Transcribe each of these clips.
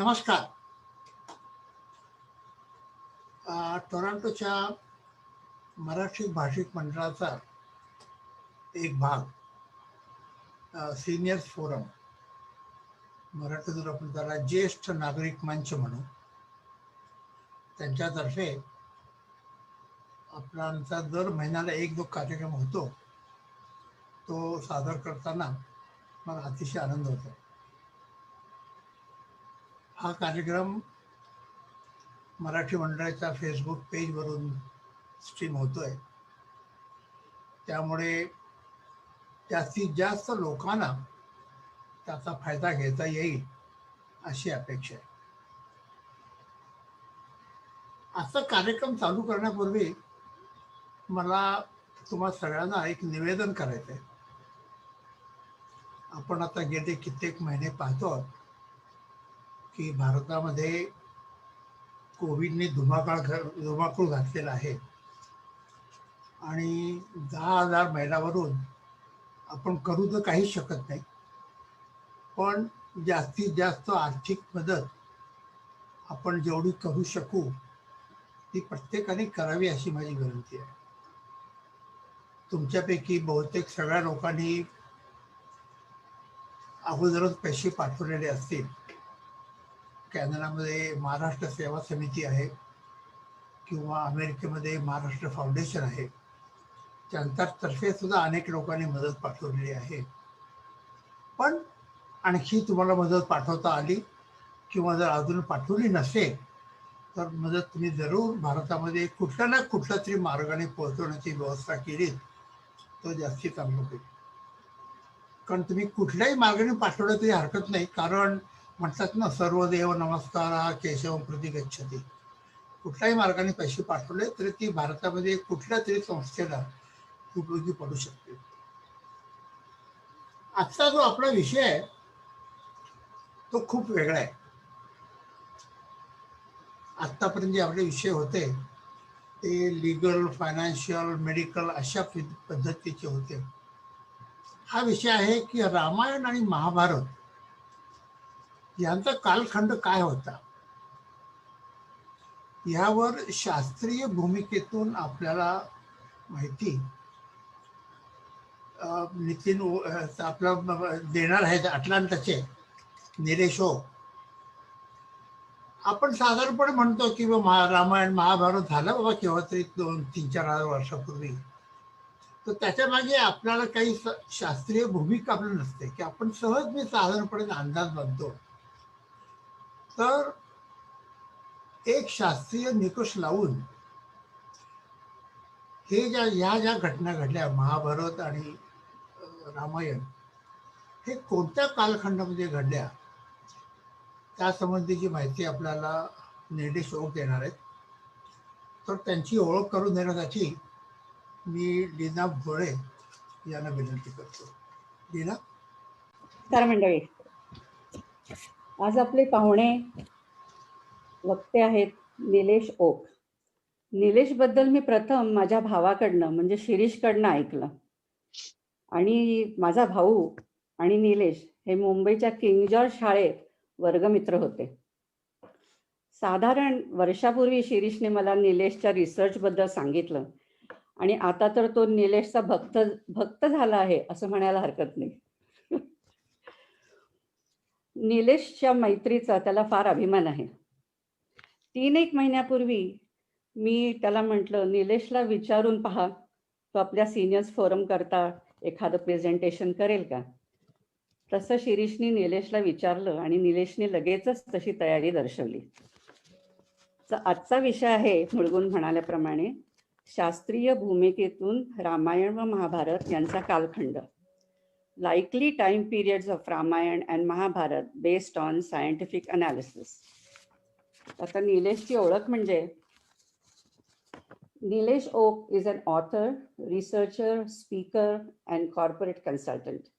नमस्कार. टोरंटोच्या मराठी भाषिक मंडळाचा एक भाग सिनियर्स फोरम, मराठीतून आपण त्याला ज्येष्ठ नागरिक मंच म्हणू, त्यांच्यातर्फे आपला दर महिन्याला एक दो कार्यक्रम होतो. तो सादर करताना मला अतिशय आनंद होतो. हा कार्यक्रम मराठी मंडळाच्या फेसबुक पेजवरून स्ट्रीम होतोय, त्यामुळे जास्तीत जास्त लोकांना त्याचा फायदा घेता येईल अशी अपेक्षा आहे. आजचा कार्यक्रम चालू करण्यापूर्वी मला तुम्हा सगळ्यांना एक निवेदन करायचं आहे. आपण आता गेले कित्येक महिने पाहतो की भारतामध्ये कोविडने धुमाकूळ घातलेला आहे आणि 10,000 महिन्यावरून आपण करू तर काही शकत नाही, पण जास्तीत जास्त आर्थिक मदत आपण जेवढी करू शकू ती प्रत्येकाने करावी अशी माझी विनंती आहे. तुमच्यापैकी बहुतेक सगळ्या लोकांनी अगोदरच पैसे पाठवलेले असतील. कॅनडामध्ये महाराष्ट्र सेवा समिती आहे किंवा अमेरिकेमध्ये महाराष्ट्र फाउंडेशन आहे, त्यांच्यातर्फे सुद्धा अनेक लोकांनी मदत पाठवलेली आहे. पण आणखी तुम्हाला मदत पाठवता आली किंवा जर अजून पाठवली नसेल तर मदत तुम्ही जरूर भारतामध्ये कुठल्या ना कुठल्या तरी मार्गाने पोहोचवण्याची व्यवस्था केली तर जास्ती चांगलं होईल. कारण तुम्ही कुठल्याही मार्गाने पाठवलं तरी हरकत नाही, कारण म्हणतात ना, सर्वदेव नमस्कार केशव प्रति गच्छति. कुठल्याही मार्गाने पैसे पाठवले तरी ती भारतामध्ये कुठल्या तरी संस्थेला उपयोगी पडू शकते. आजचा जो आपला विषय आहे तो खूप वेगळा आहे. आत्तापर्यंत जे आपले विषय होते ते लीगल, फायनान्शियल, मेडिकल अशा पद्धतीचे होते. हा विषय आहे की रामायण आणि महाभारत यांचा कालखंड काय होता, यावर शास्त्रीय भूमिकेतून आपल्याला माहिती नितीन आपला देणार आहेत अटलांटाचे निलेश ओक. आपण साधारणपणे म्हणतो की रामायण महाभारत झालं बाबा केव्हा तरी 2-3-4 वर्षापूर्वी, तर त्याच्या मागे आपल्याला काही शास्त्रीय भूमिका आपली नसते की आपण सहज मी साधारणपणे अंदाज बांधतो. तर एक शास्त्रीय निकष लावून हे ज्या घटना घडल्या महाभारत आणि रामायण हे कोणत्या कालखंडामध्ये घडल्या त्या संबंधीची माहिती आपल्याला निलेश ओक देणार आहेत. तर त्यांची ओळख करून देण्यासाठी मी लीना भोळे यांना विनंती करतो. लीना. नमस्कार मंडळी. आज आपले पाहुणे वक्ते आहेत निलेश ओक. निलेश बद्दल मी प्रथम माझ्या भावाकडनं म्हणजे शिरीषकडनं ऐकलं, आणि माझा भाऊ आणि निलेश हे मुंबईच्या किंग जॉर्ज शाळेत वर्गमित्र होते. साधारण वर्षापूर्वी शिरीषने मला निलेशच्या रिसर्च बद्दल सांगितलं, आणि आता तर तो निलेशचा भक्त झाला आहे असं म्हणायला हरकत नाही. निलेशच्या मैत्रीचा त्याला फार अभिमान आहे. 3-1 महिन्यापूर्वी मी त्याला म्हटलं, निलेशला विचारून पहा, तो आपल्या सिनियर्स फोरम करता एखादं प्रेझेंटेशन करेल का. तसं शिरीषने निलेशला विचारलं आणि निलेशने लगेचच तशी तयारी दर्शवली. तर आजचा विषय आहे मुळगुण म्हणाल्याप्रमाणे शास्त्रीय भूमिकेतून रामायण व महाभारत यांचा कालखंड. Likely time periods of Ramayana and Mahabharat based on scientific analysis. आता निलेशची ओळख म्हणजे Nilesh Oak is an author, researcher, speaker and corporate consultant.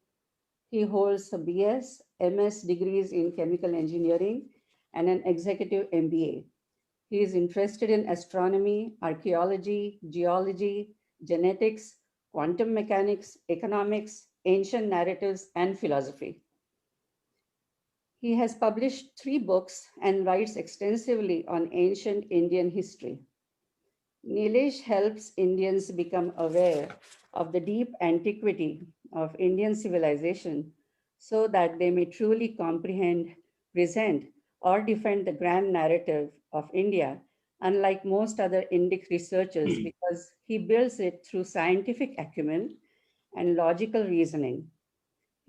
He holds a BS, MS degrees in chemical engineering and an executive MBA. He is interested in astronomy, archaeology, geology, genetics, quantum mechanics, economics, ancient narratives, and philosophy. He has published 3 books and writes extensively on ancient Indian history. Nilesh helps Indians become aware of the deep antiquity of Indian civilization so that they may truly comprehend, present, or defend the grand narrative of India, unlike most other Indic researchers, because he builds it through scientific acumen and logical reasoning.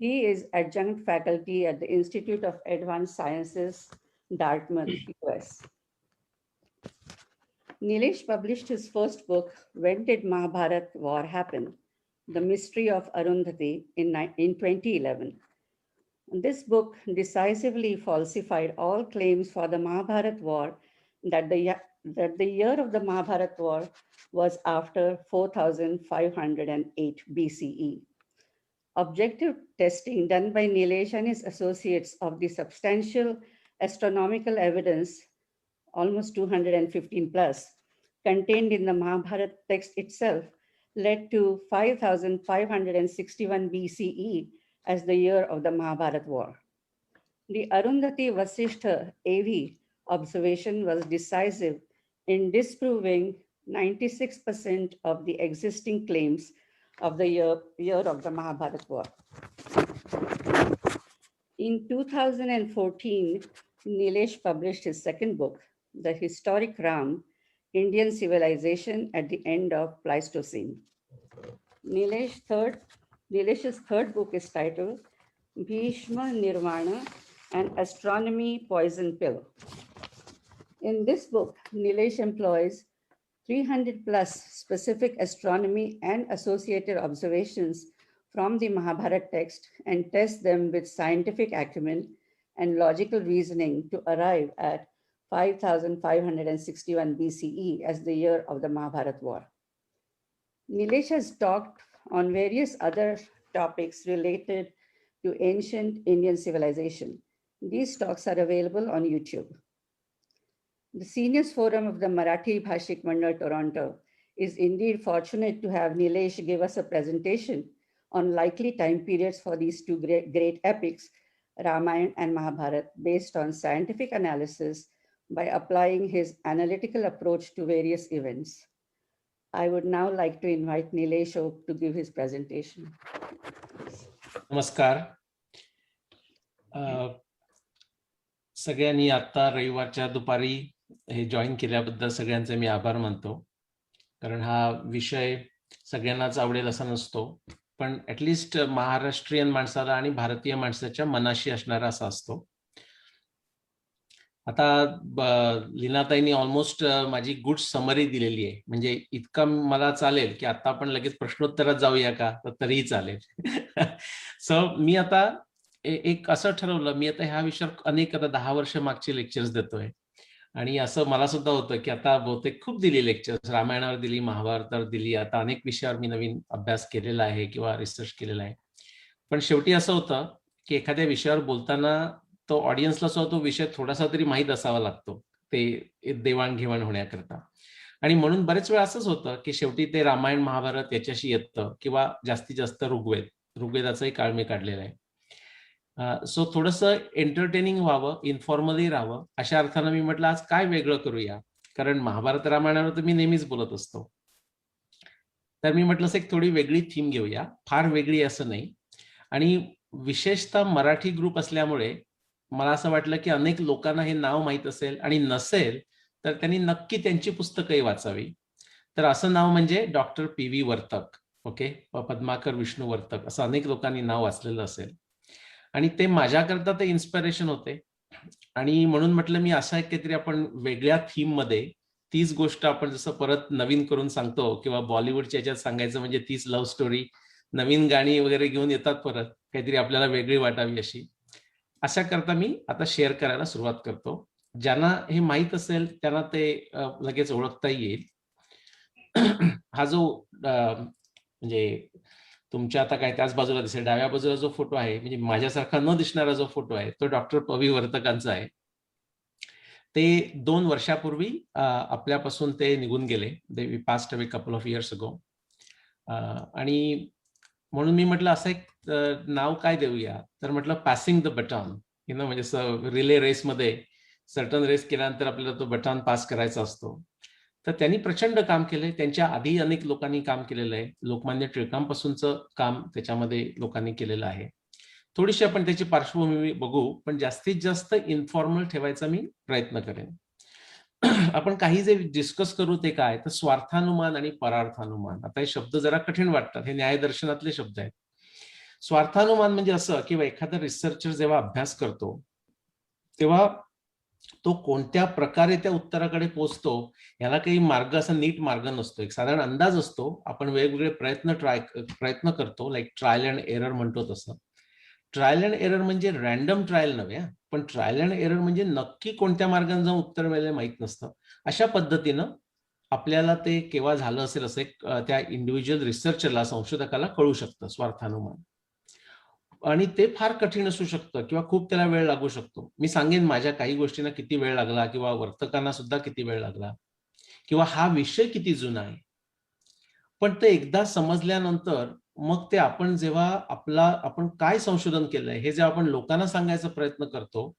He is adjunct faculty at the Institute of Advanced Sciences, Dartmouth, US. Nilesh published his first book, When Did Mahabharat War Happen? The Mystery of Arundhati in 2011. This book decisively falsified all claims for the Mahabharat War that the year of the Mahabharat War was after 4508 BCE. Objective testing done by Nilesh and his associates of the substantial astronomical evidence, almost 215 plus, contained in the Mahabharata text itself led to 5561 BCE as the year of the Mahabharat War. The Arundhati Vasishtha AV observation was decisive in disproving 96% of the existing claims of the year of the Mahabharat War. In 2014, Nilesh published his second book, The Historic Ram, Indian Civilization at the End of Pleistocene. Nilesh's third book is titled Bhishma Nirvana, an Astronomy Poison Pill. In this book, Nilesh employs 300 plus specific astronomy and associated observations from the Mahabharata text and tests them with scientific acumen and logical reasoning to arrive at 5561 BCE as the year of the Mahabharat War. Nilesh has talked on various other topics related to ancient Indian civilization. These talks are available on YouTube. The Seniors Forum of the Marathi Bhashik Mandal Toronto is indeed fortunate to have Nilesh give us a presentation on likely time periods for these two great epics, Ramayana and Mahabharata, based on scientific analysis by applying his analytical approach to various events. I would now like to invite Nilesh to give his presentation. नमस्कार. सगळ्यांनी आता रविवारच्या दुपारी हे join केल्याबद्दल सगळ्यांचे मी आभार मानतो, कारण हा विषय सगळ्यांनाच आवडेल असा नसतो, पण ॲटलिस्ट महाराष्ट्रीयन माणसाला आणि भारतीय माणसाच्या मनाशी असणारा असा असतो. आता लीनाताईंनी ऑलमोस्ट माझी गुड समरी दिलेली आहे, म्हणजे इतका मला चालेल की आता आपण लगेच प्रश्नोत्तरात जाऊया का, तर तरीही चालेल. सो मी आता एक असं ठरवलं, मी आता ह्या विषयावर अनेक आता 10 वर्ष मागचे लेक्चर्स देतोय आणि असं मला सुद्धा होतं की आता बहुतेक खूप दिली लेक्चर्स, रामायणावर दिली, महाभारतावर दिली, आता अनेक विषयावर मी नवीन अभ्यास केलेला आहे किंवा रिसर्च केलेला आहे. पण शेवटी असं होतं की एखाद्या विषयावर बोलताना तो ऑडियन्सला सुद्धा तो विषय थोडासा तरी माहीत असावा लागतो, ते देवाणघेवाण होण्याकरता. आणि म्हणून बरेच वेळा असंच होतं की शेवटी ते रामायण महाभारत याच्याशी येतं किंवा जास्तीत जास्त ऋग्वेदाचाही काळ मी काढलेला आहे. सो थोडंसं एंटरटेनिंग व्हावं, इन्फॉर्मली राहावं, अशा अर्थानं मी म्हटलं आज काय वेगळं करूया, कारण महाभारत रामायणावर तर मी नेहमीच बोलत असतो. तर मी म्हटलं एक थोडी वेगळी थीम घेऊया, फार वेगळी असं नाही. आणि विशेषतः मराठी ग्रुप असल्यामुळे मला असं वाटलं की अनेक लोकांना हे नाव माहीत असेल, आणि नसेल तर त्यांनी नक्की त्यांची पुस्तकंही वाचावी. तर असं नाव म्हणजे doctor PV Vartak. Okay, Padmakar Vishnu Vartak असं अनेक लोकांनी नाव वाचलेलं असेल, आणि ते माझ्याकरता ते इन्स्पिरेशन होते. आणि म्हणून म्हटलं मी अशा काहीतरी आपण वेगळ्या थीम मध्ये तीच गोष्ट आपण जसं परत नवीन करून सांगतो किंवा बॉलिवूडच्या याच्यात सांगायचं म्हणजे तीच लव्ह स्टोरी, नवीन गाणी वगैरे घेऊन येतात परत, काहीतरी आपल्याला वेगळी वाटावी अशी. अशा करता मी आता शेअर करायला सुरुवात करतो. ज्यांना हे माहीत असेल त्यांना ते लगेच ओळखता येईल. हा जो म्हणजे तुमच्या आता काय त्याच बाजूला दिसेल, डाव्या बाजूला जो फोटो आहे, म्हणजे माझ्यासारखा न दिसणारा जो फोटो आहे, तो डॉक्टर PV वर्तकांचा आहे. ते 2 वर्षापूर्वी आपल्यापासून ते निघून गेले. They passed away couple of years ago. आणि म्हणून मी म्हटलं असं एक नाव काय देऊया, तर म्हटलं पॅसिंग द बटॉन. म्हणजे रिले रेसमध्ये सर्टन रेस केल्यानंतर आपल्याला तो बटन पास करायचा असतो. तर त्यांनी प्रचंड काम केलंय. त्यांच्या आधी अनेक लोकांनी काम केलेलं आहे. लोकमान्य टिळकांपासूनचं काम त्याच्यामध्ये लोकांनी केलेलं आहे. थोडीशी आपण त्याची पार्श्वभूमी बघू, पण जास्तीत जास्त इन्फॉर्मल ठेवायचा मी प्रयत्न करेन. आपण काही जे डिस्कस करू ते काय, तर स्वार्थानुमान आणि परार्थानुमान. आता हे शब्द जरा कठीण वाटतात, हे न्यायदर्शनातले शब्द आहेत. स्वार्थानुमान म्हणजे असं की एखादा रिसर्चर जेव्हा अभ्यास करतो तेव्हा तो कोणत्या प्रकारे त्या उत्तराकडे पोहोचतो याला काही मार्ग, असा नीट मार्ग नसतो. एक साधारण अंदाज असतो. आपण वेगवेगळे प्रयत्न करतो, लाईक ट्रायल अँड एरर म्हणतो तसं. ट्रायल अँड एरर म्हणजे रॅन्डम ट्रायल नव्हे, पण ट्रायल अँड एरर म्हणजे नक्की कोणत्या मार्गाने जाऊन उत्तर मिळेल माहित नसतं. अशा पद्धतीनं आपल्याला ते केव्हा झालं असेल असं एक त्या इंडिव्हिज्युअल रिसर्चरला, संशोधकाला कळू शकतं स्वार्थानुमान. आणि ते फार कठीण असू शकतं किंवा खूप त्याला वेळ लागू शकतो. मी सांगेन माझ्या काही गोष्टींना किती वेळ लागला, किंवा वर्तकांना सुद्धा किती वेळ लागला, किंवा हा विषय किती जुना आहे. पण ते एकदा समजल्यानंतर मग ते आपण जेव्हा आपण काय संशोधन केलंय हे जेव्हा आपण लोकांना सांगायचा प्रयत्न करतो,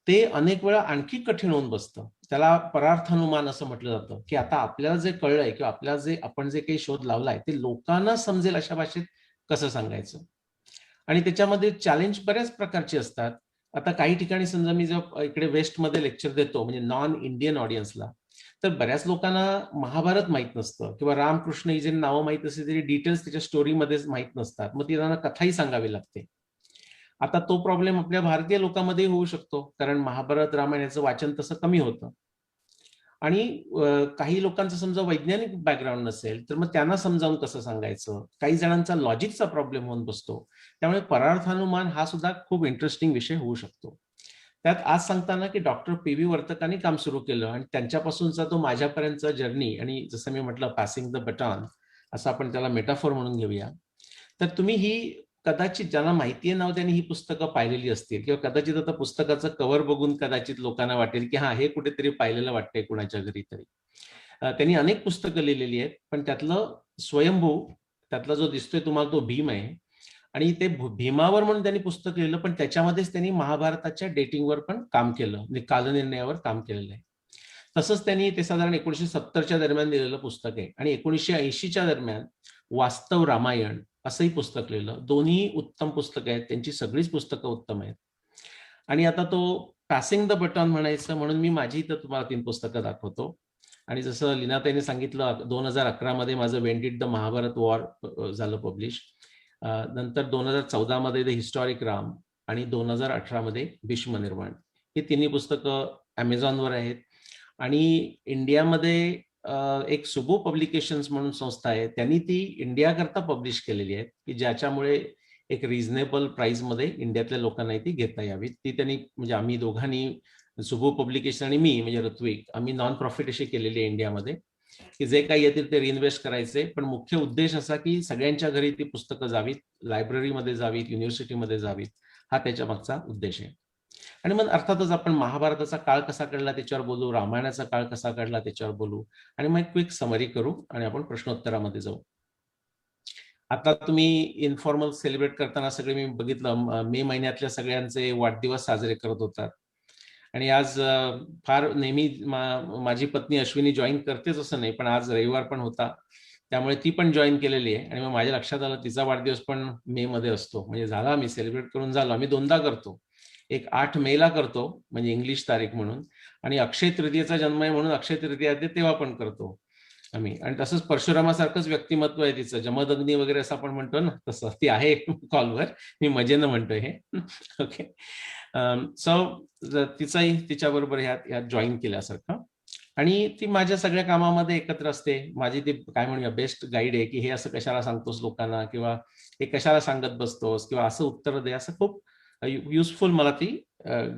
ते अनेक वेळा आणखी कठीण होऊन बसतं. त्याला परार्थानुमान असं म्हटलं जातं, की आता आपल्याला जे कळलंय किंवा आपण जे काही शोध लावलाय ते लोकांना समजेल अशा भाषेत कसं सांगायचं. आणि त्याच्यामध्ये चॅलेंज बऱ्याच प्रकारचे असतात. आता काही ठिकाणी समजा मी जर इकडे वेस्टमध्ये लेक्चर देतो, म्हणजे नॉन इंडियन ऑडियन्सला, तर बऱ्याच लोकांना महाभारत माहित नसतं, किंवा रामकृष्ण ही जरी नावं माहित असली तरी डिटेल्स त्याच्या स्टोरीमध्येच माहित नसतात. मग ती त्यांना कथाही सांगावी लागते. आता तो प्रॉब्लेम आपल्या भारतीय लोकांमध्ये होऊ शकतो, कारण महाभारत रामायणाचं वाचन तसं कमी होतं. आणि काही लोकांचं समजा वैज्ञानिक बॅकग्राऊंड नसेल तर मग त्यांना समजावून कसं सांगायचं. काही जणांचा लॉजिकचा प्रॉब्लेम होऊन बसतो. त्यामुळे परार्थानुमान हा सुद्धा खूप इंटरेस्टिंग विषय होऊ शकतो. त्यात आज सांगताना की डॉक्टर पी.व्ही. वर्तकांनी काम सुरू केलं आणि त्यांच्यापासूनचा तो माझ्यापर्यंतचा जर्नी, आणि जसं मी म्हटलं पासिंग द बटन, असं आपण त्याला मेटाफोर म्हणून घेऊया. तर तुम्ही ही कदाचित ज्यांना माहितीये नाव त्यांनी ही पुस्तकं पाहिलेली असतील, किंवा कदाचित आता पुस्तकाचं कव्हर बघून कदाचित लोकांना वाटेल की हा, हे कुठेतरी पाहिलेलं वाटतंय कुणाच्या घरी तरी. त्यांनी अनेक पुस्तकं लिहिलेली आहेत, पण त्यातलं स्वयंभू, त्यातला जो दिसतोय तुम्हाला तो भीम आहे. आणि ते भीमावर म्हणून त्यांनी पुस्तक लिहिलं, पण त्याच्यामध्येच त्यांनी महाभारताच्या डेटिंगवर पण काम केलं, म्हणजे कालनिर्णयावर काम केलेलं आहे. तसंच त्यांनी ते साधारण 1970च्या दरम्यान लिहिलेलं पुस्तक आहे. आणि 1980च्या दरम्यान वास्तव रामायण असंही पुस्तक लिहिलं. दोन्ही उत्तम पुस्तकं आहेत, त्यांची सगळीच पुस्तकं उत्तम आहेत. आणि आता तो पॅसिंग द बटन म्हणायचं म्हणून मी माझी इथं तुम्हाला 3 पुस्तकं दाखवतो. आणि जसं लीनाताईने सांगितलं, 2011 मध्ये माझं when did the Mahabharata war झालं पब्लिश. नंतर 2014 मध्ये द हिस्टॉरिक राम, आणि 2018 मध्ये भीष्म निर्माण. ही तिन्ही पुस्तकं अमेझॉनवर आहेत. आणि इंडियामध्ये एक सुबो पब्लिकेशन्स म्हणून संस्था आहे, त्यांनी ती इंडियाकरता पब्लिश केलेली आहे, की ज्याच्यामुळे एक रिझनेबल प्राइस मध्ये इंडियातल्या लोकांना ती घेता यावी. ती त्यांनी, म्हणजे आम्ही दोघांनी, सुबो पब्लिकेशन आणि मी म्हणजे ऋत्विक, आम्ही नॉन प्रॉफिट अशी केलेली आहे इंडियामध्ये, की जे काही येतील ते रिइन्व्हेस्ट करायचे. पण मुख्य उद्देश असा की सगळ्यांच्या घरी ती पुस्तकं जावीत, लायब्ररीमध्ये जावीत, युनिव्हर्सिटीमध्ये जावीत, हा त्याच्या मागचा उद्देश आहे. आणि मग अर्थातच आपण महाभारताचा काळ कसा काढला त्याच्यावर बोलू, रामायणाचा काळ कसा काढला त्याच्यावर बोलू, आणि मग क्विक समरी करू आणि आपण प्रश्नोत्तरामध्ये जाऊ. आता तुम्ही इन्फॉर्मल सेलिब्रेट करताना सगळे मी बघितलं, मे महिन्यातल्या सगळ्यांचे वाढदिवस साजरे करत होतात. आणि आज फार नेहमी माझी पत्नी अश्विनी जॉईन करतेच असं नाही, पण आज रविवार पण होता, त्यामुळे ती पण जॉईन केलेली आहे. आणि मग माझ्या लक्षात आलं तिचा वाढदिवस पण मे मध्ये असतो. म्हणजे झाला, आम्ही सेलिब्रेट करून झालो. आम्ही 2दा करतो, एक 8 मेला करतो म्हणजे इंग्लिश तारीख म्हणून, आणि अक्षय तृतीयेचा जन्म आहे म्हणून अक्षय तृतीया तेव्हा पण करतो आम्ही. आणि तसंच परशुरामासारखंच व्यक्तिमत्व आहे तिचं, जमदग्नी वगैरे असं आपण म्हणतो ना, तसं ती आहे कॉलवर, मी मजेनं म्हणतोय हे. ओके. सो तिचाही तिच्याबरोबर ह्यात जॉईन केल्यासारखं. आणि ती माझ्या सगळ्या कामामध्ये एकत्र असते. माझी ती काय म्हणूया बेस्ट गाईड आहे, की हे असं कशाला सांगतोस लोकांना, किंवा हे कशाला सांगत बसतोस, किंवा असं उत्तर दे, असं खूप युजफुल मला ती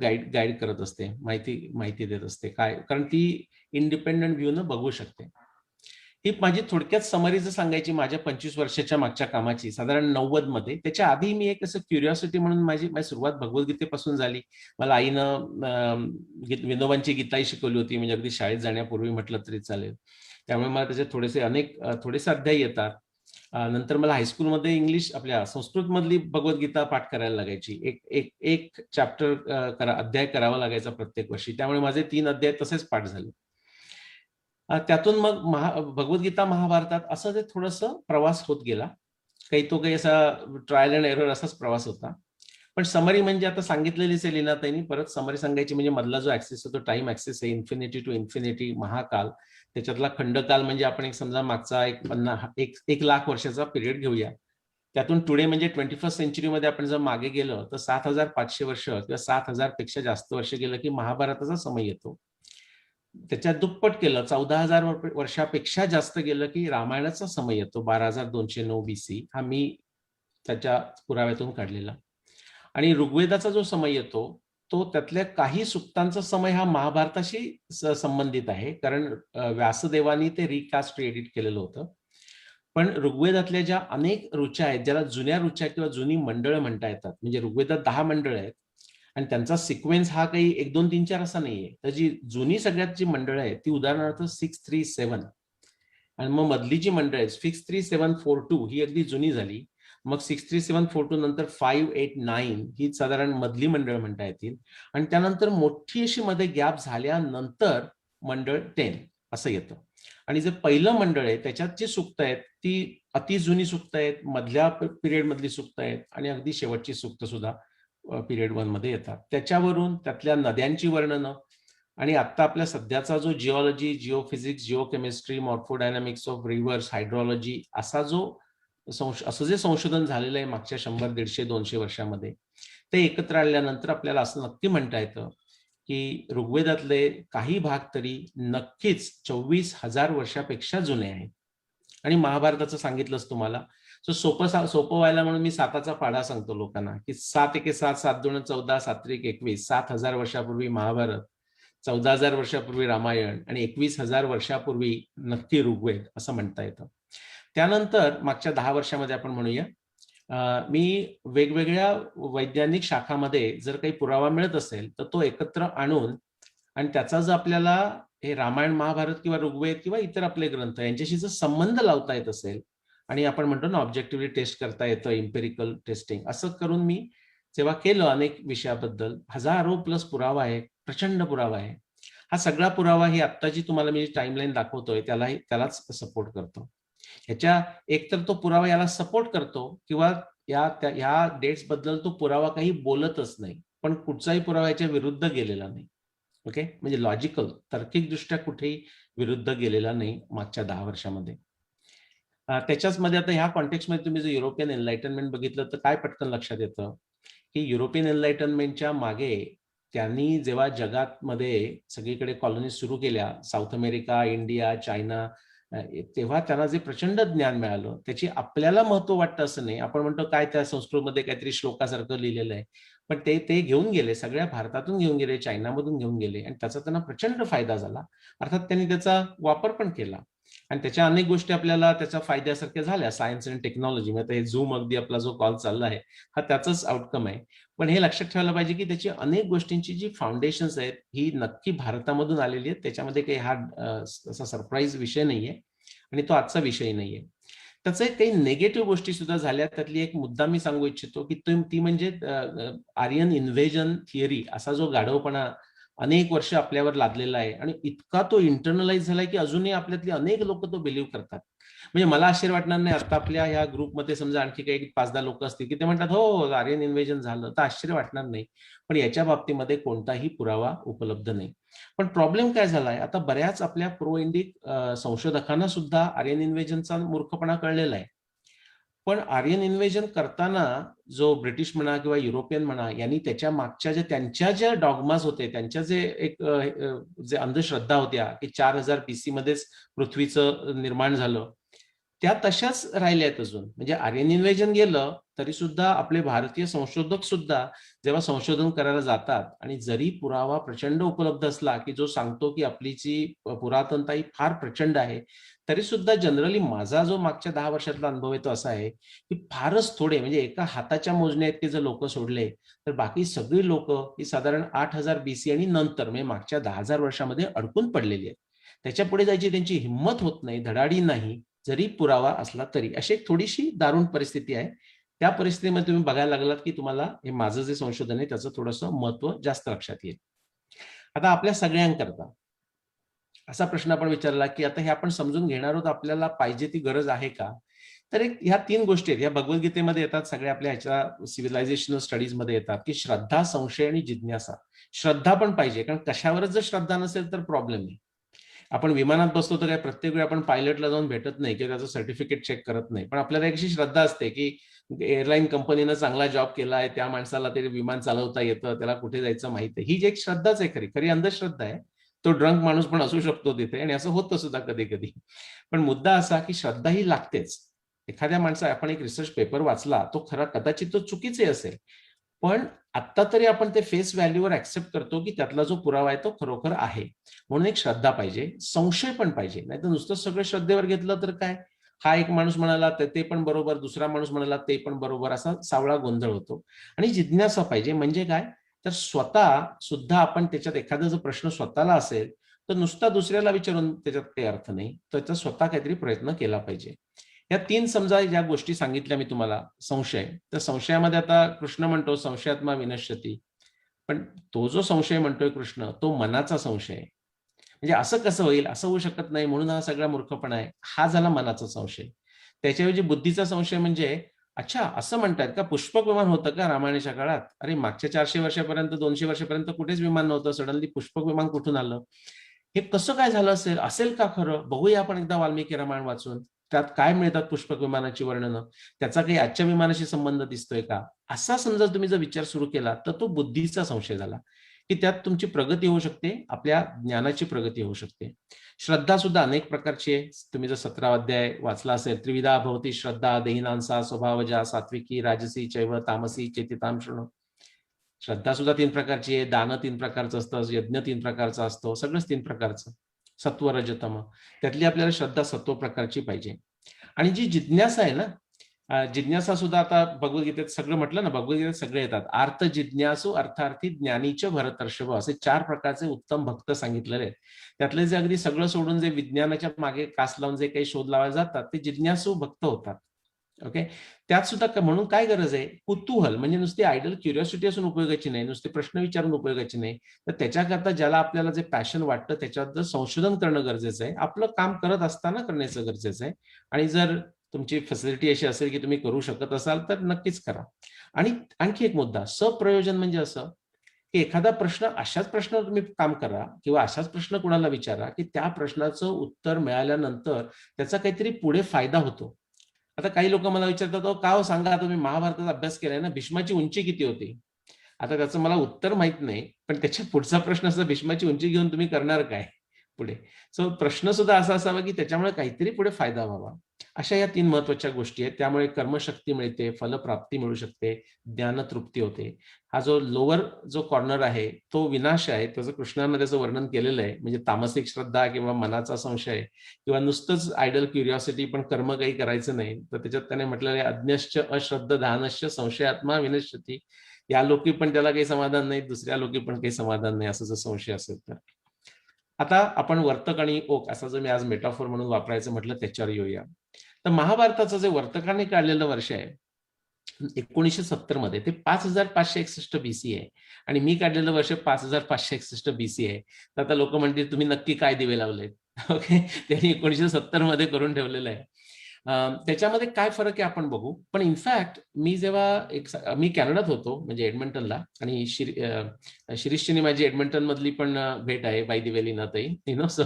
गाईड करत असते, माहिती देत असते काय, कारण ती इंडिपेंडंट व्ह्यू न बघू शकते. ही माझी थोडक्यात समरी जर सांगायची माझ्या 25 वर्षाच्या मागच्या कामाची, साधारण 90 मध्ये. त्याच्या आधी मी एक असं क्युरिओसिटी म्हणून माझी सुरुवात भगवद्गीतेपासून झाली. मला आईनं विनोबांची गीताही शिकवली होती, म्हणजे अगदी शाळेत जाण्यापूर्वी म्हटलं तरी चालेल. त्यामुळे मला त्याचे थोडेसे अध्याय येतात. नंतर मला हायस्कूलमध्ये इंग्लिश आपल्या संस्कृत मधली भगवद्गीता पाठ करायला लागायची. एक एक एक चॅप्टर अध्याय करावा लागायचा प्रत्येक वर्षी. त्यामुळे माझे 3 अध्याय तसेच पाठ झाले. त्यातून मग भगवद्गीता महाभारतात असं ते थोडंसं प्रवास होत गेला. काही असा ट्रायल अँड एरर असाच प्रवास होता. पण समरी म्हणजे आता सांगितलेलीच आहे लीनाताईंनी. परत समरी सांगायची म्हणजे मधला जो ऍक्सेस आहे तो टाइम ऍक्सेस आहे. इन्फिनिटी टू इन्फिनिटी, महाकाल. त्याच्यातला खंडकाल म्हणजे आपण एक समजा मागचा एक लाख वर्षाचा पिरियड घेऊया. त्यातून टुडे म्हणजे 21st सेंचुरीमध्ये आपण जर मागे गेलो तर 7,500 वर्ष किंवा 7,000 पेक्षा जास्त वर्ष गेलं की महाभारताचा समय येतो. त्याच्यात दुप्पट केलं 14,000 वर्षापेक्षा जास्त गेलं की रामायणाचा समय येतो 12,209 BC. हा मी त्याच्या पुराव्यातून काढलेला. आणि ऋग्वेदाचा जो समय येतो तो त्यातल्या काही सुक्तांचा समय हा महाभारताशी संबंधित आहे, कारण व्यासदेवानी ते रिकास्ट एडिट केलेलं होतं. पण ऋग्वेदातल्या ज्या अनेक ऋचा आहेत, ज्याला जुन्या ऋचा किंवा जुनी मंडळं म्हणता येतात, म्हणजे ऋग्वेदात 10 मंडळ आहेत आणि त्यांचा सिक्वेन्स हा काही 1, 2, 3, 4 असा नाहीये. तर जी जुनी सगळ्यात जी मंडळं आहेत ती उदाहरणार्थ 637 आणि मग मधली जी मंडळ आहेत 63742 ही अगदी जुनी झाली. मग 63742 नंतर 589 ही साधारण मधली मंडळ म्हणता येतील आणि त्यानंतर मोठी अशी मध्ये गॅप झाल्यानंतर मंडळ 10 असं येतं. आणि जे पहिलं मंडळ आहे त्याच्यात जी सूक्त आहेत ती अति जुनी सूक्त आहेत, मधल्या पिरियड मधली सूक्त आहेत आणि अगदी शेवटची सूक्त सुद्धा पिरियड 1 मध्ये येतात. त्याच्यावरून त्यातल्या नद्यांची वर्णनं आणि आता आपल्या सध्याचा जो जिओलॉजी, जिओफिजिक्स, जिओकेमिस्ट्री, मॉर्फोडायनामिक्स ऑफ रिव्हर्स, हायड्रॉलॉजी असं जे संशोधन झालेलं आहे मागच्या 100, 150, 200 वर्षामध्ये, ते एकत्र आणल्यानंतर आपल्याला असं नक्की म्हणता येतं की ऋग्वेदातले काही भाग तरी नक्कीच 24,000 वर्षापेक्षा जुने आहेत. आणि महाभारताचं सांगितलंच तुम्हाला. सो सोपं व्हायला म्हणून मी 7चा पाढा सांगतो लोकांना की 7 एके 7, 7 2 14, 7 3 21, 7,000 वर्षापूर्वी महाभारत, 14,000 वर्षापूर्वी रामायण आणि 21,000 वर्षापूर्वी नक्की ऋग्वेद असं म्हणता येतं. त्यानंतर मागच्या 10 वर्षामध्ये आपण म्हणूया मी वेगवेगळ्या वैज्ञानिक शाखामध्ये जर काही पुरावा मिळत असेल तर तो एकत्र आणून आणि त्याचा जर आपल्याला हे रामायण, महाभारत किंवा ऋग्वेद किंवा इतर आपले ग्रंथ यांच्याशी जर संबंध लावता येत असेल आणि आपण म्हणतो ना ऑब्जेक्टिव्हली टेस्ट करता येतं, इम्पेरिकल टेस्टिंग, असं करून मी जेव्हा केलं अनेक विषयाबद्दल, हजारो प्लस पुरावा आहे, प्रचंड पुरावा आहे. हा सगळा पुरावा ही आत्ताची तुम्हाला मी टाइमलाईन दाखवतोय त्यालाच सपोर्ट करतो. ह्याच्या एकतर तो पुरावा याला सपोर्ट करतो किंवा या डेट्स बद्दल तो पुरावा काही बोलतच नाही, पण कुठचाही पुरावा याच्या विरुद्ध गेलेला नाही. ओके, म्हणजे लॉजिकल, तार्किक दृष्ट्या कुठेही विरुद्ध गेलेला नाही मागच्या 10 वर्षामध्ये. त्याच्याच मध्ये आता ह्या कॉन्टेक्स्टमध्ये तुम्ही जर युरोपियन एनलाइटनमेंट बघितलं तर काय पटकन लक्षात येतं की युरोपियन एनलाइटनमेंटच्या मागे त्यांनी जेव्हा जगात मध्ये सगळीकडे कॉलनीज सुरू केल्या, साऊथ अमेरिका, इंडिया, चायना, तेव्हा त्यांना जे प्रचंड ज्ञान मिळालं त्याची आपल्याला महत्व वाटतं असं नाही. आपण म्हणतो काय त्या संस्कृतमध्ये काहीतरी श्लोकासारखं लिहिलेलं आहे, पण ते घेऊन गेले, सगळ्या भारतातून घेऊन गेले, चायनामधून घेऊन गेले आणि त्याचा त्यांना प्रचंड फायदा झाला. अर्थात त्यांनी त्याचा वापर पण केला आणि त्याच्या अनेक गोष्टी आपल्याला त्याच्या फायद्यासारख्या झाल्या. सायन्स अँड टेक्नॉलॉजी, म्हणजे हे झूम अगदी आपला जो कॉल चालला आहे हा त्याचाच आउटकम आहे. पण हे लक्षात ठेवायला पाहिजे की त्याची अनेक गोष्टींची जी फाउंडेशन्स आहेत ही नक्की भारतामधून आलेली आहेत. त्याच्यामध्ये काही हा असा सरप्राईज विषय नाहीये आणि तो आजचा विषय नाहीये. त्याचे काही नेगेटिव्ह गोष्टी सुद्धा झाल्या. त्यातली एक मुद्दा मी सांगू इच्छितो की ती म्हणजे आर्यन इन्व्हेजन थिअरी असा जो गाढवपणा अनेक वर्ष आपल्यावर लादलेला आहे आणि इतका तो इंटरनलाइज झालाय की अजूनही आपल्यातली अनेक लोक तो बिलीव्ह करतात. म्हणजे मला आश्चर्य वाटणार नाही आता आपल्या ह्या ग्रुपमध्ये समजा आणखी काही 5-10 लोक असतील की ते म्हणतात हो आर्यन इन्व्हेजन झालं, तर आश्चर्य वाटणार नाही. पण याच्या बाबतीमध्ये कोणताही पुरावा उपलब्ध नाही. पण प्रॉब्लेम काय झालाय, आता बऱ्याच आपल्या प्रो इंडिक संशोधकांना सुद्धा आर्यन इन्व्हेजनचा मूर्खपणा कळलेला आहे. पण आर्यन इन्व्हेजन करताना जो ब्रिटिश म्हणा किंवा युरोपियन म्हणा यांनी त्याच्या मागच्या त्यांच्या ज्या डॉगमाज होते, त्यांच्या जे अंधश्रद्धा होत्या की 4000 BC मध्येच पृथ्वीचं निर्माण झालं, त्या तशाच राहिल्या आहेत अजून. म्हणजे आर्यन इन्व्हेजन गेलं तरी सुद्धा आपले भारतीय संशोधक सुद्धा जेव्हा संशोधन करायला जातात आणि जरी पुरावा प्रचंड उपलब्ध असला की जो सांगतो की आपली जी पुरातनता ही फार प्रचंड आहे, तरी सुद्धा जनरली माझा जो मागच्या 10 वर्षातला अनुभव आहे तो असा आहे की फारच थोडे, म्हणजे एका हाताच्या मोजण्या इतके जर लोक सोडले तर बाकी सगळी लोक ही साधारण 8000 BC आणि नंतर म्हणजे मागच्या 10,000 वर्षामध्ये अडकून पडलेली आहेत. त्याच्या पुढे जायची त्यांची हिंमत होत नाही, धडाडी नाही जरी पुरावा असला तरी. अशी एक थोडीशी दारुण परिस्थिती आहे. त्या परिस्थितीमध्ये तुम्ही बघायला लागलात की तुम्हाला हे माझं जे संशोधन आहे त्याचं थोडंसं महत्व जास्त लक्षात येईल. आता आपल्या सगळ्यांकरता असा प्रश्न आपण विचारला की आता हे आपण समजून घेणार आहोत, आपल्याला पाहिजे ती गरज आहे का? तर एक ह्या 3 गोष्टी आहेत, या भगवद्गीतेमध्ये येतात, सगळ्या आपल्या ह्याच्या सिव्हिलायझेशनल स्टडीज मध्ये येतात की श्रद्धा, संशय आणि जिज्ञासा. श्रद्धा पण पाहिजे, कारण कशावरच जर श्रद्धा नसेल तर प्रॉब्लेम आहे. आपण विमानात बसतो तर काय प्रत्येक वेळी आपण पायलटला जाऊन भेटत नाही किंवा त्याचं सर्टिफिकेट चेक करत नाही, पण आपल्याला एक अशी श्रद्धा असते की एअरलाईन कंपनीनं चांगला जॉब केला आहे, त्या माणसाला ते विमान चालवता येतं, त्याला कुठे जायचं माहिती आहे. ही जी एक श्रद्धाच आहे, खरी खरी अंधश्रद्धा आहे. तो ड्रंक माणूस पण असू शकतो तिथे, आणि असं होतं सुद्धा कधी कधी. पण मुद्दा असा की श्रद्धा ही लागतेच. एखाद्या माणसा, आपण एक रिसर्च पेपर वाचला, तो खरा कदाचित तो चुकीचे असेल, पण आता तरी आपण ते फेस व्हॅल्यूवर ऍक्सेप्ट करतो की त्यातला जो पुरावा आहे तो खरोखर आहे. म्हणून एक श्रद्धा पाहिजे, संशय पण पाहिजे. नाही तर नुसतं सगळं श्रद्धेवर घेतलं तर काय, हा एक माणूस म्हणाला तर ते पण बरोबर, दुसरा माणूस म्हणाला ते पण बरोबर, असा सावळा गोंधळ होतो. आणि जिज्ञासा पाहिजे, म्हणजे काय तर स्वतः सुद्धा आपण त्याच्यात एखादा जर प्रश्न स्वतःला असेल तर नुसता दुसऱ्याला विचारून त्याच्यात काही अर्थ नाही, त्याचा स्वतः काहीतरी प्रयत्न केला पाहिजे. या 3 समजा ज्या गोष्टी सांगितल्या मी तुम्हाला. संशय, तर संशयामध्ये आता कृष्ण म्हणतो संशयात्मा विनश्यती, पण तो जो संशय म्हणतोय कृष्ण, तो मनाचा संशय आहे. म्हणजे असं कसं होईल, असं होऊ शकत नाही, म्हणून हा सगळा मूर्खपणा आहे, हा झाला मनाचा संशय. त्याच्याऐवजी बुद्धीचा संशय म्हणजे, अच्छा असं म्हणतात का, पुष्पक विमान होतं का रामायणाच्या काळात? अरे मागच्या 400 वर्षापर्यंत, 200 वर्षापर्यंत कुठेच विमान नव्हतं, सडनली पुष्पक विमान कुठून आलं? हे कसं काय झालं असेल, असेल का खरं? बघूया आपण एकदा वाल्मिकी रामायण वाचून, त्यात काय मिळतात पुष्पक विमानाची वर्णनं, त्याचा काही आजच्या विमानाशी संबंध दिसतोय का? असा समजा तुम्ही जर विचार सुरू केला तर तो बुद्धीचा संशय झाला, की त्यात तुमची प्रगती होऊ शकते, आपल्या ज्ञानाची प्रगती होऊ शकते. श्रद्धा सुद्धा अनेक प्रकारची आहे. तुम्ही जर 17 अध्याय वाचला असेल, त्रिविधा भवती श्रद्धा, देहिनांसा स्वभावजा, सात्विकी राजसी चैव तामसी चेतिताम शृणु. श्रद्धा सुद्धा 3 प्रकारची आहे, दान 3 प्रकारचं असतं, यज्ञ 3 प्रकारचा असतो, सगळंच 3 प्रकारचं. सत्व रजतम, त्यातली आपल्याला श्रद्धा सत्व प्रकारची पाहिजे. आणि जी जिज्ञासा आहे ना, जिज्ञासा सुद्धा आता भगवद्गीतेत सगळं म्हटलं ना, भगवद्गीतेत सगळे येतात. अर्थ जिज्ञासू अर्थार्थी ज्ञानीच भरतर्षभ, असे 4 प्रकारचे उत्तम भक्त सांगितलेले आहेत. त्यातले जे अगदी सगळं सोडून जे विज्ञानाच्या मागे कास लावून जे काही शोध लावायला जातात ते जिज्ञासू भक्त होतात. ओके, त्यात सुद्धा म्हणून काय गरज आहे, कुतूहल, म्हणजे नुसती आयडल क्युरिओसिटी असून उपयोगाची नाही, नुसते प्रश्न विचारून उपयोगाची नाही, तर त्याच्याकरता ज्याला आपल्याला जे पॅशन वाटतं त्याच्याबद्दल संशोधन करणं गरजेचं आहे, आपलं काम करत असताना करण्याचं गरजेचं आहे. आणि जर तुमची फॅसिलिटी अशी असेल की तुम्ही करू शकत असाल तर नक्कीच करा. आणि आणखी एक मुद्दा, सप्रयोजन म्हणजे असं की एखादा प्रश्न, अशाच प्रश्नावर तुम्ही काम करा किंवा अशाच प्रश्न कुणाला विचारा की त्या प्रश्नाचं उत्तर मिळाल्यानंतर त्याचा काहीतरी पुढे फायदा होतो. आता काही लोक मला विचारतात, का हो सांगा, तुम्ही महाभारताचा अभ्यास केलाय ना, भीष्माची उंची किती होती? आता त्याचं मला उत्तर माहित नाही, पण त्याच्या पुढचा प्रश्न असा, भीष्माची उंची घेऊन तुम्ही करणार काय पुढे? सो प्रश्न सुद्धा असा असावा की त्याच्यामुळे काहीतरी पुढे फायदा व्हावा. अशा या 3 महत्वाच्या गोष्टी आहेत. त्यामुळे कर्मशक्ती मिळते, फलप्राप्ती मिळू शकते, ज्ञानतृप्ती होते. हा जो लोअर जो कॉर्नर आहे तो विनाश आहे, त्याचं कृष्णानं त्याचं वर्णन केलेलं आहे. म्हणजे तामसिक श्रद्धा किंवा मनाचा संशय किंवा नुसतंच आयडल क्युरिओसिटी पण कर्म काही करायचं नाही, तर त्याच्यात त्याने म्हटलेलं आहे, अज्ञश्च अश्रद्ध धानश्च संशयात्मा विनश्यती. या लोकी पण त्याला काही समाधान नाही, दुसऱ्या लोकी पण काही समाधान नाही, असं जर संशय असेल तर. आता आपण वर्तक आणि ओक असं जर मी आज मेटाफोर म्हणून वापरायचं म्हटलं त्याच्यावर येऊया. तर महाभारताचं जे वर्तकाने काढलेलं वर्ष आहे 1970 मध्ये, ते 5561 BC आहे आणि मी काढलेलं वर्ष 5561 BC आहे. तर आता लोक म्हणतील तुम्ही नक्की काय दिवे लावलेत? ओके, त्यांनी 1970 मध्ये करून ठेवलेलं आहे. त्याच्यामध्ये काय फरक आहे आपण बघू. पण इनफॅक्ट मी जेव्हा मी कॅनडात होतो, म्हणजे एडमंटनला, आणि शिरीषची माझी एडमंटन मधली पण भेट आहे, बाय दी वे लीनाताई, you know. So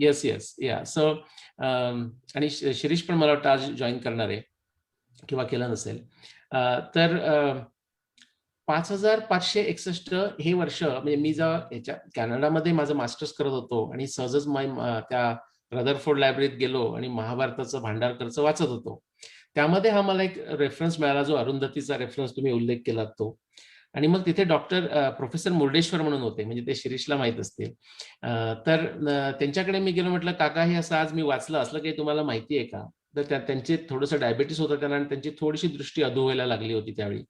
yes yes yeah so आणि शिरीष पण मला वाटतं आज जॉईन करणार आहे किंवा केलं नसेल. तर 5561 हे वर्ष, म्हणजे मी जेव्हा याच्या कॅनडामध्ये माझं मास्टर्स करत होतो आणि सहजच त्या रदरफोर्ड लायब्ररीत गेलो आणि महाभारताचं भांडारकरचं वाचत होतो, त्यामध्ये हा मला एक रेफरन्स मिळाला, जो अरुंधतीचा रेफरन्स तुम्ही उल्लेख केला तो. आणि मग तिथे प्रोफेसर मुर्डेश्वर म्हणून होते, म्हणजे ते शिरीषला माहित असतील. तर त्यांच्याकडे मी गेलो, म्हटलं काका हे असं आज मी वाचलं, असलं काही तुम्हाला माहिती आहे का? तर त्यांचे थोडंसं डायबिटीस होतं त्यांना आणि त्यांची थोडीशी दृष्टी अधू व्हायला लागली होती त्यावेळी.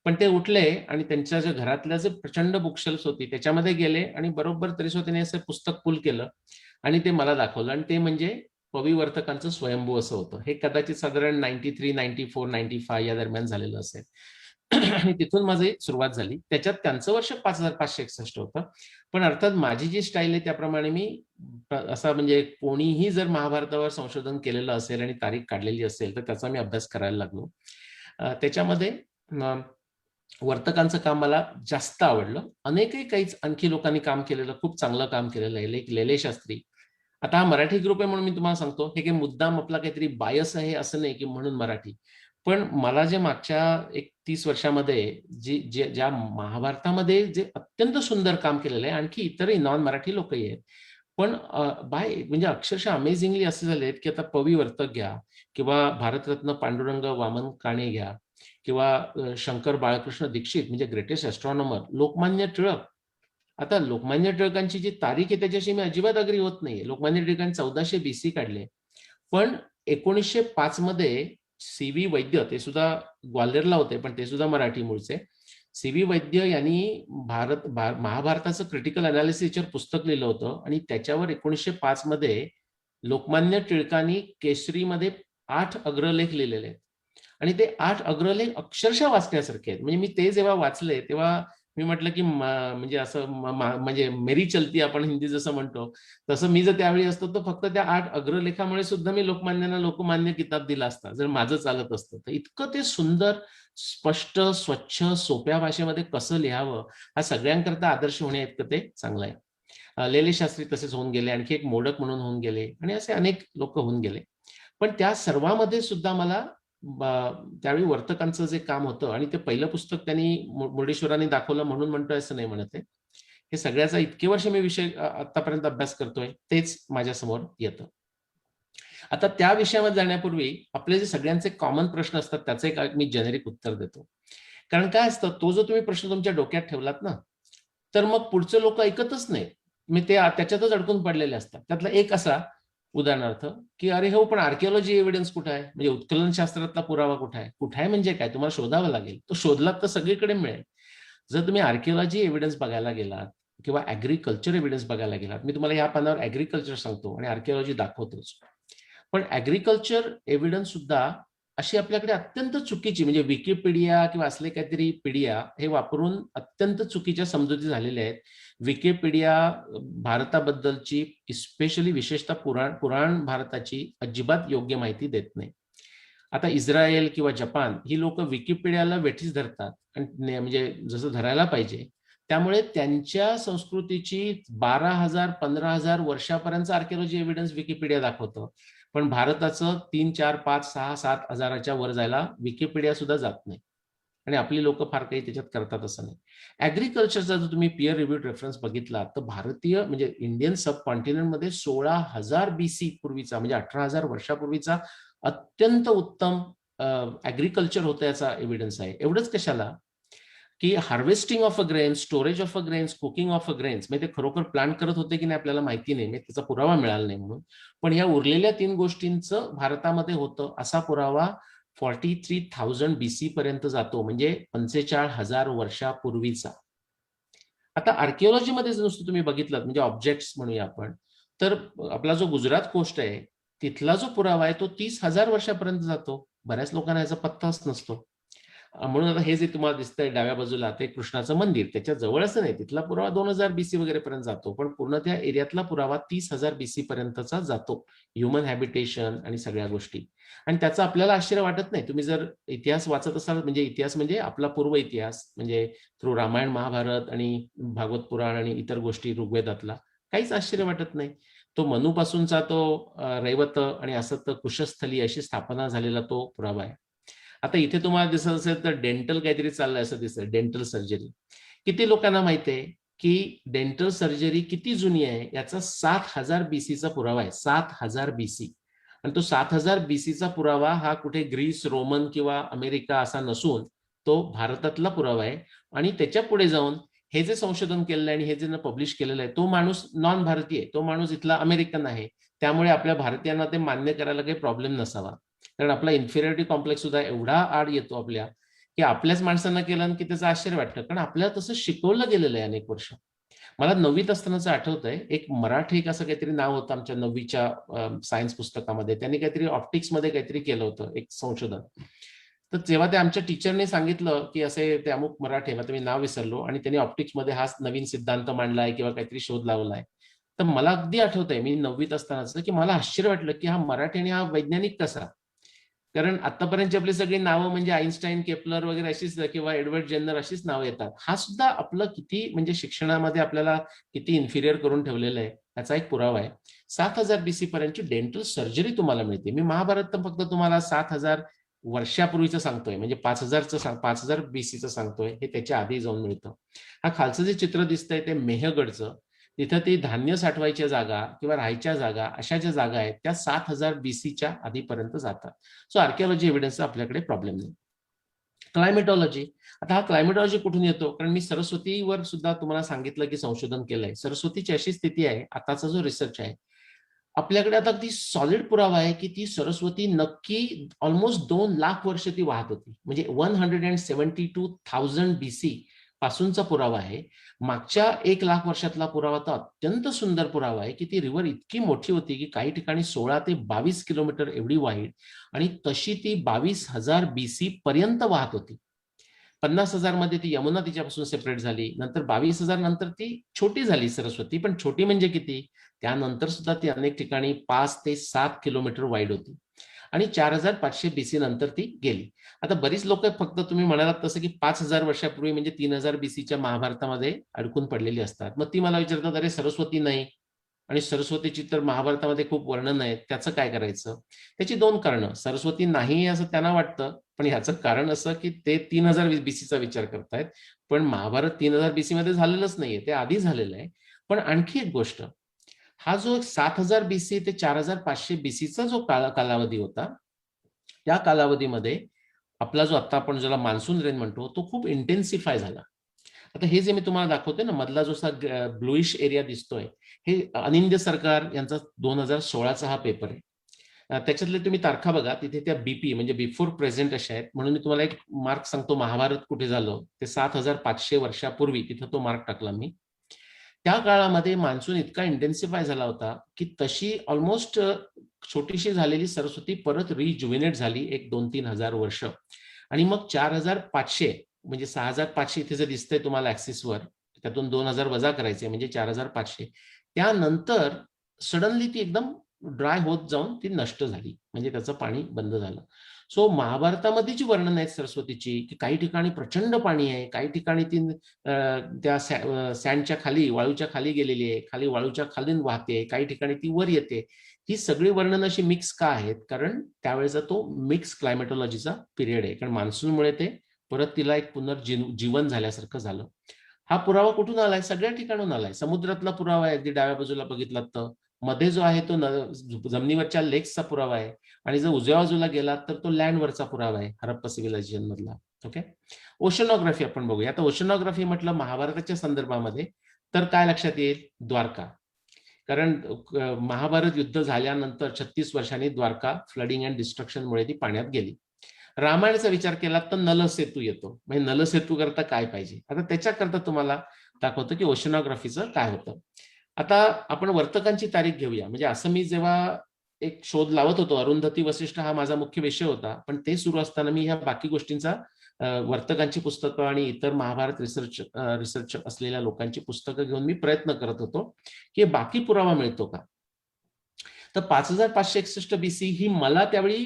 पण ते उठले आणि त्यांच्या ज्या घरातल्या जे प्रचंड बुकशेल्फ होती त्याच्यामध्ये गेले आणि बरोबर तरी त्यांनी असं पुस्तक पुल केलं आणि ते मला दाखवलं. आणि ते म्हणजे पविवर्तकांचं स्वयंभू असं होतं. हे कदाचित साधारण 93, 94, 95 या दरम्यान झालेलं असेल. आणि तिथून माझी सुरुवात झाली. त्याच्यात त्यांचं वर्ष 5561 होतं. पण अर्थात माझी जी स्टाईल आहे त्याप्रमाणे मी असा म्हणजे कोणीही जर महाभारतावर संशोधन केलेलं असेल आणि तारीख काढलेली असेल तर त्याचा मी अभ्यास करायला लागलो. त्याच्यामध्ये वर्तकांचं काम मला जास्त आवडलं. अनेकही काहीच आणखी लोकांनी काम केलेलं, खूप चांगलं काम केलेलं आहे. लेले शास्त्री, आता हा मराठी ग्रुप आहे म्हणून मी तुम्हाला सांगतो, हे काही मुद्दाम आपला काहीतरी बायस आहे असं नाही की म्हणून मराठी. पण मला जे मागच्या 30 वर्षामध्ये ज्या महाभारतामध्ये जे अत्यंत सुंदर काम केलेलं आहे, आणखी इतरही नॉन मराठी लोकही आहेत, पण म्हणजे अक्षरशः अमेझिंगली असे झाले आहेत की आता पविवर्तक घ्या किंवा भारतरत्न पांडुरंग वामन काणे घ्या किंवा शंकर बाळकृष्ण दीक्षित म्हणजे ग्रेटेस्ट ॲस्ट्रॉनॉमर, लोकमान्य टिळक. आता लोकमान्य टिळकांची जी तारीख आहे त्याच्याशी मी अजिबात अग्री होत नाहीये. लोकमान्य टिळकांनी 1400 BC काढले, पण 1905 मध्ये CV वैद्य, ते सुद्धा ग्वाल्हेरला होते पण ते सुद्धा मराठी मूळचे, CV वैद्य यांनी महाभारताचं क्रिटिकल अनालिसिसवर पुस्तक लिहिलं होतं आणि त्याच्यावर 1905 मध्ये लोकमान्य टिळकांनी केसरीमध्ये 8 अग्रलेख लिहिलेले आहेत आणि ते 8 अग्रलेख अक्षरशः वाचण्यासारखे आहेत. म्हणजे मी ते जेव्हा वाचले तेव्हा मी म्हटलं की म्हणजे असं म्हणजे मेरी चलती आपण हिंदी जसं म्हणतो तसं मी जर त्यावेळी असतो तर फक्त त्या 8 अग्रलेखामुळे सुद्धा मी लोकमान्यांना लोकमान्य किताब दिला असता जर माझं चालत असतं. तर इतकं ते सुंदर, स्पष्ट, स्वच्छ, सोप्या भाषेमध्ये कसं लिहावं हा सगळ्यांकरता आदर्श होणे इतकं ते चांगलं आहे. लेले शास्त्री तसेच होऊन गेले, आणखी एक मोडक म्हणून होऊन गेले आणि असे अनेक लोक होऊन गेले. पण त्या सर्वांमध्ये सुद्धा मला त्यावेळी वर्तकांचं जे काम होतं आणि ते पहिलं पुस्तक त्यांनी मुर्डेश्वरांनी दाखवलं म्हणून म्हणतोय असं नाही म्हणत आहे. हे सगळ्याचा इतके वर्ष मी विषय आतापर्यंत अभ्यास करतोय तेच माझ्या समोर येतं. आता त्या विषयामध्ये जाण्यापूर्वी आपले जे सगळ्यांचे कॉमन प्रश्न असतात त्याचं एक मी जेनेरिक उत्तर देतो. कारण काय असतं, तो जो तुम्ही प्रश्न तुमच्या डोक्यात ठेवलात ना तर मग पुढचे लोक ऐकतच नाहीत. मी ते त्याच्यातच अडकून पडलेले असतात. त्यातला एक असा उदाहरणार्थ की अरे हो पण आर्किओलॉजी एव्हिडन्स कुठे आहे, म्हणजे उत्खनन शास्त्रातला पुरावा कुठे आहे. कुठे आहे म्हणजे काय, तुम्हाला शोधावं लागेल. तो शोधलात तर सगळीकडे मिळेल. जर तुम्ही आर्किओलॉजी एव्हिडन्स बघायला गेलात किंवा ऍग्रिकल्चर एव्हिडन्स बघायला गेलात, मी तुम्हाला या पानावर ऍग्रिकल्चर सांगतो आणि आर्किओलॉजी दाखवतोच, पण ऍग्रिकल्चर एव्हिडन्स सुद्धा अशी आपल्याकडे अत्यंत चुकीची, म्हणजे विकिपीडिया किंवा असले काहीतरी पीडिया हे वापरून अत्यंत चुकीच्या समजुती झालेल्या आहेत. विकिपीडिया भारताबद्दलची स्पेशली विशेषतः पुराण भारताची अजिबात योग्य माहिती देत नाही. आता इस्रायल किंवा जपान ही लोक विकिपीडियाला वेठीस धरतात आणि म्हणजे जसं धरायला पाहिजे, त्यामुळे त्यांच्या संस्कृतीची 12,000 15,000 वर्षापर्यंत आर्किओलॉजी एव्हिडन्स विकिपीडिया दाखवतं, पण भारताचं 3, 4, 5, 6, 7 हजाराच्या वर जायला विकिपीडिया सुद्धा जात नाही आणि आपली लोक फार काही त्याच्यात करतात असं नाही. ऍग्रिकल्चरचा जर तुम्ही पिअर रिव्ह्यूड रेफरन्स बघितला तर भारतीय म्हणजे इंडियन सब कॉन्टिनेंटमध्ये 16,000 BC पूर्वीचा म्हणजे 18,000 वर्षापूर्वीचा अत्यंत उत्तम ऍग्रिकल्चर होतं याचा एव्हिडन्स आहे. एवढंच कशाला की harvesting of a grain, storage of a grains, cooking of a grains, म्हणजे ते खरोखर प्लांट करत होते की नाही आपल्याला माहिती नाही, त्याचा पुरावा मिळाला नाही म्हणून. पण या उरलेल्या 3 गोष्टींचं भारतामध्ये होतं असा पुरावा 43,000 BC पर्यंत जातो, म्हणजे 45,000 वर्षापूर्वीचा. आता आर्किओलॉजीमध्ये जर नुसतं तुम्ही बघितलं म्हणजे ऑब्जेक्ट्स म्हणूया आपण, तर आपला जो गुजरात कोस्ट आहे तिथला जो पुरावा आहे तो 30,000 वर्षापर्यंत जातो. बऱ्याच लोकांना याचा पत्ताच नसतो. म्हणून आता हे जे तुम्हाला दिसतंय डाव्या बाजूला ते कृष्णाचं मंदिर, त्याच्या जवळच नाही, तिथला पुरावा 2000 BC वगैरे पर्यंत जातो, पण पूर्ण त्या एरियातला पुरावा 30,000 BC पर्यंतचा जातो, ह्युमन हॅबिटेशन आणि सगळ्या गोष्टी. आणि त्याचं आपल्याला आश्चर्य वाटत नाही. तुम्ही जर इतिहास वाचत असाल, म्हणजे इतिहास म्हणजे आपला पूर्व इतिहास, म्हणजे थ्रू रामायण महाभारत आणि भागवत पुराण आणि इतर गोष्टी ऋग्वेदातला, काहीच आश्चर्य वाटत नाही. तो मनूपासूनचा तो रैवत आणि असत कुशस्थली अशी स्थापना झालेला तो पुरावा आहे. आता इथे तुम्हाला दिसत असेल तर डेंटल काहीतरी चाललंय असं दिसतंय, डेंटल सर्जरी. किती लोकांना माहिती आहे की डेंटल सर्जरी किती जुनी आहे याचा 7,000 BCचा पुरावा आहे. 7,000 BC. आणि तो 7,000 BCचा पुरावा हा कुठे ग्रीस, रोमन किंवा अमेरिका असा नसून तो भारतातला पुरावा आहे. आणि त्याच्या पुढे जाऊन हे जे संशोधन केलेलं आहे आणि हे जे पब्लिश केलेलं आहे तो माणूस नॉन भारतीय, तो माणूस इथला अमेरिकन आहे, त्यामुळे आपल्या भारतीयांना ते मान्य करायला काही प्रॉब्लेम नसावा. कारण आपला इन्फिरियरिटी कॉम्प्लेक्स सुद्धा एवढा आड येतो आपल्या की आपल्याच माणसांना केलं की त्याचं आश्चर्य वाटतं, कारण आपल्याला तसं शिकवलं गेलेलं आहे अनेक वर्ष. मला 9वीत असतानाच आठवतंय, एक मराठी एक असं काहीतरी नाव होतं आमच्या 9वीच्या सायन्स पुस्तकामध्ये. त्यांनी काहीतरी ऑप्टिक्समध्ये काहीतरी केलं होतं एक संशोधन. तर जेव्हा ते आमच्या टीचरने सांगितलं की असे ते अमुक मराठे, आता मी नाव विसरलो, आणि त्यांनी ऑप्टिक्समध्ये हाच नवीन सिद्धांत मांडलाय किंवा काहीतरी शोध लावलाय, तर मला अगदी आठवतंय मी 9वीत असतानाच की मला आश्चर्य वाटलं की हा मराठी आणि हा वैज्ञानिक कसा. कारण आतापर्यंतची आपली सगळी नावं म्हणजे आईन्स्टाईन, केपलर वगैरे अशीच, किंवा एडवर्ड जेन्नर अशीच नावं येतात. हा सुद्धा आपलं किती म्हणजे शिक्षणामध्ये आपल्याला किती इन्फिरियर करून ठेवलेलं आहे याचा एक पुरावा आहे. 7000 BC पर्यंतची डेंटल सर्जरी तुम्हाला मिळते. मी महाभारत तर फक्त तुम्हाला 7000 वर्षापूर्वीचं सांगतोय, म्हणजे 5000 BCचं सांगतोय, हे त्याच्या आधी जाऊन मिळतं. हा खालचं जे चित्र दिसतंय ते मेहगडचं, तिथं ती धान्य साठवायच्या जागा किंवा राहायच्या जागा, अशा ज्या जागा आहेत त्या 7000 BCच्या आधीपर्यंत जातात. सो आर्किओलॉजी एव्हिडन्सचा आपल्याकडे प्रॉब्लेम नाही. क्लायमेटॉलॉजी, आता हा क्लायमेटॉलॉजी कुठून येतो? कारण मी सरस्वतीवर सुद्धा तुम्हाला सांगितलं की संशोधन केलंय. सरस्वतीची अशी स्थिती आहे, आताचा जो रिसर्च आहे, आपल्याकडे आता अगदी सॉलिड पुरावा आहे की ती सरस्वती नक्की ऑलमोस्ट 2 लाख वर्ष ती वाहत होती. म्हणजे 172,000 BC पासूनचा पुरावा आहे. मागच्या 1 लाख वर्षातला पुरावा तर अत्यंत सुंदर पुरावा आहे की ती रिव्हर इतकी मोठी होती की काही ठिकाणी 16 ते 22 किलोमीटर एवढी वाईड, आणि तशी ती 22,000 BC पर्यंत वाहत होती. 50,000 मध्ये ती यमुना तिच्यापासून सेपरेट झाली, नंतर 22,000 नंतर ती छोटी झाली सरस्वती, पण छोटी म्हणजे किती, त्यानंतर सुद्धा ती अनेक ठिकाणी 5 ते 7 किलोमीटर वाईड होती, आणि 4500 BC नंतर ती गेली. आता बरीच लोक फक्त तुम्ही म्हणालात तसं की 5000 वर्षापूर्वी म्हणजे 3000 BCच्या महाभारतामध्ये अडकून पडलेली असतात. मग ती मला विचारतात, अरे सरस्वती नाही, आणि सरस्वतीची तर महाभारतामध्ये खूप वर्णन आहे, त्याचं काय करायचं? त्याची 2 कारणं. सरस्वती नाही असं त्यांना वाटतं, पण ह्याचं कारण असं की ते 3000 BCचा विचार करतायत, पण महाभारत 3000 BC मध्ये झालेलंच नाहीये, ते आधी झालेलं आहे. पण आणखी एक गोष्ट, हा जो 7000 BC ते 4500 BCचा जो कालावधी होता, त्या कालावधीमध्ये आपला जो आता आपण ज्याला मान्सून रेन म्हणतो तो खूप इंटेन्सिफाय झाला. आता हे जे मी तुम्हाला दाखवतोय ना, मधला जो ब्लूइश एरिया दिसतोय, हे अनिंद्य सरकार यांचा 2016चा हा पेपर आहे. त्याच्यातले तुम्ही तारखा बघा, तिथे त्या BP म्हणजे बिफोर प्रेझेंट अशा आहेत. म्हणून मी तुम्हाला एक मार्क सांगतो, महाभारत कुठे झालं ते 7500 वर्षापूर्वी, तिथं तो मार्क टाकला मी. त्या काळामध्ये मान्सून इतका इंटेन्सिफाय झाला होता की तशी ऑलमोस्ट छोटीशी झालेली सरस्वती परत रिज्युव्हिनेट झाली एक 2-3 हजार वर्ष, आणि मग 4500 म्हणजे 6500 इथे जे दिसतंय तुम्हाला ऍक्सिसवर, त्यातून 2000 वजा करायचे म्हणजे 4500. त्यानंतर सडनली ती एकदम ड्राय होत जाऊन ती नष्ट झाली, म्हणजे त्याचं पाणी बंद झालं. सो महाभारतामध्ये जी वर्णन आहेत सरस्वतीची की काही ठिकाणी प्रचंड पाणी आहे, काही ठिकाणी ती त्या सँडच्या खाली, वाळूच्या खाली गेलेली आहे, खाली वाळूच्या खाली वाहते, काही ठिकाणी ती वर येते. ही सगळी वर्णन अशी मिक्स का आहेत? कारण त्यावेळेचा तो मिक्स क्लायमेटॉलॉजीचा पिरियड आहे, कारण मान्सूनमुळे ते परत तिला एक पुनर्जीवन झाल्यासारखं झालं. हा पुरावा कुठून आलाय? सगळ्या ठिकाणून आलाय. समुद्रातला पुरावा आहे, अगदी डाव्या बाजूला बघितलात तर. मध्ये जो आहे तो जमिनीवरच्या लेक्सचा पुरावा आहे, आणि जर उजव्या बाजूला गेलात तर तो लँडवरचा पुरावा आहे, हरप्पा सिव्हिलायझेशन मधला. ओके, ओशनोग्राफी आपण बघूया. आता ओशनोग्राफी म्हटलं महाभारताच्या संदर्भामध्ये तर काय लक्षात येईल? द्वारका. कारण महाभारत युद्ध झाल्यानंतर 36 वर्षांनी द्वारका फ्लडिंग अँड डिस्ट्रक्शनमुळे ती पाण्यात गेली. रामायणाचा विचार केला तर नलसेतू येतो, म्हणजे नलसेतू करता काय पाहिजे. आता त्याच्याकरता तुम्हाला दाखवतो की ओशनोग्राफीचं काय होतं. आता आपण वर्तकांची तारीख घेऊया. म्हणजे असं मी जेव्हा एक शोध लावत होतो, अरुंधती वसिष्ठ हा माझा मुख्य विषय होता, पण ते सुरू असताना मी ह्या बाकी गोष्टींचा वर्तकांची पुस्तकं आणि इतर महाभारत रिसर्च असलेल्या लोकांची पुस्तकं घेऊन मी प्रयत्न करत होतो की बाकी पुरावा मिळतो का. तर 5561 BC ही मला त्यावेळी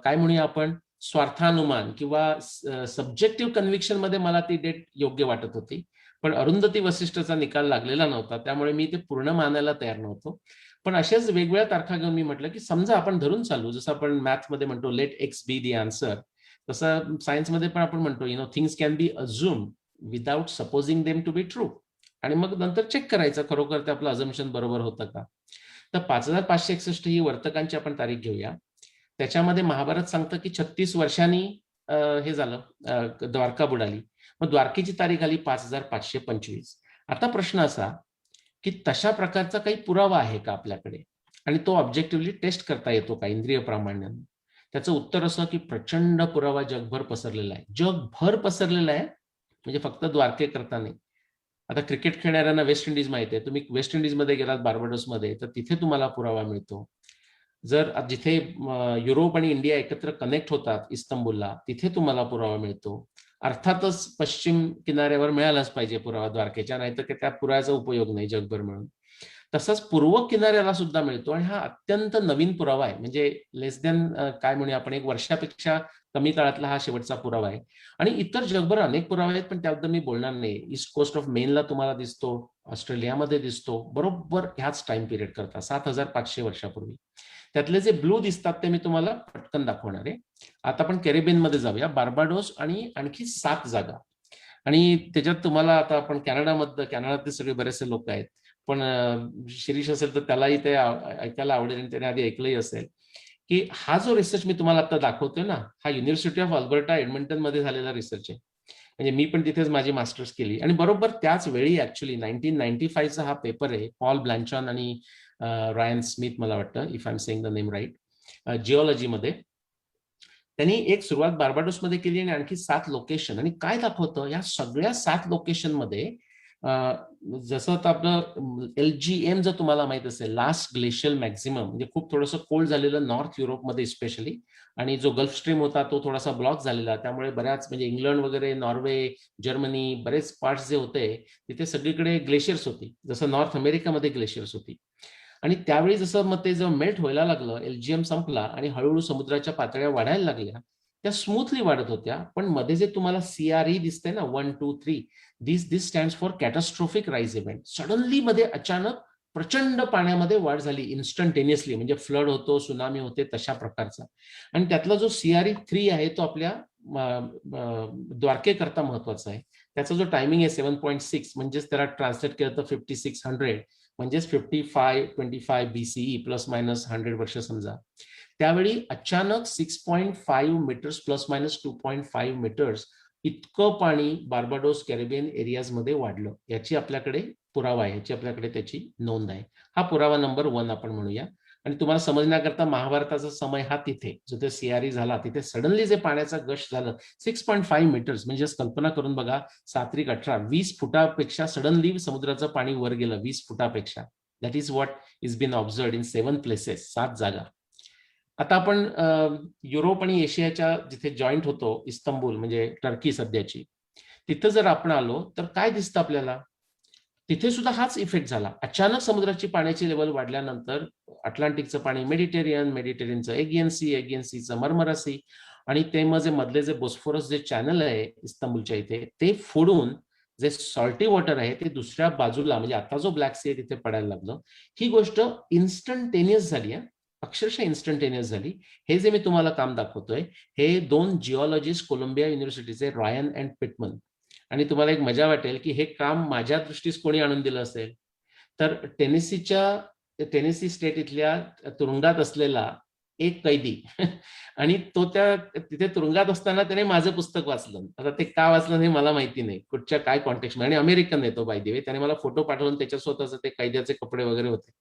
काय म्हणूया आपण, स्वार्थानुमान किंवा सब्जेक्टिव्ह कन्व्हिक्शन मध्ये मला ती डेट योग्य वाटत होती, पण अरुंधती वसिष्ठचा निकाल लागलेला नव्हता, त्यामुळे मी ते पूर्ण मानायला तयार नव्हतो. पण अशाच वेगवेगळ्या तारखा घेऊन मी म्हटलं की समजा आपण धरून चालू, जसं आपण मॅथमध्ये म्हणतो let X be the answer, तसं सायन्समध्ये पण आपण म्हणतो things can be assume without supposing them to be true, आणि मग नंतर चेक करायचं खरोखर ते आपलं अझम्पशन बरोबर होतं का. तर 5561 ही वर्तकांची आपण तारीख घेऊया. त्याच्यामध्ये महाभारत सांगतं की 36 वर्षांनी हे झालं, द्वारका बुडाली. मग द्वारकेची तारीख आली 5525. आता प्रश्न असा की तशा प्रकारचा काही पुरावा आहे का आपल्याकडे, आणि तो ऑब्जेक्टिव्हली टेस्ट करता येतो का इंद्रिय प्रामाण्याने. त्याचं उत्तर असं की प्रचंड पुरावा जगभर पसरलेला आहे. जगभर पसरलेला आहे, म्हणजे फक्त द्वारकेकरता नाही. आता क्रिकेट खेळणाऱ्यांना वेस्ट इंडिज माहिती आहे, तुम्ही वेस्ट इंडिजमध्ये गेलात बार्बाडोसमध्ये तर तिथे तुम्हाला पुरावा मिळतो. जर जिथे युरोप आणि इंडिया एकत्र कनेक्ट होतात इस्तंबूलला, तिथे तुम्हाला पुरावा मिळतो. अर्थातच पश्चिम किनाऱ्यावर मिळालाच पाहिजे पुरावा द्वारकेच्या, नाहीतर त्या पुराव्याचा उपयोग नाही जगभर मिळून. तसंच पूर्व किनाऱ्याला सुद्धा मिळतो आणि हा अत्यंत नवीन पुरावा आहे, म्हणजे लेस दॅन काय म्हणूया आपण 1 वर्षापेक्षा कमी काळातला हा शेवटचा पुरावा आहे. आणि इतर जगभर अनेक पुरावे आहेत, पण त्याबद्दल मी बोलणार नाही. ईस्ट कोस्ट ऑफ मेनला तुम्हाला दिसतो, ऑस्ट्रेलियामध्ये दिसतो, बरोबर ह्याच टाइम पिरियड करता 7500 वर्षापूर्वी. त्यातले जे ब्लू दिसतात ते मी तुम्हाला पटकन दाखवणार आहे. आता आपण कॅरिबियनमध्ये जाऊया. बार्बाडोस आणि आणखी 7 जागा, आणि त्याच्यात तुम्हाला आता आपण कॅनडातले सगळे बरेचसे लोक आहेत, पण शिरीष असेल तर त्यालाही ते ऐकायला आवडेल आणि त्याने आधी ऐकलंही असेल की हा जो रिसर्च मी तुम्हाला आता दाखवतोय ना, हा युनिव्हर्सिटी ऑफ अल्बर्टा एडमंटन मध्ये झालेला रिसर्च आहे. म्हणजे मी पण तिथेच माझी मास्टर्स केली आणि बरोबर त्याच वेळी ऍक्च्युली 1995चा हा पेपर आहे. पॉल ब्लँचॉन आणि रायन स्मिथ, मला वाटतं, if I am saying the name right, जिओलॉजीमध्ये. त्यांनी एक सुरुवात बार्बाडोसमध्ये केली आणि आणखी 7 लोकेशन. आणि काय दाखवतं, या सगळ्या 7 लोकेशनमध्ये जसं आता आपलं LGM जर तुम्हाला माहित असेल, लास्ट ग्लेशियल मॅक्झिमम, म्हणजे खूप थोडंसं कोल्ड झालेलं नॉर्थ युरोपमध्ये स्पेशली, आणि जो गल्फ स्ट्रीम होता तो थोडासा ब्लॉक झालेला, त्यामुळे बऱ्याच म्हणजे इंग्लंड वगैरे, नॉर्वे, जर्मनी, बरेच पार्ट्स जे होते तिथे सगळीकडे ग्लेशियर्स होती, जसं नॉर्थ अमेरिकामध्ये ग्लेशियर्स होती. आणि त्यावेळी जसं मग ते जेव्हा मेल्ट व्हायला लागलं, LGM संपला आणि हळूहळू समुद्राच्या पातळ्या वाढायला लागल्या, त्या स्मूथली वाढत होत्या. पण मध्ये जे तुम्हाला CRE दिसते ना, 1, 2, 3, this stands for catastrophic rise event. Suddenly मध्ये अचानक प्रचंड पाण्यामध्ये वाढ झाली, इन्स्टंटेनियसली, म्हणजे फ्लड होतो, सुनामी होते, तशा प्रकारचा. आणि त्यातला जो CRE3 आहे तो आपल्या द्वारकेकरता महत्वाचा आहे. त्याचा जो टायमिंग आहे 7.6, म्हणजेच त्याला ट्रान्सलेट केलं तर 5600, म्हणजेच 5525 BCE प्लस मायनस 100 वर्ष समजा. त्यावेळी अचानक 6.5 मीटर्स प्लस मायनस 2.5 मीटर्स इतकं पाणी बार्बाडोस कॅरिबियन एरियाजमध्ये वाढलं. याची आपल्याकडे पुरावा आहे, याची आपल्याकडे त्याची नोंद आहे. हा पुरावा नंबर 1 आपण म्हणूया. आणि तुम्हाला समजण्याकरता महाभारताचा समय हा तिथे जिथे CRE झाला, तिथे सडनली जे पाण्याचा गश झालं 6.5 मीटर्स, म्हणजे कल्पना करून बघा, 7×18 20 फुटापेक्षा सडनली समुद्राचं पाणी वर गेलं, 20 फुटापेक्षा. That is what is been observed in 7 places, 7 जागा. आता आपण युरोप आणि एशियाच्या जिथे जॉईंट होतो, इस्तंबूल म्हणजे टर्की सध्याची, तिथं जर आपण आलो तर काय दिसतं आपल्याला, तिथे सुद्धा हाच इफेक्ट झाला. अचानक समुद्राची पाण्याची लेवल वाढल्यानंतर अटलांटिकचं पाणी मेडिटेरियनचं एगियन सीचं मर्मरा सी, आणि ते मग जे मधले जे बोस्फोरस जे चॅनल आहे इस्तंबूलच्या इथे, ते फोडून जे सॉल्टी वॉटर आहे ते दुसऱ्या बाजूला, म्हणजे आता जो ब्लॅक सी आहे तिथे पडायला लागलं. ही गोष्ट इन्स्टंटेनियस झाली आहे, अक्षरशः इन्स्टंटेनियस झाली. हे जे मी तुम्हाला काम दाखवतोय, हे 2 जिओलॉजिस्ट कोलंबिया युनिव्हर्सिटीचे, रायन अँड पिटमन. आणि तुम्हाला एक मजा वाटेल की हे काम माझ्या दृष्टीस कोणी आणून दिलं असेल, तर टेनेसी स्टेट इथल्या तुरुंगात असलेला एक कैदी आणि तो त्या तिथे तुरुंगात असताना त्याने माझं पुस्तक वाचलं. आता ते का वाचलं हे मला माहिती नाही, कुठच्या काय कॉन्टेक्स्ट, आणि अमेरिकन आहे तो बाय द वे. त्याने मला फोटो पाठवून त्याच्या स्वतःचे ते कैद्याचे कपडे वगैरे होते,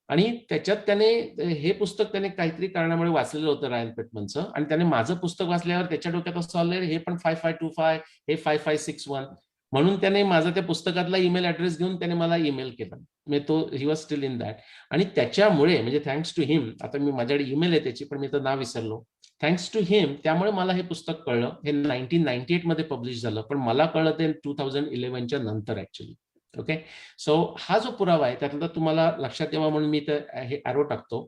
आणि त्याच्यात त्याने हे पुस्तक त्याने काहीतरी कारणामुळे वाचलेलं होतं रायन पिटमनचं, आणि त्याने माझं पुस्तक वाचल्यावर त्याच्या डोक्यात असं आलं, हे पण 5525, हे 5561, म्हणून त्याने माझा त्या पुस्तकातला ईमेल ऍड्रेस घेऊन त्याने मला ईमेल केला. मी तो he was steel in that. आणि त्याच्यामुळे, म्हणजे थँक्स टू हिम, आता मी माझ्याकडे ईमेल आहे त्याची, पण मी तर नाव विसरलो, थँक्स टू हिम, त्यामुळे मला हे पुस्तक कळलं. हे 1998 मध्ये पब्लिश झालं, पण मला कळलं ते 2011च्या नंतर ऍक्च्युली. ओके, सो हा जो पुरावा आहे त्यातला तुम्हाला लक्षात यावा म्हणून मी हे ॲरो टाकतो.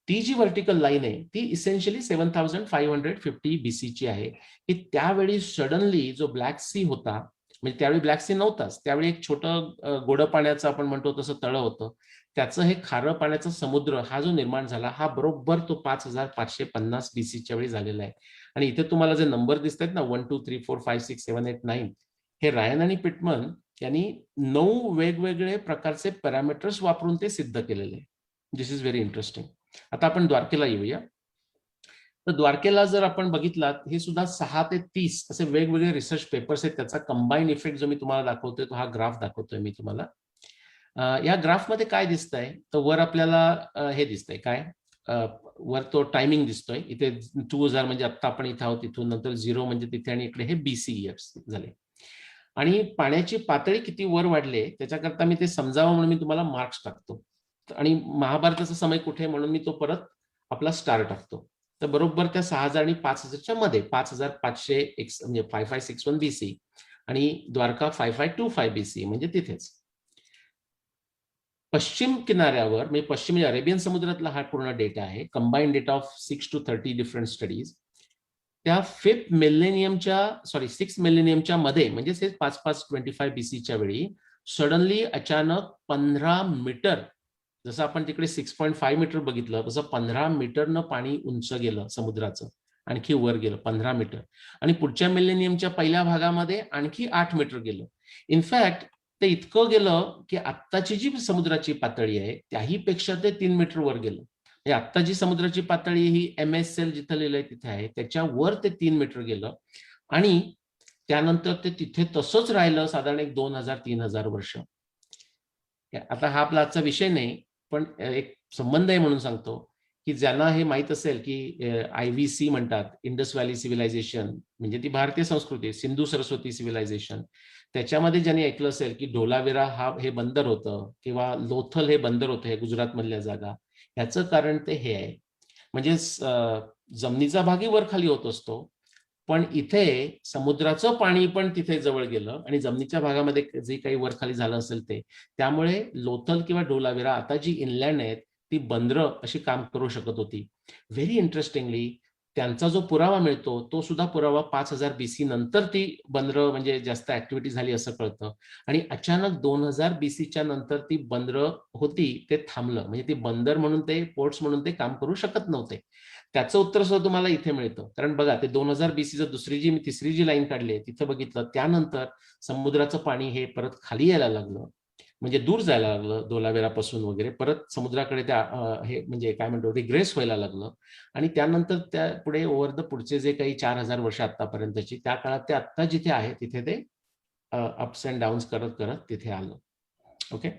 ती जी व्हर्टिकल लाईन आहे ती इसेन्शियली 7550 BC ची आहे, की त्यावेळी सडनली जो ब्लॅक सी होता, म्हणजे त्यावेळी ब्लॅक सी नव्हताच, त्यावेळी एक छोटं गोड पाण्याचं आपण म्हणतो तसं तळं होतं, त्याचं हे खारं पाण्याचा समुद्र हा जो निर्माण झाला, हा बरोबर तो 5550 BC च्या वेळी झालेला आहे. आणि इथे तुम्हाला जे नंबर दिसत आहेत ना, 1 2 3 4 5 6 7 8 9, हे रायन आणि पिटमन यांनी 9 वेगवेगळे प्रकारचे पॅरामीटर्स वापरून ते सिद्ध केलेले आहे. This is very interesting. आता आपण द्वारकेला येऊया. तर द्वारकेला जर आपण बघितलात, हे सुद्धा 6 ते 30 असे वेगवेगळे रिसर्च पेपर्स आहेत. त्याचा कंबाईन इफेक्ट जो मी तुम्हाला दाखवतोय तो हा ग्राफ दाखवतोय मी तुम्हाला. या ग्राफमध्ये काय दिसतंय, तर वर आपल्याला हे दिसतंय काय, वर तो टायमिंग दिसतोय. इथे 2000 म्हणजे आता आपण इथे आहोत, तिथून नंतर 0 म्हणजे तिथे, आणि इकडे हे BCE झाले. आणि पाण्याची पातळी किती वर वाढली त्याच्याकरता मी ते समजावं म्हणून मी तुम्हाला मार्क्स टाकतो. आणि महाभारताचा समय कुठे म्हणून मी तो परत आपला स्टार टाकतो. तर बरोबर त्या 6000 आणि 5000च्या मध्ये 5500 म्हणजे 5561 BC आणि द्वारका 5525 BC म्हणजे तिथेच. पश्चिम किनाऱ्यावर म्हणजे पश्चिम म्हणजे अरेबियन समुद्रातला हा पूर्ण डेटा आहे, combine data of 6 to 30 different studies. त्या 6 मिलेनियमच्या मध्ये म्हणजे 5525 BCच्या वेळी सडनली अचानक 15 मीटर, जसं आपण तिकडे 6.5 मीटर बघितलं तसं 15 मीटरनं पाणी उंच गेलं समुद्राचं, आणखी वर गेलं 15 मीटर. आणि पुढच्या मिलेनियमच्या पहिल्या भागामध्ये आणखी 8 मीटर गेलं. इनफॅक्ट ते इतकं गेलं की आत्ताची जी समुद्राची पातळी आहे त्याही पेक्षा ते 3 मीटर वर गेलं. आत्ता जी समुद्राची पातळी ही MSL जिथं लिहिलंय तिथे आहे त्याच्यावर ते 3 मीटर गेलं. आणि त्यानंतर ते तिथे तसंच राहिलं साधारण एक 2000-3000 वर्ष. आता हा आपला आजचा विषय नाही, पण एक संबंध आहे म्हणून सांगतो की ज्यांना हे माहित असेल की IVC म्हणतात, इंडस व्हॅली सिव्हिलायझेशन, म्हणजे ती भारतीय संस्कृती, सिंधू सरस्वती सिव्हिलायझेशन, त्याच्यामध्ये ज्यांनी ऐकलं असेल की ढोलावीरा हे बंदर होतं किंवा लोथल हे बंदर होतं, हे गुजरात मधल्या जागा, याचं कारण ते हे आहे. म्हणजे जमिनीचा भागही वर खाली होत असतो, पण इथे समुद्राचं पाणी पण तिथे जवळ गेलं आणि जमिनीच्या भागामध्ये जे काही वर खाली झालं असेल ते, त्यामुळे लोथल किंवा ढोलावीरा आता जी इनलँड आहेत ती बंदरं अशी काम करू शकत होती. व्हेरी इंटरेस्टिंगली त्यांचा जो पुरावा मिळतो तो सुद्धा पुरावा 5000 BC नंतर ती बंदरं म्हणजे जास्त ऍक्टिव्हिटी झाली असं कळतं. आणि अचानक 2000 BCच्या नंतर ती बंदरं होती ते थांबलं, म्हणजे ती बंदर म्हणून ते पोर्ट्स म्हणून ते काम करू शकत नव्हते. त्याचं उत्तर सुद्धा तुम्हाला इथे मिळतं. कारण बघा ते 2000 BC तिसरी जी लाईन काढली आहे तिथं बघितलं, त्यानंतर समुद्राचं पाणी हे परत खाली यायला लागलं, म्हणजे दूर जायला लागलं धोलावीरापासून वगैरे, परत समुद्राकडे त्या हे म्हणजे काय म्हणतो रिग्रेस व्हायला लागलं. आणि त्यानंतर त्या पुढे ओव्हर द पुढचे जे काही 4000 वर्ष आतापर्यंतची, त्या काळात ते आत्ता जिथे आहे तिथे ते अप्स अँड डाऊन्स करत करत तिथे आलं. Okay.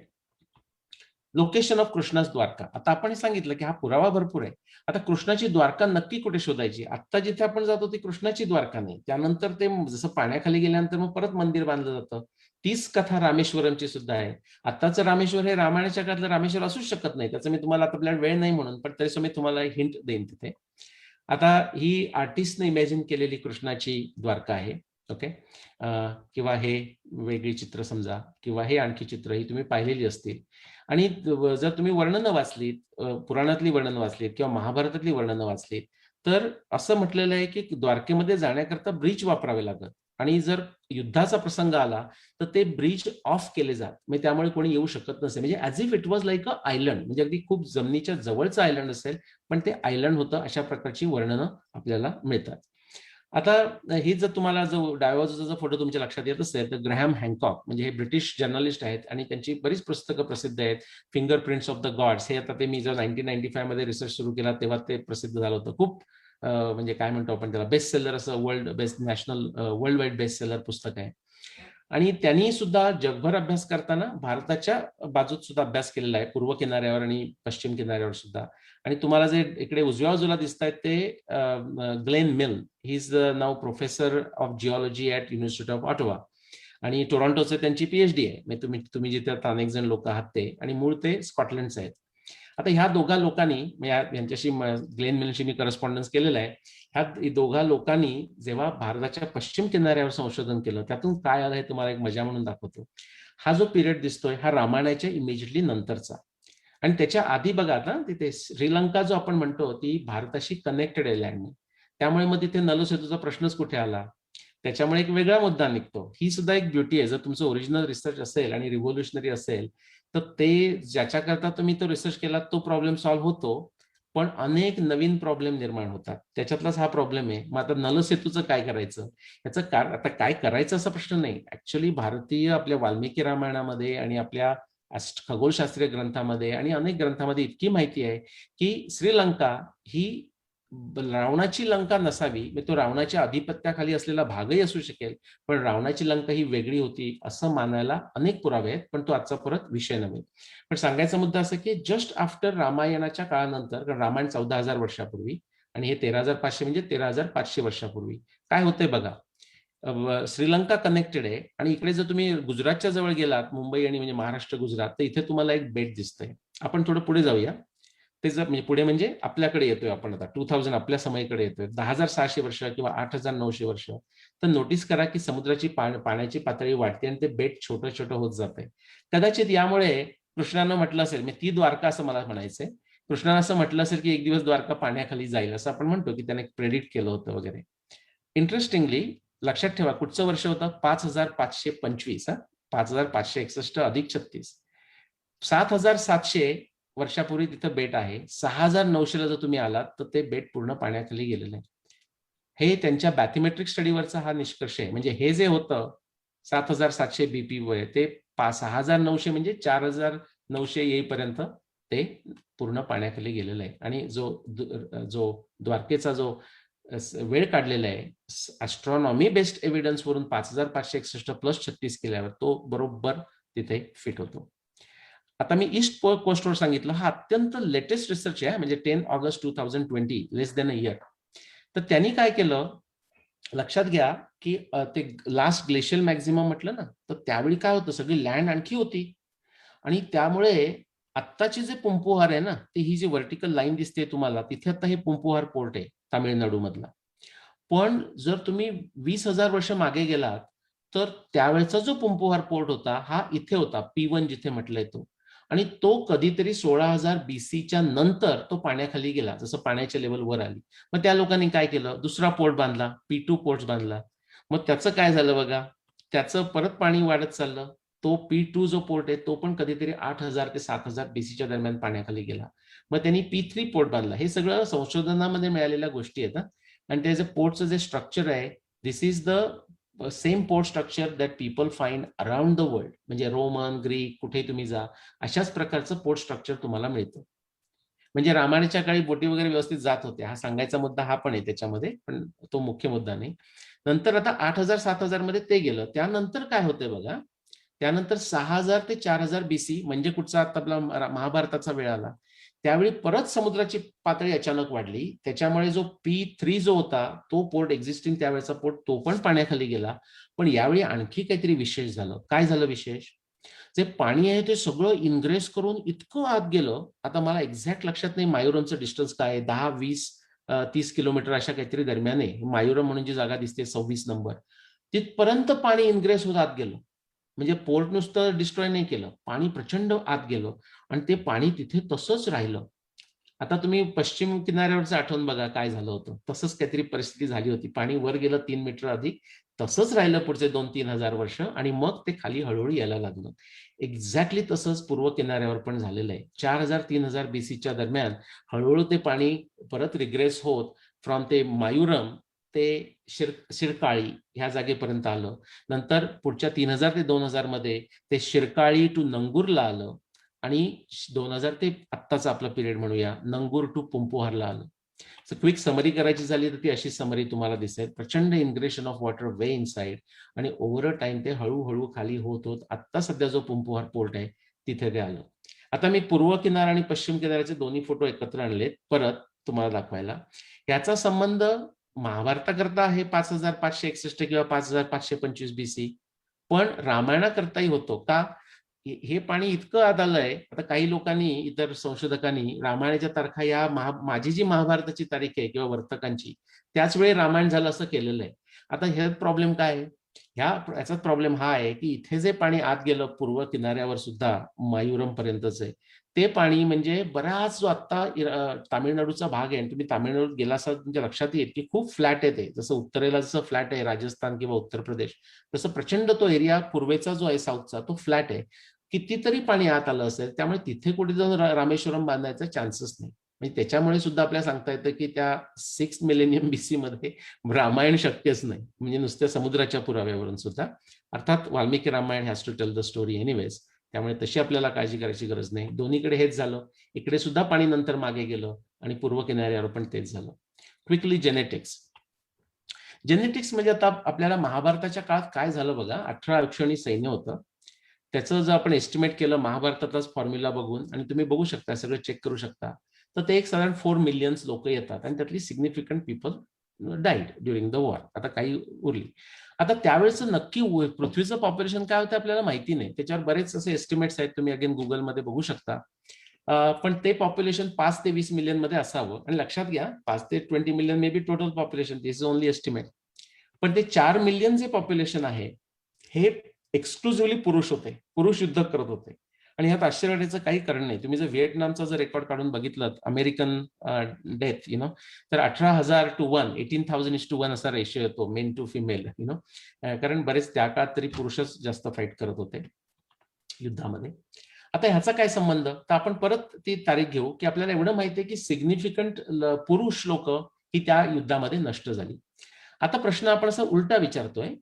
Location of Krishna's Dwarka. आता आपण सांगितलं की हा पुरावा भरपूर आहे. आता कृष्णाची द्वारका नक्की कुठे शोधायची? आता जिथे आपण जातो ती कृष्णाची द्वारका नाही. त्यानंतर ते जसं पाण्याखाली गेल्यानंतर मग परत मंदिर बांधलं जातं. तीच कथा रामेश्वरमची सुद्धा आहे. आत्ताचं रामेश्वर हे रामायणाच्या काळातलं रामेश्वर असूच शकत नाही. त्याचं मी तुम्हाला आता आपल्याला वेळ नाही म्हणून, पण तरी मी तुम्हाला हिंट देईन तिथे. आता ही आर्टिस्टने इमॅजिन केलेली कृष्णाची द्वारका आहे. ओके. किंवा हे वेगळी चित्र समजा, किंवा हे आणखी चित्र ही तुम्ही पाहिलेली असतील. आणि जर तुम्ही वर्णनं वाचलीत, पुराणातली वर्णनं वाचलीत किंवा महाभारतातली वर्णनं वाचलीत, तर असं म्हटलेलं आहे की द्वारकेमध्ये जाण्याकरता ब्रिज वापरावे लागत. आणि जर युद्धाचा प्रसंग आला तर ते ब्रिज ऑफ केले जात, म्हणजे त्यामुळे कोणी येऊ शकत नसे. म्हणजे as if it was like a island, म्हणजे अगदी खूप जमिनीच्या जवळचं आयलंड असेल पण ते आयलंड होतं, अशा प्रकारची वर्णनं आपल्याला मिळतात. आता ही जर तुम्हाला जो डाव्या बाजूचा जो फोटो तुमच्या लक्षात येत असेल तर ग्रॅहम हँकॉक, म्हणजे हे ब्रिटिश जर्नलिस्ट आहेत आणि त्यांची बरीच पुस्तकं प्रसिद्ध आहेत. फिंगरप्रिंट्स ऑफ द गॉड्स हे आता ते मी जर 1995 मध्ये रिसर्च सुरू केला तेव्हा ते प्रसिद्ध झालं होतं. खूप म्हणजे काय म्हणतो आपण त्याला, बेस्ट सेलर असं, वर्ल्ड वाईड बेस्ट सेलर पुस्तक आहे. आणि त्यांनी सुद्धा जगभर अभ्यास करताना भारताच्या बाजूत सुद्धा अभ्यास केलेला आहे, पूर्व किनाऱ्यावर आणि पश्चिम किनाऱ्यावर सुद्धा. आणि तुम्हाला जे इकडे उजव्या बाजूला दिसत आहेत ते Glenn mill, he is now professor of geology at university of Ottawa, आणि टोरंटोचे त्यांची PhD आहे. म्हणजे तुम्ही जिथे आता अनेक जण लोक आहात ते, आणि मूळ ते स्कॉटलंडचे आहेत. आता ह्या दोघा लोकांनी, यांच्याशी ग्लेन मिलशी मी करस्पॉन्डन्स केलेलं आहे, ह्या दोघा लोकांनी जेव्हा भारताच्या पश्चिम किनाऱ्यावर संशोधन केलं, त्यातून काय आलं हे तुम्हाला एक मजा म्हणून दाखवतो. हा जो पिरियड दिसतोय हा रामायणाच्या इमिजिएटली नंतरचा. आणि त्याच्या आधी बघा आता तिथे श्रीलंका जो आपण म्हणतो ती भारताशी कनेक्टेड आहे लँडने, त्यामुळे मग तिथे नलसेतूचा प्रश्नच कुठे आला. त्याच्यामुळे एक वेगळा मुद्दा निघतो. ही सुद्धा एक ब्युटी आहे. जर तुमचं ओरिजिनल रिसर्च असेल आणि रिव्होल्युशनरी असेल तर ते ज्याच्याकरता तुम्ही तो रिसर्च केला तो प्रॉब्लेम सॉल्व्ह होतो, पण अनेक नवीन प्रॉब्लेम निर्माण होतात. त्याच्यातलाच हा प्रॉब्लेम आहे. मग आता नलसेतूचं काय करायचं, याचं आता काय करायचं असा प्रश्न नाही. ऍक्च्युअली भारतीय आपल्या वाल्मिकी रामायणामध्ये आणि आपल्या खगोलशास्त्रीय ग्रंथामध्ये आणि अनेक ग्रंथामध्ये इतकी माहिती आहे की श्रीलंका ही रावणाची लंका नसावी, तो रावणाच्या अधिपत्याखाली असलेला भागही असू शकेल, पण रावणाची लंका ही वेगळी होती असं मानायला अनेक पुरावे आहेत, पण तो आजचा परत विषय नव्हे. पण सांगायचा मुद्दा असा की जस्ट आफ्टर रामायणाच्या काळानंतर, कारण रामायण 14,000 वर्षापूर्वी आणि हे 13,500 म्हणजे 13,500 वर्षापूर्वी काय होतंय बघा. श्रीलंका कनेक्टेड आहे आणि इकडे जर तुम्ही गुजरातच्या जवळ गेलात, मुंबई आणि म्हणजे महाराष्ट्र गुजरात, तर इथे तुम्हाला एक बेट दिसतंय. आपण थोडं पुढे जाऊया. ते जर म्हणजे पुढे म्हणजे आपल्याकडे येतोय आपण आता 2000 आपल्या समयकडे येतोय 10,600 वर्ष किंवा 8,900 वर्ष. तर नोटीस करा की समुद्राची पाण्याची पातळी वाढते आणि ते बेट छोटं छोटं होत जाते. कदाचित यामुळे कृष्णानं म्हटलं असेल, म्हणजे ती द्वारका असं मला म्हणायचंय, कृष्णानं असं म्हटलं असेल की एक दिवस द्वारका पाण्याखाली जाईल, असं आपण म्हणतो की त्याने प्रेडिक्ट केलं होतं वगैरे. इंटरेस्टिंगली लक्षात ठेवा कुठचं वर्ष होतं 5,525. 5,561 अधिक 36, 7,700 वर्षापूर्वी तिथं बेट आहे. 6,900 जर तुम्ही आलात तर ते बेट पूर्ण पाण्याखाली गेलेलं आहे. हे त्यांच्या मॅथमेट्रिक स्टडीवरचा हा निष्कर्ष आहे. म्हणजे हे जे होतं 7,700 BP वय ते 6,900 म्हणजे 4,900 येईपर्यंत ते पूर्ण पाण्याखाली गेलेलं आहे. आणि जो द्वारकेचा जो वेळ काढलेला आहे ऍस्ट्रॉनॉमी बेस्ड एव्हिडन्स वरून 5,561 प्लस 36 केल्यावर तो बरोबर तिथे फिट होतो. आता मी ईस्ट कोस्टवर सांगितलं, हा अत्यंत लेटेस्ट रिसर्च आहे, म्हणजे 10 August 2020, less than a year. तर त्यांनी काय केलं लक्षात घ्या की ते लास्ट ग्लेशियल मॅक्झिमम म्हटलं ना, तर त्यावेळी काय होतं सगळी लँड आणखी होती आणि त्यामुळे आत्ताची जे पुंपुहार आहे ना, ती ही जी व्हर्टिकल लाईन दिसते तुम्हाला, तिथे आता हे पुंपुहार पोर्ट आहे तामिळनाडू मधला. पण जर तुम्ही 20,000 वर्ष मागे गेलात तर त्यावेळेचा जो पुंपुहार पोर्ट होता हा इथे होता, P1 जिथे म्हटलंय तो, आणि तो कधीतरी 16,000 BCच्या नंतर तो पाण्याखाली गेला, जसं पाण्याच्या लेवल वर आली. मग त्या लोकांनी काय केलं, दुसरा पोर्ट बांधला, P2 पोर्ट बांधला. मग त्याचं काय झालं बघा, त्याचं परत पाणी वाढत चाललं. तो P2 जो पोर्ट आहे तो पण कधीतरी 8,000 ते 7,000 BCच्या दरम्यान पाण्याखाली गेला. मग त्यांनी P3 पोर्ट बांधला. हे सगळं संशोधनामध्ये मिळालेल्या गोष्टी आहेत. आणि त्याचं पोर्टचं जे स्ट्रक्चर आहे, this is the same port structure that people find around the world. म्हणजे रोमन, ग्रीक, कुठेही तुम्ही जा अशाच प्रकारचं पोर्ट स्ट्रक्चर तुम्हाला मिळतं. म्हणजे रामायणाच्या काळी बोटी वगैरे व्यवस्थित जात होते, हा सांगायचा मुद्दा हा पण आहे त्याच्यामध्ये, पण तो मुख्य मुद्दा नाही. नंतर आता 8,000 7,000 मध्ये ते गेलं. त्यानंतर काय होतंय बघा, त्यानंतर 6,000 ते 4,000 BC म्हणजे कुठचा आता आपला महाभारताचा वेळ आला, त्यावेळी परत समुद्राची पातळी अचानक वाढली. त्याच्यामुळे जो P3 जो होता तो पोर्ट एक्झिस्टिंग त्यावेळेचा पोर्ट तो पण पाण्याखाली गेला. पण यावेळी आणखी काहीतरी विशेष झालं. काय झालं विशेष, जे पाणी आहे ते सगळं इनग्रेस करून इतकं आत गेलं, आता मला एक्झॅक्ट लक्षात नाही मायुरमचं डिस्टन्स काय, 10, 20, 30 किलोमीटर अशा काहीतरी दरम्यान आहे. मायुरम म्हणून जी जागा दिसते 26 नंबर, तिथपर्यंत पाणी इनग्रेस होत आत गेलं. म्हणजे पोर्ट नुसतं डिस्ट्रॉय नाही केलं, पाणी प्रचंड आत गेलं आणि ते पाणी तिथे तसंच राहिलं. आता तुम्ही पश्चिम किनाऱ्यावरचं आठवण बघा काय झालं होतं, तसंच काहीतरी परिस्थिती झाली होती. पाणी वर गेलं 3 मीटर अधिक, तसंच राहिलं पुढचे 2-3 हजार वर्ष आणि मग ते खाली हळूहळू यायला लागलं. एक्झॅक्टली तसंच पूर्व किनाऱ्यावर पण झालेलं आहे. 4,000-3,000 BCच्या दरम्यान हळूहळू ते पाणी परत रिग्रेस होत फ्रॉम ते मायुरम ते शिरकाळी ह्या जागेपर्यंत आलं. नंतर पुढच्या 3,000 ते 2,000 मध्ये ते शिरकाळी टू नंगूरला आलं आणि 2,000 ते आत्ताचा आपला पिरियड म्हणूया नंगूर टू पुंपुहारला आलं. क्विक समरी करायची झाली तर ती अशी समरी तुम्हाला दिसेल, प्रचंड इनग्रेशन ऑफ वॉटर वे इनसाइड आणि ओव्हर अ टाइम ते हळूहळू खाली होत होत आत्ता सध्या जो पुंपुहार पोर्ट आहे तिथे ते आलं. आता मी पूर्व किनारा आणि पश्चिम किनाऱ्याचे दोन्ही फोटो एकत्र आणलेत परत तुम्हाला दाखवायला. याचा संबंध महाभारताकरता आहे 5,561 किंवा 5,525 BC, पण रामायणाकरताही होतो का, हे पाणी इतकं आत आलंय. आता काही लोकांनी, इतर संशोधकांनी रामायणाच्या तारखा या माझी जी महाभारताची तारीख आहे किंवा वर्तकांची त्याच वेळी रामायण झालं असं केलेलं आहे. आता ह्यात प्रॉब्लेम काय आहे, याचा प्रॉब्लेम हा आहे की इथे जे पाणी आत गेलं पूर्व किनाऱ्यावर सुद्धा मायुरम पर्यंतच आहे, ते पाणी म्हणजे बराच जो आता तामिळनाडूचा भाग आहे, तुम्ही तामिळनाडूत गेला असाल तुमच्या लक्षात येईल की खूप फ्लॅट आहे ते, जसं उत्तरेला जसं फ्लॅट आहे राजस्थान किंवा उत्तर प्रदेश, तसं प्रचंड तो एरिया पूर्वेचा जो आहे साऊथचा तो फ्लॅट आहे. कितीतरी पाणी आत आलं असेल, त्यामुळे तिथे कुठे जाऊन रामेश्वरम बांधायचा चान्सेस नाही. म्हणजे त्याच्यामुळे सुद्धा आपल्याला सांगता येतं की त्या 6 मिलेनियम BC मध्ये रामायण शक्यच नाही, म्हणजे नुसत्या समुद्राच्या पुराव्यावरून सुद्धा. अर्थात Valmiki Ramayana has to tell the story anyways, त्यामुळे तशी आपल्याला काळजी करायची गरज नाही. दोन्हीकडे हेच झालं, इकडे सुद्धा पाणी नंतर मागे गेलं आणि पूर्व किनाऱ्यावर पण तेच झालं. Quickly genetics. जेनेटिक्स म्हणजे आता आपल्याला महाभारताच्या काळात काय झालं बघा, 18 अक्षणी सैन्य होतं. त्याचं जर आपण एस्टिमेट केलं महाभारताचाच फॉर्म्युला बघून, आणि तुम्ही बघू शकता सगळं चेक करू शकता, तर ते एक साधारण 4 मिलियन लोक येतात आणि त्यातली significant people died during the war. आता काही उरली. आता त्यावेळेस नक्की पृथ्वीचं पॉप्युलेशन काय होतं आपल्याला माहिती नाही. त्याच्यावर बरेच असे एस्टिमेट्स आहेत, तुम्ही अगेन गुगलमध्ये बघू शकता. पण ते पॉप्युलेशन 5 ते 20 मिलियन मध्ये असावं. आणि लक्षात घ्या 5 ते 20 million may be total population, this is only estimate. पण ते 4 मिलियन जे पॉप्युलेशन आहे हे एक्सक्लुझिव्हली पुरुष होते, पुरुष युद्ध करत होते. आणि ह्यात आश्चर्य वाटायचं काही कारण नाही. तुम्ही जर व्हिएटनामचा जर रेकॉर्ड काढून बघितलं अमेरिकन डेथ तर 18,000 to 1, 18,000:1 असा रेशिओ येतो मेन टू फिमेल कारण बरेच त्या काळात तरी पुरुषच जास्त फाईट करत होते युद्धामध्ये. आता ह्याचा काय संबंध, तर आपण परत ती तारीख घेऊ की आपल्याला एवढं माहिती आहे की सिग्निफिकंट पुरुष लोक ही त्या युद्धामध्ये नष्ट झाली. आता प्रश्न आपण असा उलटा विचारतोय,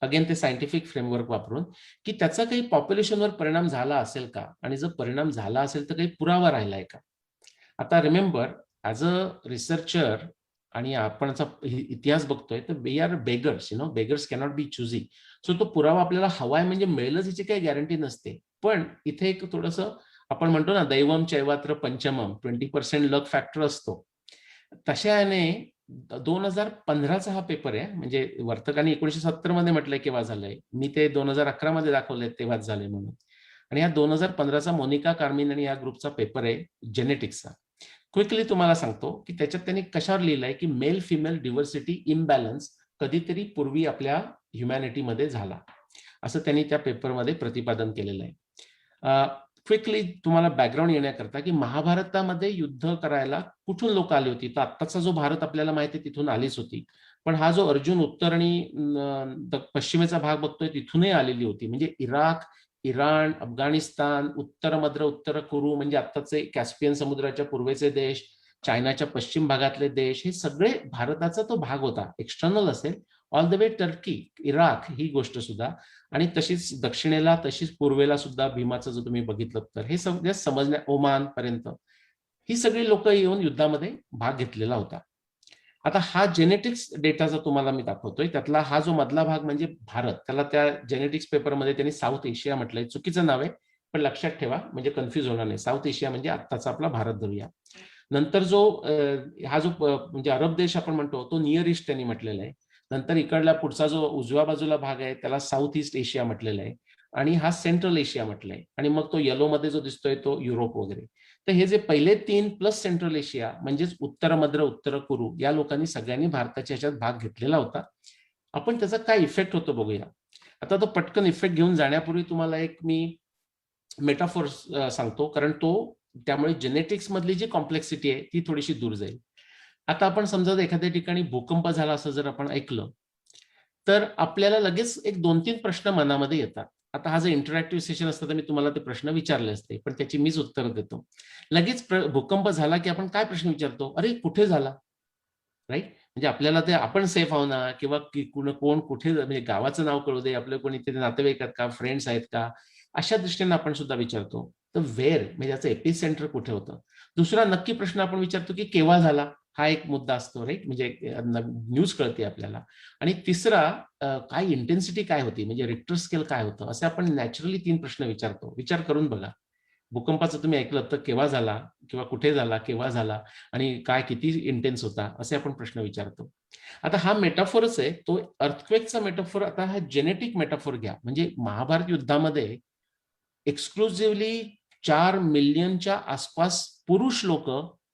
अगेन ते सायंटिफिक फ्रेमवर्क वापरून, की त्याचा काही पॉप्युलेशनवर परिणाम झाला असेल का, आणि जर परिणाम झाला असेल तर काही पुरावा राहिलाय का. आता रिमेंबर ऍज अ रिसर्चर आणि आपण इतिहास बघतोय तर we are beggars, beggars cannot be choosy. So तो पुरावा आपल्याला हवाय म्हणजे मिळेलच याची काही गॅरंटी नसते. पण इथे एक थोडस आपण म्हणतो ना दैवम चैवात्र पंचमम, 20% लक फॅक्टर असतो. तशाने 2015चा हा पेपर आहे, म्हणजे वर्तकांनी 1970 मध्ये म्हटलंय केव्हा झालंय, मी ते 2011 मध्ये दाखवलंय तेव्हाच झालंय म्हणून. आणि हा 2015चा मोनिका कार्मिन आणि या ग्रुपचा पेपर आहे जेनेटिक्सचा. क्विकली तुम्हाला सांगतो की त्याच्यात त्यांनी कशावर लिहिलंय की मेल फिमेल डिव्हर्सिटी इम्बॅलन्स कधीतरी पूर्वी आपल्या ह्युमॅनिटीमध्ये झाला, असं त्यांनी त्या पेपरमध्ये प्रतिपादन केलेलं आहे. क्विकली तुम्हाला बॅकग्राऊंड येण्याकरता की महाभारतामध्ये युद्ध करायला कुठून लोक आली होती, तर आत्ताचा जो भारत आपल्याला माहिती आहे तिथून आलीच होती. पण हा जो अर्जुन उत्तर आणि पश्चिमेचा भाग बघतोय तिथूनही आलेली होती. म्हणजे इराक, इराण, अफगाणिस्तान, उत्तर मद्र, उत्तर कुरू म्हणजे आत्ताचे कॅस्पियन समुद्राच्या पूर्वेचे देश, चायनाच्या पश्चिम भागातले देश, हे सगळे भारताचा तो भाग होता. एक्सटर्नल असेल all the way Turkey, Iraq ही गोष्ट सुद्धा, आणि तशीच दक्षिणेला तशीच पूर्वेला सुद्धा भीमाचं जर तुम्ही बघितलं तर हे सगळं समजण्या, ओमान पर्यंत ही सगळी लोक येऊन युद्धामध्ये भाग घेतलेला होता. आता हा जेनेटिक्स डेटा जर तुम्हाला मी दाखवतोय त्यातला हा जो मधला भाग म्हणजे भारत, त्याला त्या जेनेटिक्स पेपरमध्ये त्यांनी साऊथ एशिया म्हटलंय. चुकीचं नाव आहे पण लक्षात ठेवा म्हणजे कन्फ्युज होणार नाही. साऊथ एशिया म्हणजे आत्ताचा आपला भारत धरूया. नंतर जो हा जो म्हणजे अरब देश आपण म्हणतो तो नियर ईस्ट त्यांनी म्हटलेला आहे. नंतर इकडला पुढचा जो उजव्या बाजूला भाग आहे त्याला साऊथ ईस्ट एशिया म्हटलेला आहे, आणि हा सेंट्रल एशिया म्हटलंय, आणि मग तो येलो मध्ये जो दिसतोय तो युरोप वगैरे. तर हे जे पहिले 3 प्लस सेंट्रल एशिया म्हणजेच उत्तर मद्र, उत्तर कुरू या लोकांनी सगळ्यांनी भारताच्या ह्याच्यात भाग घेतलेला होता. आपण त्याचा काय इफेक्ट होतो बघूया. आता तो पटकन इफेक्ट घेऊन जाण्यापूर्वी तुम्हाला एक मी मेटाफोर सांगतो, कारण तो त्यामुळे जेनेटिक्स मधली जी कॉम्प्लेक्सिटी आहे ती थोडीशी दूर जाईल. आता आपण समजा एखाद्या ठिकाणी भूकंप झाला असं जर आपण ऐकलं तर आपल्याला लगेच एक 2-3 प्रश्न मनामध्ये येतात. आता हा जर इंटरॅक्टिव्ह सेशन असतं तर मी तुम्हाला ते प्रश्न विचारले असते, पण त्याची मीच उत्तर देतो. लगेच भूकंप झाला की आपण काय प्रश्न विचारतो, अरे कुठे झाला, राईट. म्हणजे आपल्याला ते आपण सेफ आहो ना, किंवा कोण कुठे, म्हणजे गावाचं नाव कळू दे, आपले कोणी तिथे नातेवाईक आहेत का, फ्रेंड्स आहेत का, अशा दृष्टीने आपण सुद्धा विचारतो. तर वेअर म्हणजे त्याचं एपी सेंटर कुठे होतं. दुसरा नक्की प्रश्न आपण विचारतो की केव्हा झाला, हा एक मुद्दा असतो, राईट, म्हणजे न्यूज कळते आपल्याला. आणि तिसरा काय इंटेन्सिटी काय होती, म्हणजे रिक्टर स्केल काय होतं, असे आपण नॅचरली 3 प्रश्न विचारतो. विचार करून बघा. भूकंपाचं तुम्ही ऐकलं तर केव्हा झाला, किंवा कुठे झाला, केव्हा झाला, आणि काय किती इंटेन्स होता, असे आपण प्रश्न विचारतो. आता हा मेटाफोरच आहे तो अर्थक्वेकचा मेटाफोर. आता हा जेनेटिक मेटाफोर घ्या. म्हणजे महाभारत युद्धामध्ये एक्सक्लुझिव्हली 4 मिलियनच्या आसपास पुरुष लोक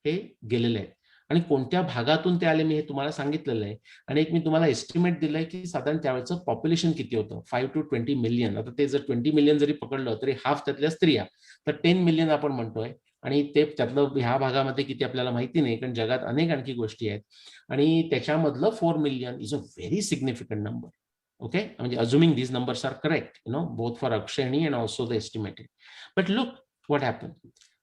हे गेलेले आहेत, आणि कोणत्या भागातून ते आले मी हे तुम्हाला सांगितलेलं आहे. आणि एक मी तुम्हाला एस्टिमेट दिलंय की साधारण त्यावेळेचं पॉप्युलेशन किती होतं, 5 to 20 मिलियन. आता ते जर 20 मिलियन जरी पकडलं तरी हाफ त्यातल्या स्त्रिया, तर 10 मिलियन आपण म्हणतोय. आणि ते त्यातलं ह्या भागामध्ये किती आपल्याला माहिती नाही, कारण जगात अनेक आणखी गोष्टी आहेत. आणि त्याच्यामधलं 4 million is a very significant number. Okay, म्हणजे assuming these numbers are correct, both for Akshayani and also the estimated. But look what happened.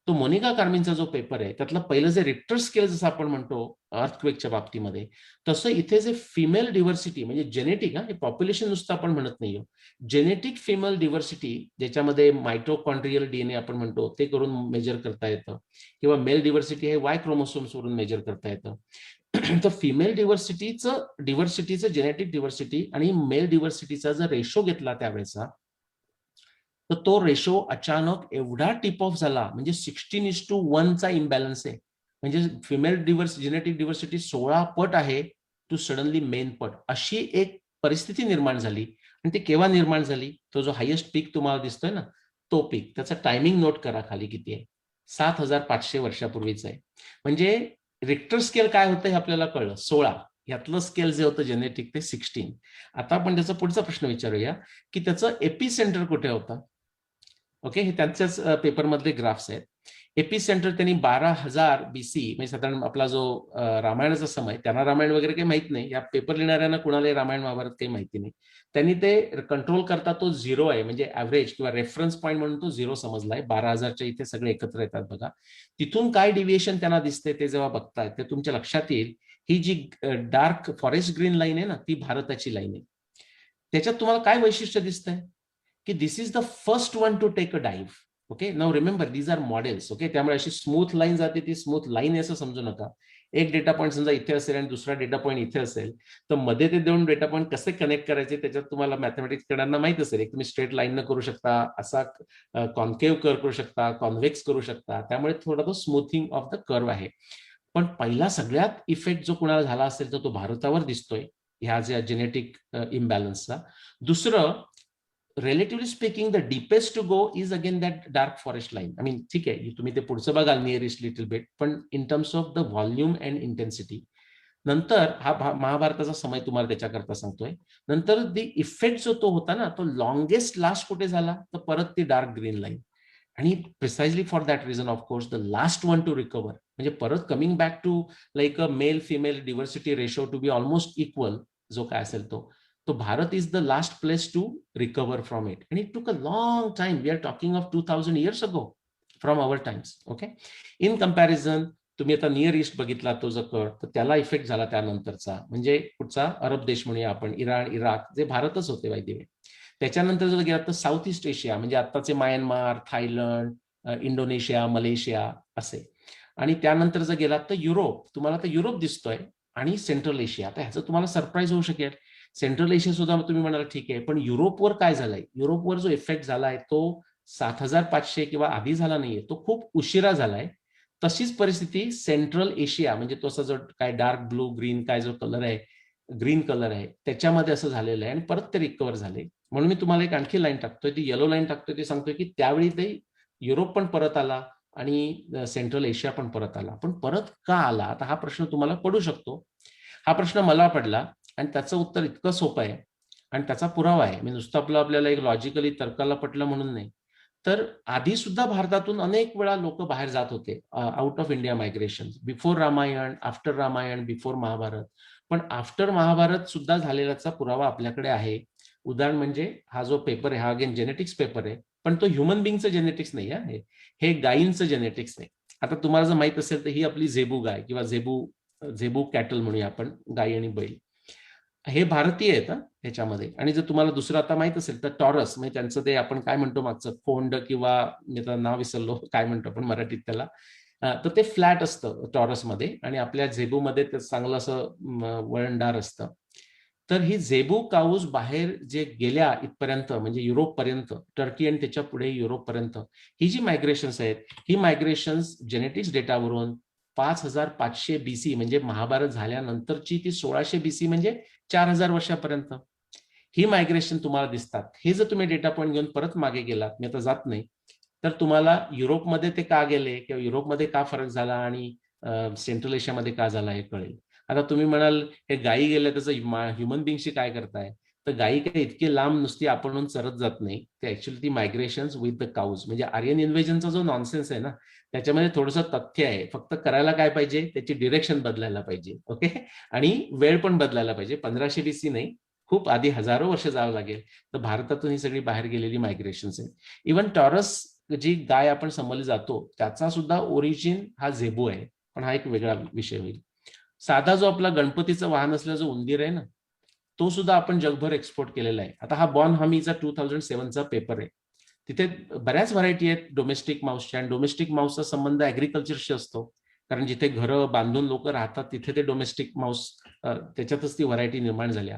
तो मोनिका कार्मिनचा जो पेपर आहे त्यातलं पहिलं जे रिक्टर स्केल जसं आपण म्हणतो अर्थक्वेकच्या बाबतीमध्ये, तसं इथे जे फिमेल डिव्हर्सिटी म्हणजे जेनेटिक, हे पॉप्युलेशन नुसतं आपण म्हणत नाहीये, जेनेटिक फिमेल डिव्हर्सिटी ज्याच्यामध्ये मायटोकॉन्ड्रियल डीएनए आपण म्हणतो ते करून मेजर करता येतं, किंवा मेल डिव्हर्सिटी हे वाय क्रोमोसोम्स वरून मेजर करता येतं. तर फिमेल डिव्हर्सिटीचं जेनेटिक डिव्हर्सिटी आणि मेल डिव्हर्सिटीचा जर रेशो घेतला त्यावेळेचा, तर तो रेशो अचानक एवढा टिप ऑफ झाला, म्हणजे 16:1 चा इम्बॅलन्स आहे. म्हणजे फिमेल जेनेटिक डिव्हर्सिटी 16 पट आहे टू सडनली मेन पट, अशी एक परिस्थिती निर्माण झाली. आणि ती केव्हा निर्माण झाली? तो जो हायेस्ट पीक तुम्हाला दिसतोय ना, तो पीक, त्याचा टायमिंग नोट करा खाली किती आहे. 7,500 वर्षापूर्वीच आहे. म्हणजे रिक्टर स्केल काय होतं हे आपल्याला कळलं, 16. यातलं स्केल जे होतं जेनेटिक ते 16. आता आपण त्याचा पुढचा प्रश्न विचारूया की त्याचं एपी सेंटर कुठे होतं. ओके, हे त्यांच्याच पेपरमधले ग्राफ्स आहेत. एपी सेंटर त्यांनी 12,000 BC, म्हणजे साधारण आपला जो रामायणाचा समय, त्यांना रामायण वगैरे काही माहित नाही, या पेपर लिहिणाऱ्यांना कुणालाही रामायण महाभारत काही माहिती नाही. त्यांनी ते कंट्रोल करता तो 0 आहे, म्हणजे ऍव्हरेज किंवा रेफरन्स पॉईंट म्हणून तो 0 समजलाय. 12,000च्या इथे सगळे एकत्र येतात बघा. तिथून काय डिव्हिएशन त्यांना दिसते ते जेव्हा बघताय ते तुमच्या लक्षात येईल. ही जी डार्क फॉरेस्ट ग्रीन लाईन आहे ना, ती भारताची लाईन आहे. त्याच्यात तुम्हाला काय वैशिष्ट्य दिसतंय की this is the first one to take a dive. Okay, now remember these are models. Okay, त्यामुळे अशी स्मूथ लाईन जाते, ती स्मूथ लाईन आहे असं समजू नका. एक डेटा पॉईंट समजा इथे असेल आणि दुसरा डेटा पॉईंट इथे असेल, तर मध्ये ते दोन डेटा पॉईंट कसे कनेक्ट करायचे त्याच्यात तुम्हाला मॅथमॅटिक्स करणाऱ्यांना माहित असेल. एक तुम्ही स्ट्रेट लाईन न करू शकता, असा कॉन्केव्ह कर्व करू शकता, कॉन्व्हेक्स करू शकता. त्यामुळे थोडा तो स्मूथिंग ऑफ द कर्व आहे. पण पहिला सगळ्यात इफेक्ट जो कुणाला झाला असेल तर तो भारतावर दिसतोय ह्या ज्या जेनेटिक इम्बॅलन्सचा. दुसरं, relatively speaking, the deepest to go is again that dark forest line. I mean, ठीक आहे, तुम्ही ते पुढचं बघाल nearest little bit, पण in terms of the volume and intensity. नंतर हा महाभारताचा समय तुम्हाला त्याच्याकरता सांगतोय. नंतर दी इफेक्ट जो तो होता ना, तो लॉंगेस्ट लास्ट कुठे झाला, तर परत ती डार्क ग्रीन लाईन. आणि precisely for that reason of course the last one to recover, म्हणजे परत coming back to like a male female diversity ratio to be almost equal, जो काय असेल तो Bharat is the last place to recover from it. And it took a long time. We are talking of 2000 years ago from our times. Okay, in comparison तुम्ही आता near east बघितला तो जो कर, तर त्याला इफेक्ट झाला त्यानंतरचा, म्हणजे पुढचा अरब देश म्हणूया आपण, इराण, इराक, जे भारतच होते वैद्य. त्याच्यानंतर जर गेला तर साऊथ ईस्ट एशिया, म्हणजे आताचे म्यानमार, थायलंड, इंडोनेशिया, मलेशिया असे. आणि त्यानंतर जर गेलात तर युरोप, तुम्हाला तर युरोप दिसतोय, आणि सेंट्रल एशिया. आता ह्याचं तुम्हाला सरप्राईज होऊ शकेल, सेंट्रल एशिया सुद्धा तुम्ही म्हणाल ठीक आहे, पण युरोपवर काय झालंय, युरोपवर जो इफेक्ट झालाय तो 7,500 किंवा आधी झाला नाहीये, तो खूप उशिरा झालाय. तशीच परिस्थिती सेंट्रल एशिया, म्हणजे तो असा जो काय डार्क ब्लू ग्रीन काय जो कलर आहे, ग्रीन कलर आहे, त्याच्यामध्ये असं झालेलं आहे, आणि परत ते रिकवर झाले. म्हणून मी तुम्हाला एक आणखी लाईन टाकतोय, ती येलो लाईन टाकतोय, ते सांगतोय की त्यावेळी ते युरोप पण परत आला आणि सेंट्रल एशिया पण परत आला. पण परत का आला, आता हा प्रश्न तुम्हाला पडू शकतो. हा प्रश्न मला पडला, आणि त्याचं उत्तर इतकं सोपं आहे, आणि त्याचा पुरावा आहे. मी नुसतं आपल्याला एक लॉजिकली तर्काला पटलं म्हणून नाही. तर आधी सुद्धा भारतातून अनेक वेळा लोक बाहेर जात होते, out of India migration, before Ramayana, after Ramayana, before Mahabharata. पण आफ्टर महाभारत सुद्धा झालेल्याचा पुरावा आपल्याकडे आहे. उदाहरण म्हणजे हा जो पेपर आहे, हा अगेन जेनेटिक्स पेपर आहे, पण तो ह्युमन बिंगचं जेनेटिक्स नाही आहे, हे गायींचं जेनेटिक्स आहे. आता तुम्हाला जर माहित असेल तर ही आपली झेबू गाय किंवा झेबू कॅटल म्हणूया आपण, गाई आणि बैल, हे भारतीय आहेत ह्याच्यामध्ये. आणि जर तुम्हाला दुसरं आता माहित असेल तर टॉरस, म्हणजे त्यांचं ते आपण काय म्हणतो मागचं फोंड, किंवा मी आता नाव विसरलो काय म्हणतो आपण मराठीत त्याला, तर ते फ्लॅट असतं टॉरसमध्ये, आणि आपल्या झेबूमध्ये ते चांगलं असं वळणदार असतं. तर ही झेबू काऊज बाहेर जे गेल्या इथपर्यंत, म्हणजे युरोप पर्यंत, टर्की आणि त्याच्या पुढे युरोप पर्यंत, ही जी मायग्रेशन्स आहेत, ही मायग्रेशन्स जेनेटिक्स डेटावरून 5,500 BC, म्हणजे महाभारत झाल्यानंतरची ती 1600 BC, म्हणजे 4,000 वर्षापर्यंत ही मायग्रेशन तुम्हाला दिसतात. हे जर तुम्ही डेटा पॉईंट घेऊन परत मागे गेलात, मी आता जात नाही, तर तुम्हाला युरोपमध्ये ते का गेले, किंवा युरोपमध्ये का फरक झाला, आणि सेंट्रल एशियामध्ये का झाला हे कळेल. आता तुम्ही म्हणाल हे गायी गेल्या त्याचं ह्युमन बिंगशी काय करताय, तर गायी काही इतके लांब नुसती आपण चरत जात नाही, ते ऍक्च्युअली ती मायग्रेशन विथ द काऊज, म्हणजे आर्यन इन्व्हेजनचा जो नॉनसेन्स आहे ना, त्याच्यामध्ये थोडंसं तथ्य आहे. फक्त करायला काय पाहिजे, त्याची डिरेक्शन बदलायला पाहिजे. ओके, आणि वेळ पण बदलायला पाहिजे. 1500 BC नाही, खूप आधी हजारो वर्ष जावं लागेल. तर भारतातून ही सगळी बाहेर गेलेली मायग्रेशन्स आहे. इव्हन टॉरस जी गाय आपण समजली जातो, त्याचा सुद्धा ओरिजिन हा झेबू आहे, पण हा एक वेगळा विषय होईल. साधा जो आपला गणपतीचं वाहन असलेला जो उंदीर आहे ना, तो सुद्धा आपण जगभर एक्सपोर्ट केलेला आहे. आता हा बॉर्न हमीचा 2007चा पेपर आहे. तिथे बऱ्याच व्हरायटी आहेत डोमेस्टिक माऊसच्या, आणि डोमेस्टिक माऊसचा संबंध ऍग्रिकल्चरशी असतो, कारण जिथे घरं बांधून लोक राहतात तिथे ते डोमेस्टिक माऊस, त्याच्यातच ती व्हरायटी निर्माण झाल्या.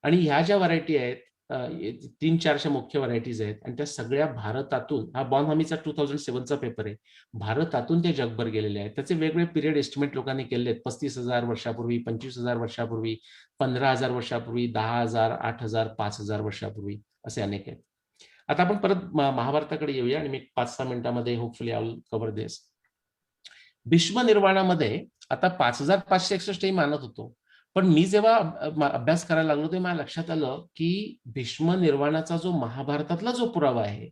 आणि ह्या ज्या व्हरायटी आहेत 3-4 मुख्य व्हरायटीज आहेत आणि त्या सगळ्या भारतातून, हा बॉर्न हमीचा 2007चा पेपर आहे, भारतातून ते जगभर गेलेले आहेत. त्याचे वेगवेगळे पिरियड एस्टिमेट लोकांनी केले आहेत. 35,000 वर्षापूर्वी, 25,000 वर्षापूर्वी, 15,000 वर्षापूर्वी, 10,000, 8,000, 5,000 वर्षापूर्वी, असे अनेक आहेत. आता आपण परत महाभारताकडे येऊया आणि मी 5-6 मिनिटांमध्ये होपफुली आय विल कव्हर दिस. भीष्म निर्वाणामध्ये आता 5,561 मानत होतो, पण मी जेव्हा अभ्यास करायला लागलो तेव्हा मला लक्षात आलं की भीष्म निर्वाणाचा जो महाभारतातला जो पुरावा आहे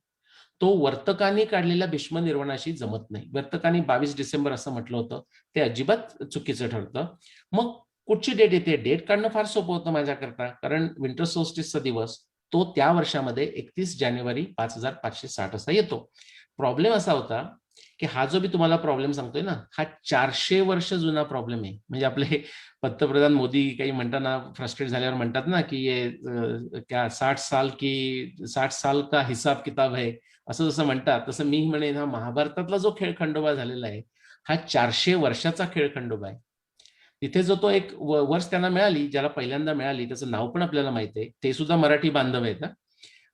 तो वर्तकांनी काढलेल्या भीष्म निर्वाणाशी जमत नाही. वर्तकांनी 22 डिसेंबर असं म्हटलं होतं, ते अजिबात चुकीचं ठरतं. मग कुठची डेट येते? डेट काढणं फार सोपं होतं माझ्याकरता, कारण विंटर सोल्स्टिसचा दिवस तो त्या वर्षामध्ये 31 जानेवारी 5,560 असा येतो. प्रॉब्लेम असा होता की हा जो मी तुम्हाला प्रॉब्लेम सांगतोय ना, हा 400 वर्ष जुना प्रॉब्लेम आहे. म्हणजे आपले पंतप्रधान मोदी काही म्हणताना फ्रस्ट्रेट झाल्यावर म्हणतात ना की क्या 60 साल का हिसाब किताब है, असं जसं म्हणतात तसं मी म्हणेन हा महाभारतातला जो खेळखंडोबा झालेला आहे हा 400 वर्षाचा खेळखंडोबा आहे. तिथे जो तो एक वर्ष त्यांना मिळाली, ज्याला पहिल्यांदा मिळाली, त्याचं नाव पण आपल्याला माहिती आहे, ते सुद्धा मराठी बांधव आहेत.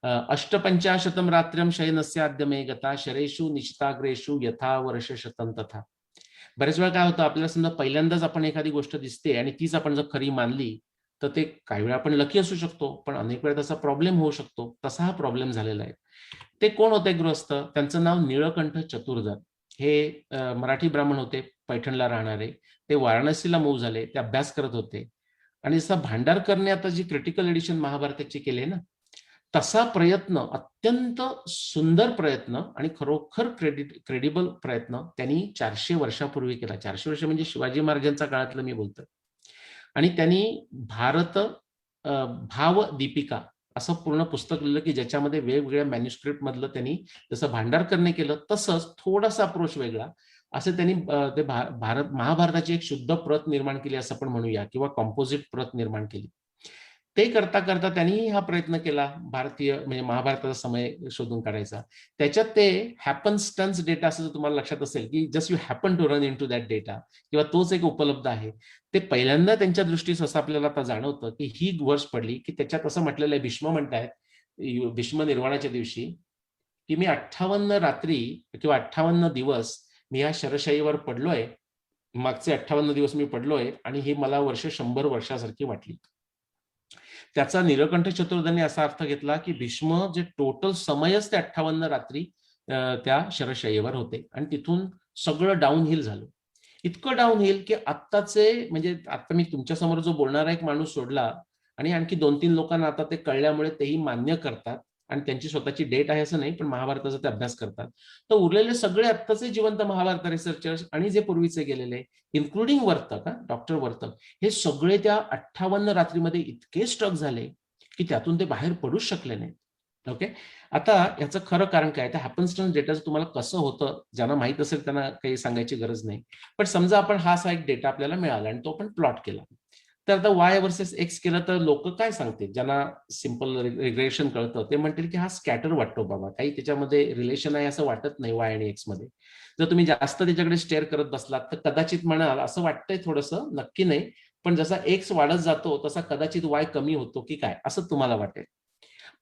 अष्टपंचाशतम रात्र्यम शयनस्याद्य मे गता शरेषु निशिताग्रेषु यथा वर्ष शतम तथा. बरेच वेळा काय होतं, आपल्याला समजा पहिल्यांदाच आपण एखादी गोष्ट दिसते आणि तीच आपण जर खरी मानली तर ते काही वेळा आपण लकी असू शकतो, पण अनेक वेळा त्याचा प्रॉब्लेम होऊ शकतो. तसा हा प्रॉब्लेम झालेला आहे. ते कोण होते गृहस्थ? त्यांचं नाव निळकंठ चतुर्धर. हे मराठी ब्राह्मण होते, पैठणला राहणारे. ते वाराणसीला मूव्ह झाले, ते अभ्यास करत होते आणि जसा भांडारकरने आता जी क्रिटिकल एडिशन महाभारताची केली ना, तसा प्रयत्न, अत्यंत सुंदर प्रयत्न आणि खरोखर क्रेडिबल प्रयत्न त्यांनी 400 वर्षापूर्वी केला. 400 वर्ष म्हणजे शिवाजी महाराजांच्या काळातलं मी बोलतोय. आणि त्यांनी भारत भाव दीपिका असं पूर्ण पुस्तक लिहिलं की ज्याच्यामध्ये वेगवेगळ्या मॅन्युस्क्रिप्ट मधलं त्यांनी, जसं भांडारकरने केलं तसंच थोडासा अप्रोच वेगळा, असं त्यांनी ते महाभारताची एक शुद्ध प्रत निर्माण केली असं आपण म्हणूया, किंवा कॉम्पोजिट प्रत निर्माण केली. ते करता करता त्यांनी हा प्रयत्न केला भारतीय म्हणजे महाभारताचा समय शोधून काढायचा. त्याच्यात ते हॅपन्स्टन्स डेटा असं तुम्हाला लक्षात असेल की just you happen to run into that data, किंवा तोच एक उपलब्ध आहे. ते पहिल्यांदा त्यांच्या दृष्टीस असं आपल्याला आता जाणवतं की ही वर्ष पडली की त्याच्यात असं म्हटलेलं आहे, भीष्म म्हणतायत भीष्म निर्वाणाच्या दिवशी की मी 58 रात्री किंवा 58 दिवस मी या शरशयीवर पडलोय, मागचे 58 दिवस मी पडलोय आणि ही मला वर्ष 100 वर्षासारखी वाटली. त्याचा निळकंठ चतुर्धरने असा अर्थ घेतला की भीष्म जे टोटल समयच ते 58 रात्री त्या शरशयीवर होते आणि तिथून सगळं डाऊनहिल झालं. इतकं डाऊनहिल की आत्ताचे, म्हणजे आता मी तुमच्या समोर जो बोलणारा एक माणूस सोडला आणि आणखी 2-3 लोकांना आता ते कळल्यामुळे तेही मान्य करतात आणि त्यांची स्वतःची डेट आहे असं नाही, पण महाभारताचा ते अभ्यास करतात. तर उरलेले सगळे आत्ताचे जिवंत महाभारत रिसर्चर्स आणि जे पूर्वीचे गेलेले, इन्क्लुडिंग वर्तक, डॉक्टर वर्तक, हे सगळे त्या 58 रात्रीमध्ये इतके स्ट्रक झाले की त्यातून ते बाहेर पडूच शकले नाही. ओके, आता याचं खरं कारण काय? त्या हॅपन्स्टन्स डेटाचं तुम्हाला कसं होतं, ज्यांना माहित असेल त्यांना काही सांगायची गरज नाही. पण समजा आपण हा असा एक डेटा आपल्याला मिळाला आणि तो आपण प्लॉट केला, तर आता वाय वर्सेस एक्स केलं तर लोक काय सांगतील, ज्यांना सिंपल रिग्रेशन कळतं ते म्हणतील की हा स्कॅटर वाटतो बाबा, काही त्याच्यामध्ये रिलेशन आहे असं वाटत नाही वाय आणि एक्स मध्ये. जर तुम्ही जास्त त्याच्याकडे स्टेअर करत बसलात तर कदाचित म्हणाल असं वाटतंय थोडंसं, नक्की नाही, पण जसा एक्स वाढत जातो तसा कदाचित वाय कमी होतो की काय असं तुम्हाला वाटेल.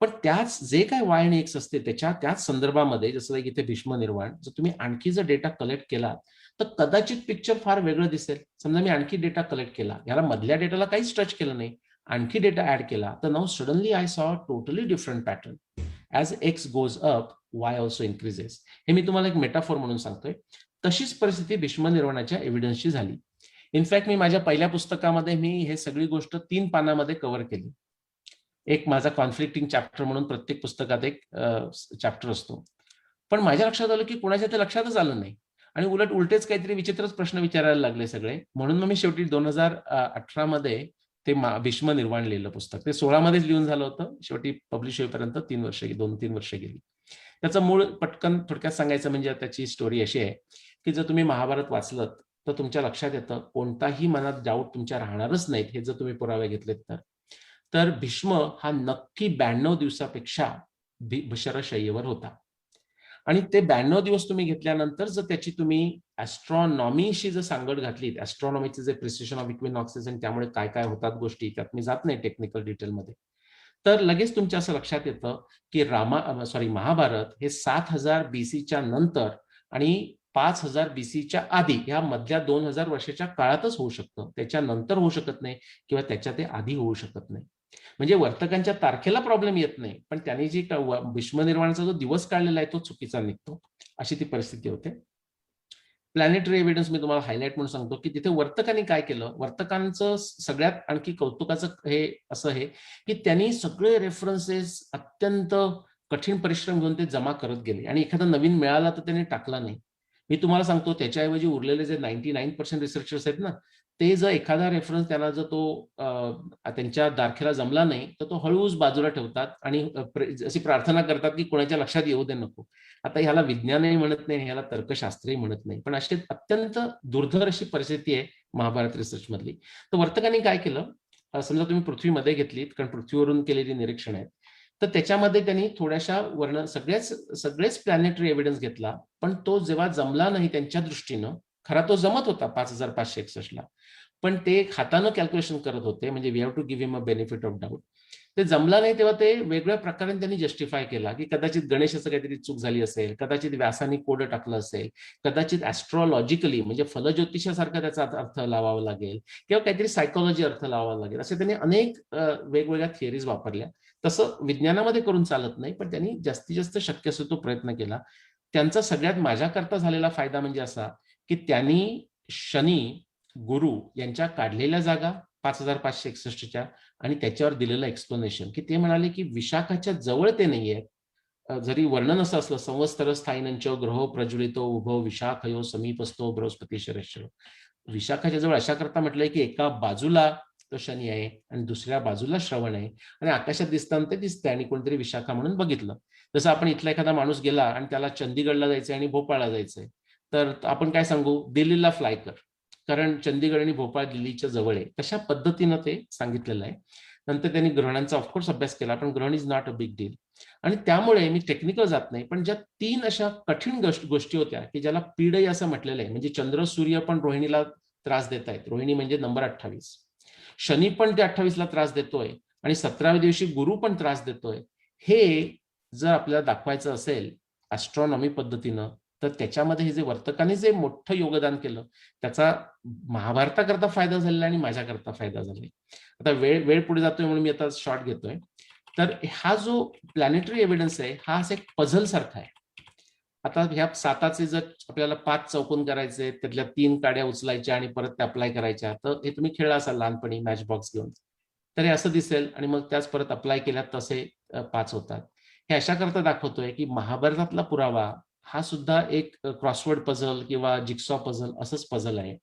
पण त्याच जे काय वाय आणि एक्स असते त्याच संदर्भामध्ये, जसं की इथे भीष्म निर्वाण, जर तुम्ही आणखी जर डेटा कलेक्ट केला तर कदाचित पिक्चर फार वेगळं दिसेल. समजा मी आणखी डेटा कलेक्ट केला, याला मधल्या डेटाला काहीच टच केलं नाही, आणखी डेटा ऍड केला, तर now suddenly I saw totally different pattern. As x goes up Y also increases. हे मी तुम्हाला एक मेटाफोर म्हणून सांगतोय. तशीच परिस्थिती भीष्म निर्वाणाच्या एव्हिडन्सची झाली. इनफॅक्ट मी माझ्या पहिल्या पुस्तकामध्ये मी हे सगळी गोष्ट 3 पानामध्ये कव्हर केली. एक माझा कॉन्फ्लिक्टिंग चॅप्टर म्हणून प्रत्येक पुस्तकात एक चॅप्टर असतो. पण माझ्या लक्षात आलं की कोणाच्या ते लक्षातच आलं नाही आणि उलटेच काहीतरी विचित्रच प्रश्न विचारायला लागले सगळे. म्हणून मग मी शेवटी 2018 मध्ये ते भीष्म निर्वाण लिहिलं पुस्तक. ते 16 मध्येच लिहून झालं होतं, शेवटी पब्लिश होईपर्यंत 2-3 वर्ष गेली. त्याचं मूळ पटकन थोडक्यात सांगायचं म्हणजे त्याची स्टोरी अशी आहे की जर तुम्ही महाभारत वाचलं तर तुमच्या लक्षात येतं कोणताही मनात डाऊट तुमच्या राहणारच नाहीत, हे जर तुम्ही पुरावे घेतलेत तर भीष्म हा नक्की 92 दिवसापेक्षा शरशय्येवर होता. आणि ते 92 दिवस तुम्ही घेतल्यानंतर जर त्याची तुम्ही ऍस्ट्रॉनॉमीशी जर सांगड घातली, ऍस्ट्रॉनॉमीचे जे प्रिसिशन ऑफ इक्विनॉक्सेस आणि त्यामुळे काय काय होतात गोष्टी, त्यात मी जात नाही टेक्निकल डिटेलमध्ये, तर लगेच तुमच्या असं लक्षात येतं की महाभारत हे 7000 BCच्या नंतर आणि 5000 BCच्या आधी ह्या मधल्या 2000 वर्षाच्या काळातच होऊ शकतं, त्याच्यानंतर होऊ शकत नाही किंवा त्याच्या ते आधी होऊ शकत नाही. म्हणजे वर्तकांच्या तारखेला प्रॉब्लेम येत नाही, पण त्यांनी जी भीष्मनिर्वाणाचा जो दिवस काढलेला आहे तो चुकीचा निघतो, अशी ती परिस्थिती होते. प्लॅनेटरी एव्हिडन्स मी तुम्हाला हायलाइट म्हणून सांगतो की तिथे वर्तकांनी काय केलं, वर्तकांचं सगळ्यात आणखी कौतुकाचं हे असं आहे की त्यांनी सगळे रेफरन्सेस अत्यंत कठीण परिश्रम घेऊन ते जमा करत गेले आणि एखादा नवीन मिळाला तर त्यांनी टाकला नाही. मी तुम्हाला सांगतो त्याच्याऐवजी उरलेले जे 99% रिसर्चर्स आहेत ना, ते जर एखादा रेफरन्स त्यांना जर तो त्यांच्या तारखेला जमला नाही तर तो हळूच बाजूला ठेवतात आणि अशी प्रार्थना करतात की कोणाच्या लक्षात येऊ दे नको. आता ह्याला विज्ञानही म्हणत नाही, ह्याला तर्कशास्त्रही म्हणत नाही, पण अशी अत्यंत दुर्धर अशी परिस्थिती आहे महाभारत रिसर्च मधली. तर वर्तकांनी काय केलं, समजा तुम्ही पृथ्वीमध्ये घेतलीत, कारण पृथ्वीवरून केलेली निरीक्षण आहेत, तर त्याच्यामध्ये त्यांनी थोड्याशा सगळेच प्लॅनेटरी एव्हिडन्स घेतला, पण तो जेव्हा जमला नाही त्यांच्या दृष्टीनं, खरा तो जमत होता 5561 ला, पण ते हातानं कॅल्क्युलेशन करत होते, म्हणजे we have to give him a benefit of doubt. ते जमला नाही तेव्हा ते वेगळ्या प्रकारे त्यांनी जस्टिफाय केला की कदाचित गणेशाचं काहीतरी चूक झाली असेल, कदाचित व्यासानी कोड टाकलं असेल, कदाचित ऍस्ट्रॉलॉजिकली म्हणजे फलज्योतिषासारखा त्याचा अर्थ लावावा लागेल किंवा काहीतरी सायकोलॉजी अर्थ लावावा लागेल, असे त्यांनी अनेक वेगवेगळ्या थिअरीज वापरल्या. तसं विज्ञानामध्ये करून चालत नाही, पण त्यांनी जास्तीत जास्त शक्य असतो तो प्रयत्न केला. त्यांचा सगळ्यात माझ्याकरता झालेला फायदा म्हणजे असा की त्यांनी शनी, गुरु यांच्या काढलेल्या जागा 5561च्या आणि त्याच्यावर दिलेलं एक्सप्लेनेशन की ते म्हणाले की विशाखाच्या जवळ ते नाहीये, जरी वर्णन असं असलं संवत्सर स्थायीनंच ग्रहो प्रज्वलितो उभो विशाखयो समीपस्थो बृहस्पती शरश्चर. विशाखाच्या जवळ अशा करता म्हटलंय की एका बाजूला तो शनी आहे आणि दुसऱ्या बाजूला श्रवण आहे आणि आकाशात दिसताना ते दिसतंय आणि कोणतरी विशाखा म्हणून बघितलं. जसं आपण इथला एखादा माणूस गेला आणि त्याला चंदीगडला जायचंय आणि भोपाळला जायचंय, तर आपण काय सांगू, दिल्लीला फ्लाय कर, कारण चंदीगड आणि भोपाळ दिल्लीच्या जवळ आहे. तशा पद्धतीनं ते सांगितलेलं आहे. नंतर त्यांनी ग्रहणांचा ऑफकोर्स अभ्यास केला, पण ग्रहण is not a big deal. आणि त्यामुळे मी टेक्निकल जात नाही, पण ज्या 3 अशा कठीण गोष्टी होत्या की ज्याला पीडही असं म्हटलेलं आहे, म्हणजे चंद्र सूर्य पण रोहिणीला त्रास देत आहेत, रोहिणी म्हणजे नंबर 28, शनी पण ते 28ला त्रास देतोय आणि 17व्या दिवशी गुरु पण त्रास देतोय. हे जर आपल्याला दाखवायचं असेल ऍस्ट्रॉनॉमी पद्धतीनं, तर त्याच्यामध्ये हे जे वर्तकांनी जे मोठं योगदान केलं त्याचा महाभारताकरता फायदा झालेला आणि माझ्याकरता फायदा झाला. आता वेळ पुढे जातोय म्हणून मी आता शॉर्ट घेतोय. तर हा जो प्लॅनेटरी एव्हिडन्स आहे हा असं एक पझल सारखा आहे. आता ह्या 7चे जर आपल्याला 5 चौकोन करायचे, त्यातल्या 3 काड्या उचलायच्या आणि परत त्या अप्लाय करायच्या, तर हे तुम्ही खेळला असाल लहानपणी मॅच बॉक्स घेऊन, तर हे असं दिसेल आणि मग त्याच परत अप्लाय केल्यात तसे 5 होतात. हे अशा करता दाखवतोय की महाभारतातला पुरावा हा सुद्धा एक क्रॉसवर्ड पझल किंवा जिक्सॉ पझल असंच पझल आहे.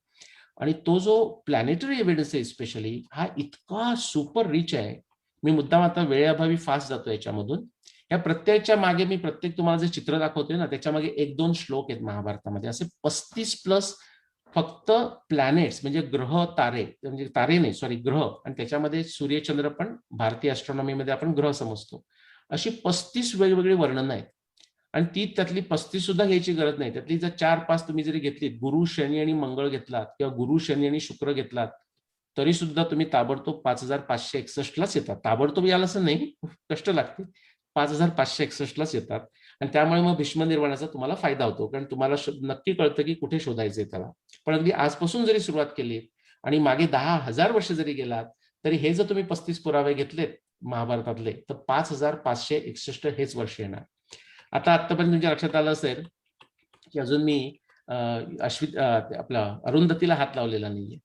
आणि तो जो प्लॅनेटरी एव्हिडन्स आहे स्पेशली हा इतका सुपर रिच आहे. मी मुद्दाम आता वेळेअभावी फास्ट जातो याच्यामधून. या प्रत्येकच्या मागे मी तुम्हाला जे चित्र दाखवतोय ना त्याच्या मागे 1-2 श्लोक आहेत महाभारतामध्ये, असे 35+ फक्त प्लॅनेट्स म्हणजे ग्रह तारे, म्हणजे तारे नाही सॉरी ग्रह, आणि त्याच्यामध्ये सूर्यचंद्र पण भारतीय ॲस्ट्रॉनॉमीमध्ये आपण ग्रह समजतो. अशी 35 वेगवेगळी वर्णनं आहेत आणि ती त्यातली 35 सुद्धा घ्यायची गरज नाही. त्यातली जर 4-5 तुम्ही जरी घेतलीत, गुरु शनी आणि मंगळ घेतलात किंवा गुरु शनी आणि शुक्र घेतलात, तरी सुद्धा तुम्ही ताबडतोब 5561लाच येतात. ताबडतोब याल असं नाही, कष्ट लागते, 5561लाच येतात. आणि त्यामुळे मग भीष्मनिर्वाणाचा तुम्हाला फायदा होतो, कारण तुम्हाला नक्की कळतं की कुठे शोधायचंय त्याला. पण अगदी आजपासून जरी सुरुवात केली आणि मागे 10,000 वर्ष जरी गेलात, तरी हे जर तुम्ही 35 पुरावे घेतलेत महाभारतातले, तर 5561 हेच वर्ष येणार. आता आतापर्यंत तुमच्या लक्षात आलं असेल की अजून मी आपला अरुंधतीला हात लावलेला नाहीये.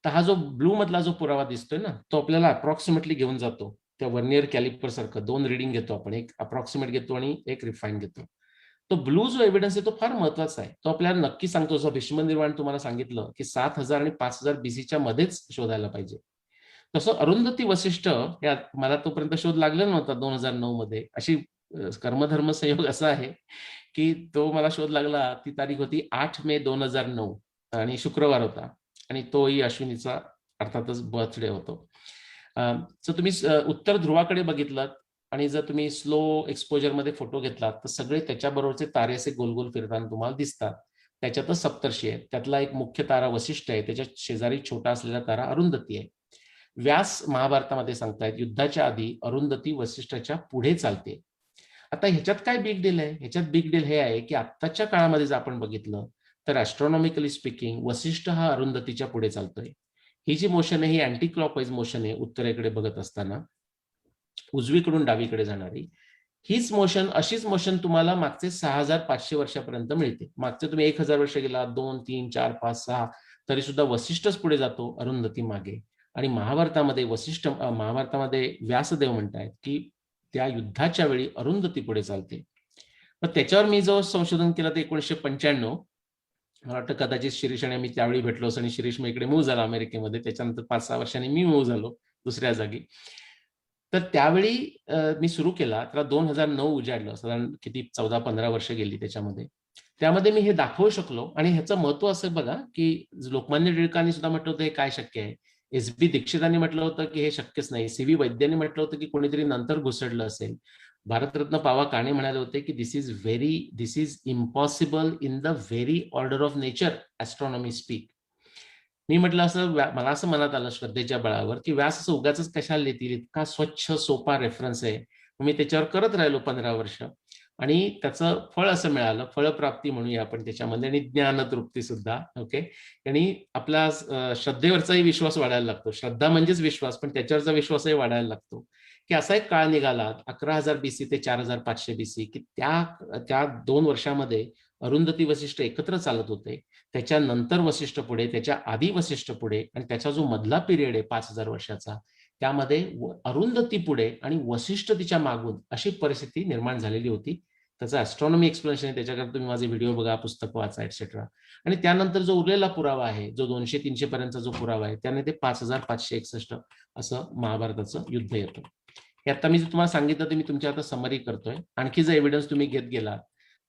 तर हा जो ब्लू मधला जो पुरावा दिसतोय ना, तो आपल्याला अप्रॉक्सिमेटली घेऊन जातो. त्या वर्नियर कॅलिपर सारखं 2 रिडिंग घेतो आपण, एक अप्रॉक्सिमेट घेतो आणि एक रिफाईन घेतो. तो ब्लू जो एव्हिडन्स आहे तो फार महत्वाचा आहे. तो आपल्याला नक्की सांगतो, जो भीष्मनिर्वाण तुम्हाला सांगितलं की 7000 आणि 5000 BCच्या मध्येच शोधायला पाहिजे. तसं अरुंधती वसिष्ठ या मला तोपर्यंत शोध लागला नव्हता 2009 मध्ये. अशी कर्मधर्म संयोग असा आहे की तो मला शोध लागला, ती तारीख होती 8 मे 2009 आणि शुक्रवार होता आणि तोही अश्विनीचा अर्थातच बर्थडे होतो. जर तुम्ही उत्तर ध्रुवाकडे बघितलात आणि जर तुम्ही स्लो एक्सपोजरमध्ये फोटो घेतलात, तर सगळे त्याच्याबरोबरचे तारे असे गोल गोल फिरताना तुम्हाला दिसतात. त्याच्यातच सप्तर्षी आहेत. त्यातला एक मुख्य तारा वसिष्ठ आहे, त्याच्या शेजारी छोटा असलेला तारा अरुंधती आहे. व्यास महाभारतामध्ये सांगतायत युद्धाच्या आधी अरुंधती वसिष्ठाच्या पुढे चालते. आता ह्याच्यात काय बिग डील आहे? ह्याच्यात बिग डील हे आहे की आत्ताच्या काळामध्ये जर आपण बघितलं तर ऍस्ट्रॉनॉमिकली स्पीकिंग वसिष्ठ हा अरुंधतीच्या पुढे चालतोय. ही जी मोशन आहे ही अँटी क्लॉकवाईज मोशन आहे, उत्तरेकडे बघत असताना उजवीकडून डावीकडे जाणारी. हीच मोशन, अशीच मोशन तुम्हाला मागचे 6500 वर्षापर्यंत मिळते. मागचे तुम्ही 1000 वर्ष गेला, 2, 3, 4, 5, 6 तरी सुद्धा वसिष्ठच पुढे जातो, अरुंधती मागे. आणि महाभारतामध्ये महाभारतामध्ये व्यासदेव म्हणतायत की त्या युद्धाच्या वेळी अरुंधती पुढे चालते. मग त्याच्यावर मी जो संशोधन केलं ते 1995, मला वाटतं कदाचित शिरीष आणि मी त्यावेळी भेटलो आणि शिरीष मग इकडे मूव्ह झाला अमेरिकेमध्ये. त्याच्यानंतर 5-6 वर्षांनी मी मूव्ह झालो दुसऱ्या जागी. तर त्यावेळी मी सुरू केला, त्याला 2009 उजाडलं, साधारण किती 14-15 वर्ष गेली त्याच्यामध्ये. त्यामध्ये मी हे दाखवू शकलो. आणि ह्याचं महत्व असं बघा की लोकमान्य टिळकांनी सुद्धा म्हटलं होतं हे काय शक्य आहे, एस.बी. दीक्षितांनी म्हटलं होतं की हे शक्यच नाही, सी.व्ही. वैद्यांनी म्हटलं होतं की कोणीतरी नंतर घुसडलं असेल, भारतरत्न पावा काणे म्हणाले होते की this is impossible in the very order of nature, astronomy speak. मी म्हटलं असं, मला असं मनात आलं श्रद्धेच्या बळावर की व्यास असं उगाच कशाला लिहितील, इतका स्वच्छ सोपा रेफरन्स आहे. मी त्याच्यावर करत राहिलो 15 वर्ष आणि त्याचं फळ असं मिळालं, फळप्राप्ती म्हणूया आपण त्याच्यामध्ये, आणि ज्ञानतृप्ती सुद्धा. ओके. आणि आपला श्रद्धेवरचाही विश्वास वाढायला लागतो. श्रद्धा म्हणजेच विश्वास, पण त्याच्यावरचा विश्वासही वाढायला लागतो. की असा एक काळ निघाला 11,000 BC ते 4,500 BC की त्या 2 वर्षामध्ये अरुंधती वसिष्ठ एकत्र चालत होते. त्याच्यानंतर वसिष्ठ पुढे, त्याच्या आधी वसिष्ठ पुढे, आणि त्याचा जो मधला पिरियड आहे 5,000 वर्षाचा, त्यामध्ये अरुंधती पुढे आणि वसिष्ठ तिच्या मागून अशी परिस्थिती निर्माण झालेली होती. त्याचं ऍस्ट्रॉनॉमी एक्सप्लेनेशन आहे, त्याच्याकरता तुम्ही माझे व्हिडिओ बघा, पुस्तक वाचा, एक्सेट्रा. आणि त्यानंतर जो उरलेला पुरावा आहे, जो 200-300 पर्यंतचा जो पुरावा आहे, त्याने ते 5,561 असं महाभारताचं युद्ध येतं. हे आता मी तुम्हाला सांगितलं ते मी तुमच्या आता समरी करतोय. आणखी जर एव्हिडन्स तुम्ही घेत गेला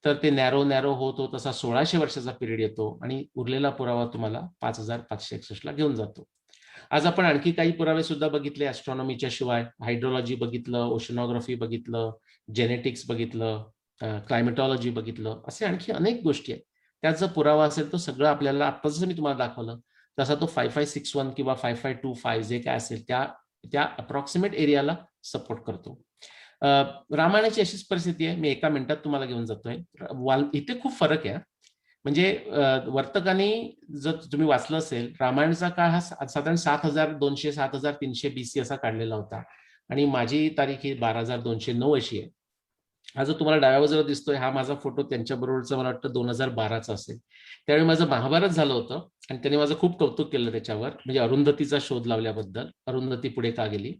तर ते नॅरो होत होत तसा 1600 वर्षाचा पिरियड येतो आणि उरलेला पुरावा तुम्हाला 5,561 ला घेऊन जातो. आज आपण आणखी काही पुरावे सुद्धा बघितले ऍस्ट्रॉनॉमीच्या शिवाय. हायड्रोलॉजी बघितलं, ओशनोग्राफी बघितलं, जेनेटिक्स बघितलं, क्लायमेटॉलॉजी बघितलं, असे आणखी अनेक गोष्टी आहेत. त्यात जर पुरावा असेल तो सगळं आपल्याला आता जसं मी तुम्हाला दाखवलं तसा तो 5561 किंवा 5525 जे काय असेल त्या अप्रॉक्सिमेट एरियाला सपोर्ट करतो. रामायणाची अशीच परिस्थिती आहे. मी एका मिनिटात तुम्हाला घेऊन जातोय. इथे खूप फरक आहे. म्हणजे वर्तकाने जर तुम्ही वाचलं असेल, रामायणाचा काळ हा साधारण 7,200-7,300 BC असा काढलेला होता आणि माझी तारीख ही 12,209 अशी आहे. हा जो तुम्हाला डाव्या बाजूला दिसतोय हा माझा फोटो त्यांच्याबरोबरचा मला वाटतं 2012चा असेल. त्यावेळी माझं महाभारत झालं होतं आणि त्यांनी माझं खूप कौतुक केलं त्याच्यावर, म्हणजे अरुंधतीचा शोध लावल्याबद्दल. अरुंधती पुढे का गेली,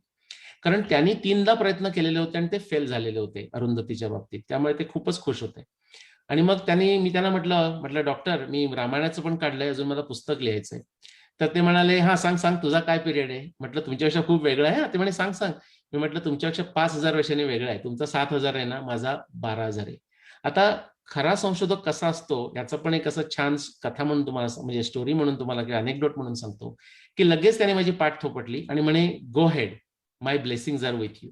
कारण त्यांनी 3दा प्रयत्न केलेले होते आणि ते फेल झालेले होते अरुंधतीच्या बाबतीत. त्यामुळे ते खूपच खुश होते. आणि मग मी त्यांना म्हटलं डॉक्टर मी रामायणाचं पण काढलंय, अजून मला पुस्तक लिहायचंय. तर ते म्हणाले हा सांग तुझा काय पिरियड आहे. म्हटलं तुमच्यापेक्षा खूप वेगळा आहे. ते म्हणे सांग. मी म्हटलं तुमच्यापेक्षा 5,000 वर्षांनी वेगळा आहे. तुमचा 7,000 आहे ना, माझा 12,000 आहे. आता खरा संशोधक कसा असतो याचं पण एक असं छान कथा म्हणून तुम्हाला, म्हणजे स्टोरी म्हणून तुम्हाला किंवा अनेक्डोट म्हणून सांगतो की लगेच त्याने माझी पाठ थोपटली आणि म्हणे go head, my blessings are with you.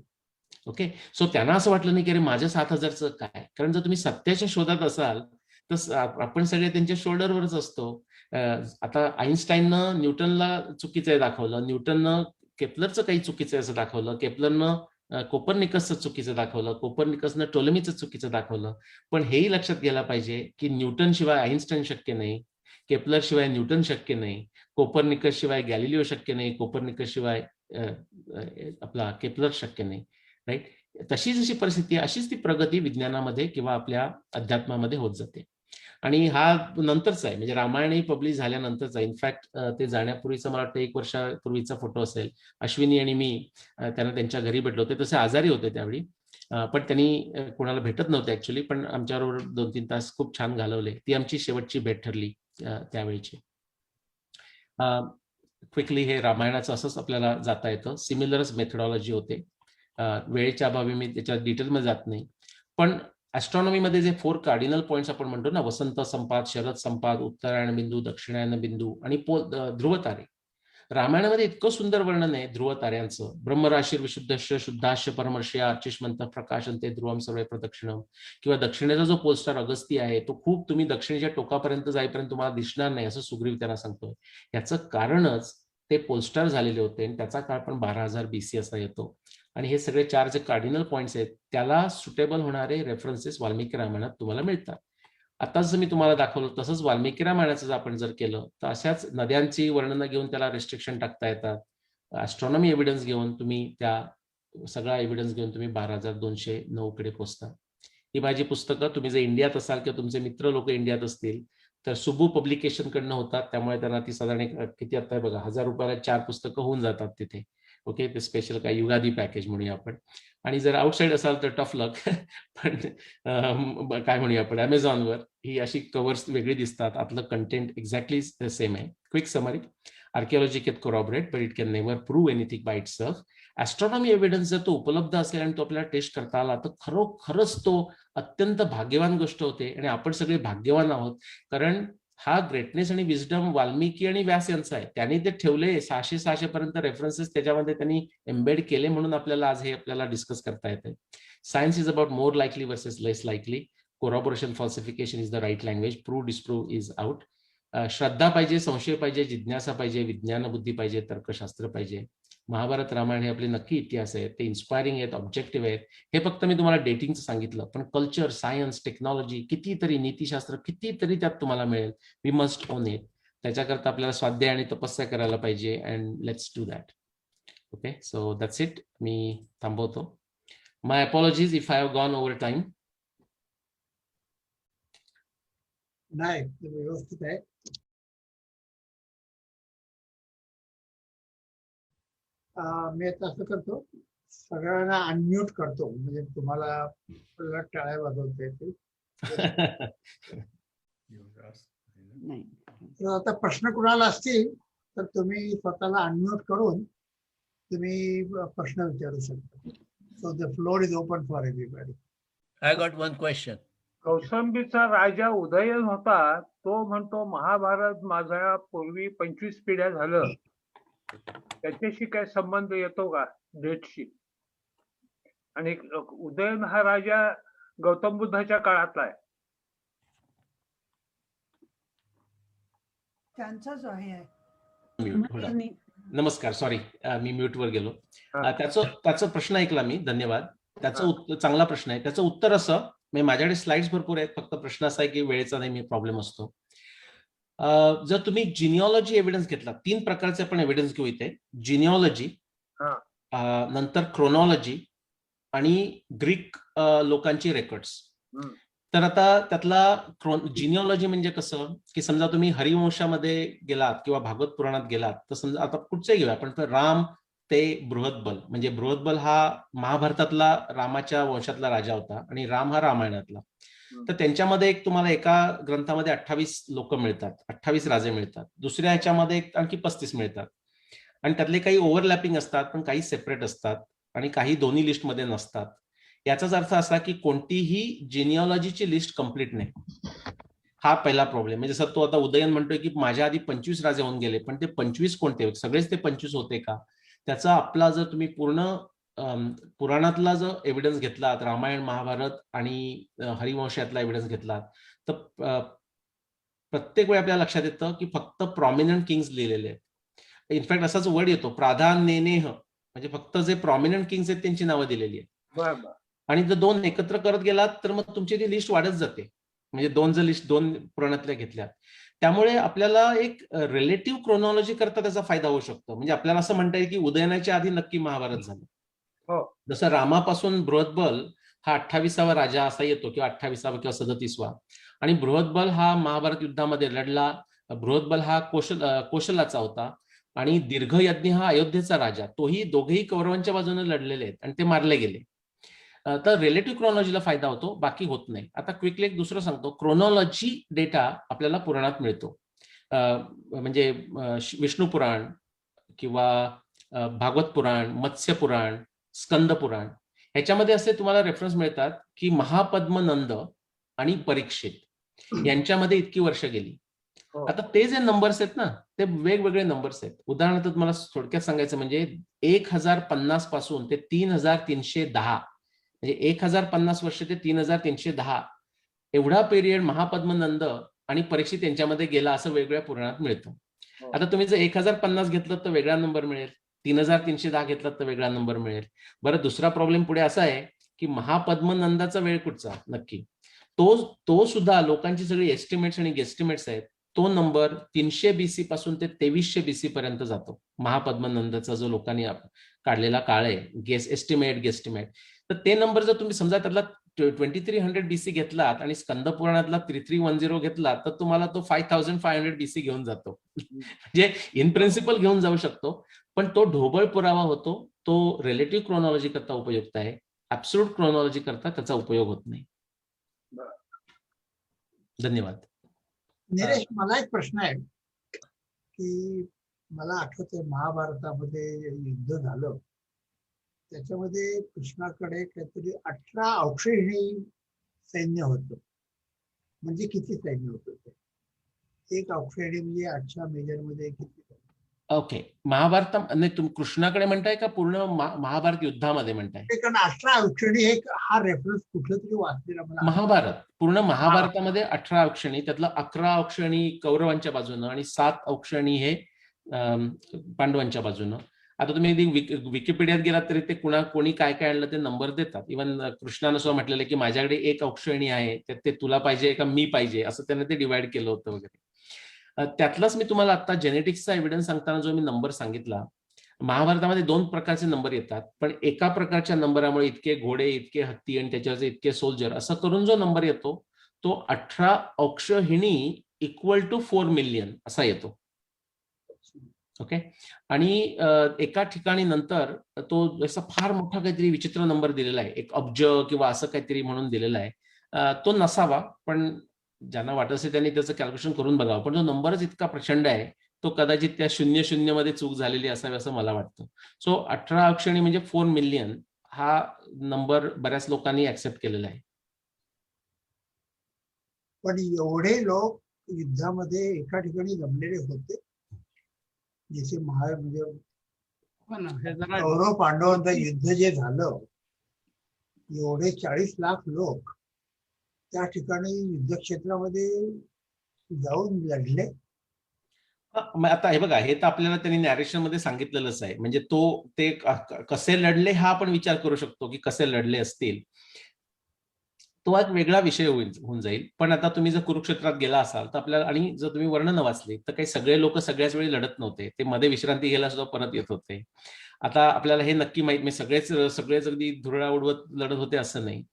Okay. So त्यांना असं वाटलं नाही की अरे माझ्या 7,000चं काय, कारण जर तुम्ही सत्याच्या शोधात असाल तर आपण सगळे त्यांच्या शोल्डरवरच असतो. आता आईन्स्टाईननं न्यूटनला चुकीचं दाखवलं, न्यूटननं केपलरचं काही चुकीचं असं दाखवलं, केपलरनं कोपर्निकसचं चुकीचं दाखवलं, कोपर्निकसनं टोलेमीचं चुकीचं दाखवलं. पण हेही लक्षात घ्यायला पाहिजे की न्यूटन शिवाय आईन्स्टाईन शक्य नाही, केपलर शिवाय न्यूटन शक्य नाही, कोपर्निकस शिवाय गॅलिलिओ शक्य नाही, कोपर्निकस शिवाय आपला केपलर शक्य नाही. राईट. तशी जशी परिस्थिती अशीच ती प्रगती विज्ञानामध्ये किंवा आपल्या अध्यात्मामध्ये होत जाते. आणि हा नंतरचा आहे, म्हणजे रामायण पब्लिश झाल्यानंतरचा. इनफॅक्ट ते जाण्यापूर्वीचा मला वाटतं 1 वर्षापूर्वीचा फोटो असेल. अश्विनी आणि मी त्यांना त्यांच्या घरी भेटलो होते. तसे आजारी होते त्यावेळी, पण त्यांनी कोणाला भेटत नव्हते ऍक्च्युली, पण आमच्याबरोबर 2-3 तास खूप छान घालवले. ती आमची शेवटची भेट ठरली त्यावेळीची. क्विकली हे रामायणाचं असंच आपल्याला जाता येतं. सिमिलरच मेथडॉलॉजी होते. वेळेच्या अभावी मी त्याच्या डिटेलमध्ये जात नाही. पण ऍस्ट्रॉनॉमीमध्ये जे 4 कार्डिनल पॉइंट्स आपण म्हणतो ना, वसंत संपात, शरद संपात, उत्तरायण बिंदू, दक्षिणायन बिंदू आणि ध्रुव तारे. रामायणामध्ये इतकं सुंदर वर्णन आहे ध्रुव ताऱ्यांचं. ब्रह्मराशीर विशुद्धश्य शुद्धाश्य परमर्षया अर्चिष्मंत प्रकाशंते ध्रुवम सर्वे प्रदक्षिणम. किंवा दक्षिणेचा जो पोलस्टार अगस्ती आहे तो खूप तुम्ही दक्षिणेच्या टोकापर्यंत जाईपर्यंत तुम्हाला दिसणार नाही, असं सुग्रीव त्यांना सांगतोय. याचं कारणच ते पोलस्टार झालेले होते आणि त्याचा काळ पण 12,000 BC असा येतो. आणि हे सगळे 4 जे कार्डिनल पॉइंट्स आहेत त्याला सुटेबल होणारे रेफरन्सेस वाल्मिकी रामायणात तुम्हाला मिळतात. आता जसं मी तुम्हाला दाखवलं तसंच वाल्मिकी रामायणाचं जर आपण जर केलं तर अशाच नद्यांची वर्णनं घेऊन त्याला रेस्ट्रिक्शन टाकता येतात. ॲस्ट्रॉनॉमी एव्हिडन्स घेऊन तुम्ही त्या सगळा एव्हिडन्स घेऊन तुम्ही 12,209 कडे पोहोचता. ही माझी पुस्तकं तुम्ही जर इंडियात असाल किंवा तुमचे मित्र लोक इंडियात असतील तर सुबू पब्लिकेशन कडनं होतात, त्यामुळे त्यांना ती साधारण किती आता बघा 1,000 रुपयाला 4 पुस्तकं होऊन जातात तिथे. ओके, ते स्पेशल काय युगादी पॅकेज म्हणूया आपण. आणि जर आउटसाईड असाल तर टफ लक पण काय म्हणूया आपण अमेझॉनवर ही अशी कव्हर्स वेगळी दिसतात, आतलं कंटेंट एक्झॅक्टली सेम आहे. Quick summary, archaeology can corroborate but it can never prove anything by itself. Astronomy evidence जर तो उपलब्ध असेल आणि तो आपल्याला टेस्ट करता आला तर खरोखरच तो अत्यंत भाग्यवान गोष्ट होते. आणि आपण सगळे भाग्यवान आहोत, कारण हा ग्रेटनेस आणि विजडम वाल्मिकी आणि व्यास यांचा आहे. त्यांनी ते ठेवले 600 पर्यंत रेफरन्सेस त्याच्यामध्ये त्यांनी एम्बेड केले, म्हणून आपल्याला आज हे आपल्याला डिस्कस करता येते. Science is about more likely versus less likely. Corroboration, falsification is the right language. Prove disprove is out. श्रद्धा पाहिजे, संशय पाहिजे, जिज्ञासा पाहिजे, विज्ञान बुद्धी पाहिजे, तर्कशास्त्र पाहिजे. महाभारत रामायण हे आपले नक्की इतिहास आहेत, ते इन्स्पायरिंग आहेत, ऑब्जेक्टिव्ह आहेत. हे फक्त मी तुम्हाला डेटिंगचं सांगितलं, पण कल्चर, सायन्स, टेक्नॉलॉजी, कितीतरी नीतिशास्त्र, कितीतरी त्यात तुम्हाला मिळेल. We must own it. त्याच्याकरता आपल्याला स्वाध्याय आणि तपस्या करायला पाहिजे. And let's do that. Okay, so that's it. मी थांबवतो. My apologies if I have gone over time. नाही, व्यवस्थित आहे. मी आता असं करतो, सगळ्यांना अनम्यूट करतो, म्हणजे तुम्हाला टाळ्या वाजवता येतील. नाही. तर आता प्रश्न कुणाला असतील तर तुम्ही स्वतःला अनम्यूट करून तुम्ही प्रश्न विचारू शकता. So the floor is open for everybody. I got one question. कौसंबीचा राजा उदयन होता, तो म्हणतो महाभारत माझ्या पूर्वी 25 पिढ्या झालं, त्याच्याशी काय संबंध येतो का डेटशी? आणि उदयन हा राजा गौतम बुद्धाच्या काळातला आहे. त्यांचाच आहे. नमस्कार, सॉरी मी म्यूटवर गेलो. त्याचा प्रश्न ऐकला मी, धन्यवाद. त्याचं चांगला प्रश्न आहे. त्याचं उत्तर असं, म्हणजे माझ्याकडे स्लाइड्स भरपूर आहेत, फक्त प्रश्न असा आहे की वेळेचा नेहमी प्रॉब्लेम असतो. जर तुम्ही जिनिओलॉजी एव्हिडन्स घेतला, 3 प्रकारचे आपण एव्हिडन्स घेऊ इथे. जिनिओलॉजी, नंतर क्रोनॉलॉजी आणि ग्रीक लोकांची रेकॉर्ड्स. तर आता त्यातला जिनिओलॉजी म्हणजे कसं की समजा तुम्ही हरिवंशामध्ये गेलात किंवा भागवत पुराणात गेलात तर समजा आता कुठचे घेऊया आपण, तर राम ते बृहद्बल, म्हणजे बृहद्बल हा महाभारतातला रामाच्या वंशातला राजा होता आणि राम हा रामायणातला. तर त्यांच्यामध्ये एक तुम्हाला एका ग्रंथामध्ये 28 लोक मिळतात, 28 राजे मिळतात. दुसऱ्या ह्याच्यामध्ये आणखी 35 मिळतात. आणि त्यातले काही ओव्हरलॅपिंग असतात, पण काही सेपरेट असतात आणि काही दोन्ही लिस्टमध्ये नसतात. याचाच अर्थ असा की कोणतीही जिनिओलॉजीची लिस्ट कंप्लीट नाही. हा पहिला प्रॉब्लेम. म्हणजे सर तो आता उदयन म्हणतोय की माझ्या आधी 25 राजे होऊन गेले, पण ते 25 कोणते, सगळेच ते 25 होते का? त्याचा आपला जर तुम्ही पूर्ण पुराणातला जर एव्हिडन्स घेतलात, रामायण, महाभारत आणि हरिवंशातला एव्हिडन्स घेतलात, तर प्रत्येक वेळी आपल्याला लक्षात येतं की फक्त प्रॉमिनंट किंग्स लिहिलेले आहेत. इनफॅक्ट असाच वर्ड येतो प्राधान्यनेह, म्हणजे फक्त जे प्रॉमिनंट किंग्स आहेत त्यांची नावं दिलेली आहेत. आणि जर 2 एकत्र करत गेलात तर मग तुमची ती लिस्ट वाढत जाते. म्हणजे 2 जर लिस्ट 2 पुराणातल्या घेतल्या, त्यामुळे आपल्याला एक रिलेटिव्ह क्रोनॉलॉजी करता त्याचा फायदा होऊ शकतो. म्हणजे आपल्याला असं म्हणता येईल की उदयनाच्या आधी नक्की महाभारत झालं. जसं रामापासून बृहद्बल हा 28वा राजा असा येतो, किंवा 28वा किंवा 37वा, आणि बृहद्बल हा महाभारत युद्धामध्ये लढला. बृहद्बल हा कौशलाचा होता आणि दीर्घयज्ञ हा अयोध्येचा राजा, तोही दोघेही कौरवांच्या बाजूने लढलेले आहेत आणि ते मारले गेले. तर रिलेटिव्ह क्रोनॉलॉजीला फायदा होतो, बाकी होत नाही. आता क्विकली एक दुसरं सांगतो. क्रोनॉलॉजी डेटा आपल्याला पुराणात मिळतो, म्हणजे विष्णू पुराण किंवा भागवत पुराण, मत्स्य पुराण, स्कंद पुराण, ह्याच्यामध्ये असे तुम्हाला रेफरन्स मिळतात की महापद्मनंद आणि परीक्षित यांच्यामध्ये इतकी वर्ष गेली. आता ते जे नंबर्स आहेत ना, ते वेगवेगळे नंबर्स आहेत. उदाहरणार्थ तुम्हाला थोडक्यात सांगायचं म्हणजे 1050 पासून ते 3310, म्हणजे 1050 वर्ष ते 3310 एवढा पिरियड महापद्मनंद आणि परीक्षित यांच्यामध्ये गेला असं वेगवेगळ्या पुराणात मिळतं. हो. आता तुम्ही जर 1050 घेतलं तर वेगळा नंबर मिळेल, 3310 घेतला तर वेगळा नंबर मिळेल. बरं, दुसरा प्रॉब्लेम पुढे असा आहे की महापद्मनंदाचा वेळ कुठचा नक्की, तो सुद्धा लोकांची सगळी एस्टिमेट्स आणि गेस्टिमेट्स आहेत. तो नंबर 300 BC पासून ते 2300 BC पर्यंत जातो. महापद्मनंदाचा जो लोकांनी काढलेला काळ आहे, गेस्टिमेट, तर ते नंबर जर तुम्ही समजा त्यातला 2300 BC घेतलात आणि स्कंद पुराणातला 3310 घेतला तर तुम्हाला तो 5500 BC घेऊन जातो. म्हणजे इन प्रिन्सिपल घेऊन जाऊ शकतो, पण तो ढोबळ पुरावा होतो. तो रिलेटिव्ह क्रोनॉलॉजी करता उपयुक्त आहे, ऍब्सोल्यूट क्रोनॉलॉजी करता त्याचा उपयोग होत नाही. धन्यवाद. निलेश, मला एक प्रश्न आहे की मला आठवतंय महाभारतामध्ये युद्ध झालं त्याच्यामध्ये कृष्णाकडे काहीतरी 18 अक्षौहिणी सैन्य होतं. म्हणजे किती सैन्य होतं ते? एक अक्षौहिणी म्हणजे 8 मेजरमध्ये किती? ओके, महाभारत नाही तुम्ही कृष्णाकडे म्हणताय का पूर्ण महाभारत युद्धामध्ये म्हणताय? कारण 18 अक्षौहिणी एक हा रेफरन्स कुठलं तरी वाचलेला मला. महाभारत, पूर्ण महाभारतामध्ये 18 अक्षौहिणी, त्यातलं 11 अक्षौहिणी कौरवांच्या बाजूनं आणि 7 अक्षौहिणी हे पांडवांच्या बाजूनं. आता तुम्ही विकिपीडियात गेलात तरी ते कोणी काय काय आणलं ते नंबर देतात. इव्हन कृष्णानं सुद्धा म्हटलेलं की माझ्याकडे एक अक्षौहिणी आहे, ते तुला पाहिजे का मी पाहिजे, असं त्याने ते डिवाइड केलं होतं वगैरे. त्यातलाच मी तुम्हाला आता जेनेटिक्सचा एव्हिडन्स सांगताना जो मी नंबर सांगितला, महाभारतामध्ये 2 प्रकारचे नंबर येतात, पण एका प्रकारच्या नंबरामुळे इतके घोडे, इतके हत्ती आणि त्याच्यावरचे इतके सोल्जर असं करून जो नंबर येतो तो 18 अक्षौहिणी इक्वल टू 4 मिलियन असा येतो. ओके, आणि एका ठिकाणी नंतर तो जसा फार मोठा काहीतरी विचित्र नंबर दिलेला आहे, 1 अब्ज किंवा असं काहीतरी म्हणून दिलेला आहे. तो नसावा, पण ज्यांना वाटत असेल त्यांनी त्याचं कॅल्क्युलेशन करून बघावं. पण जो नंबरच इतका प्रचंड आहे तो कदाचित त्या 00 मध्ये चूक झालेली असावी असं मला वाटतं. सो 18 अक्षौहिणी म्हणजे 4 मिलियन हा नंबर बऱ्याच लोकांनी ऍक्सेप्ट केलेला आहे. पण एवढे लोक युद्धामध्ये एका ठिकाणी जमलेले होते, जिथे म्हणजे कौरव पांडवांचं युद्ध जे झालं, एवढे 40 लाख लोक त्या ठिकाणी युद्ध क्षेत्रामध्ये जाऊन लढले. आता हे बघा, हे तर आपल्याला त्यांनी नॅरेशन मध्ये सांगितलेलंच आहे. म्हणजे ते कसे लढले हा आपण विचार करू शकतो की कसे लढले असतील, तो एक वेगळा विषय होऊन जाईल. पण आता तुम्ही जर कुरुक्षेत्रात गेला असाल तर आपल्याला, आणि जर तुम्ही वर्णन वाचली तर काही सगळे लोक सगळ्याच वेळी लढत नव्हते, ते मध्ये विश्रांती घ्यायला सुद्धा परत येत होते. आता आपल्याला हे नक्की माहित नाही सगळेच अगदी धुरळा उडवत लढत होते असं नाही.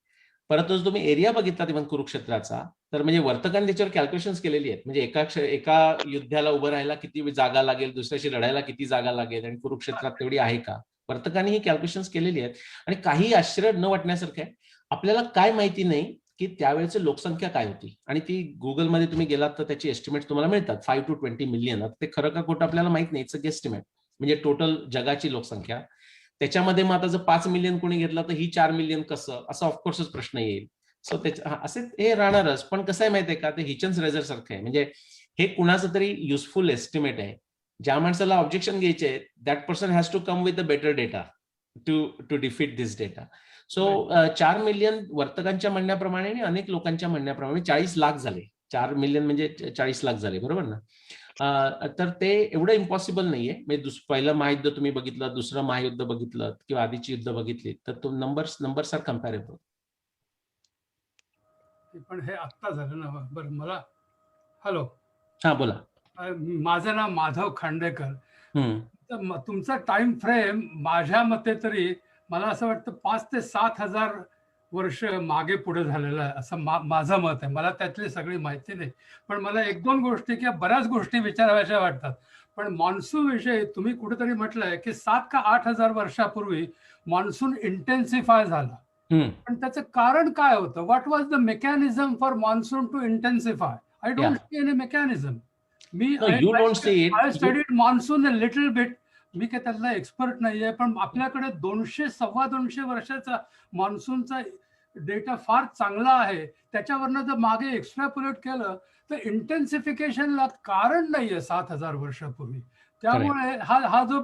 परंतु जर तुम्ही एरिया बघितला इव्हन कुरुक्षेत्राचा, तर म्हणजे वर्तकांनी त्याच्यावर कॅल्क्युलेशन्स केलेली आहेत. म्हणजे एका युद्धाला उभं राहायला किती जागा लागेल, दुसऱ्याशी लढायला किती जागा लागेल, आणि कुरुक्षेत्रात तेवढी आहे का, वर्तकांनी ही कॅल्क्युलेशन्स केलेली आहेत. आणि काही आश्चर्य न वाटण्यासारखं आहे, आपल्याला काय माहिती नाही की त्यावेळेची लोकसंख्या काय होती, आणि ती गुगलमध्ये तुम्ही गेलात तर त्याची एस्टिमेट तुम्हाला मिळतात 5 to 20 मिलियन. ते खरं का खोटं आपल्याला माहित नाही, इट्स अ गेस्टिमेट. म्हणजे टोटल जगाची लोकसंख्या, त्याच्यामध्ये मग आता जर 5 मिलियन कोणी घेतला तर ही 4 मिलियन कसं, असा ऑफकोर्सच प्रश्न येईल. सो असे हे राहणारच. पण कसं आहे माहितीये का, ते हिचन्स रेझर सारखं आहे. म्हणजे हे कुणाचं तरी युजफुल एस्टिमेट आहे. ज्या माणसाला ऑब्जेक्शन घ्यायचे, that person has to come with a better data to defeat this data. So 4 million वर्तकांच्या म्हणण्याप्रमाणे आणि अनेक लोकांच्या म्हणण्याप्रमाणे 40 लाख झाले. 4 मिलियन म्हणजे 40 लाख झाले, बरोबर ना? तर ते एवढं इम्पॉसिबल नाहीये. म्हणजे पहिलं महायुद्ध तुम्ही बघितलं, दुसरं महायुद्ध बघितलं किंवा आधीची युद्ध बघितली तर तो नंबर्स आर कम्पॅरेबल. पण हे आत्ता झालं ना. बरं, मला हॅलो, हा बोला. माझं नाव माधव खांडेकर. तर तुमचा टाइम फ्रेम माझ्या मते तरी मला असं वाटतं 5 ते 7,000 वर्ष मागे पुढे झालेलं आहे असं माझं मत आहे. मला त्यातली सगळी माहिती नाही, पण मला 1-2 गोष्टी किंवा बऱ्याच गोष्टी विचाराव्याशा वाटतात. पण मान्सून विषयी तुम्ही कुठेतरी म्हटलंय की 7 का 8,000 वर्षापूर्वी मान्सून इंटेन्सिफाय झाला. पण त्याचं कारण काय होतं? What was the mechanism for monsoon to intensify? I don't see any mechanism. I studied monsoon a little bit. मी काय त्यातला एक्सपर्ट नाहीये, पण आपल्याकडे 200-2.25 वर्षाचा मान्सूनचा डेटा फार चांगला आहे. त्याच्यावरनं जर मागे एक्स्ट्रापोलेट केलं तर इंटेन्सिफिकेशनला कारण नाहीये 7,000 वर्षापूर्वी. त्यामुळे हा जो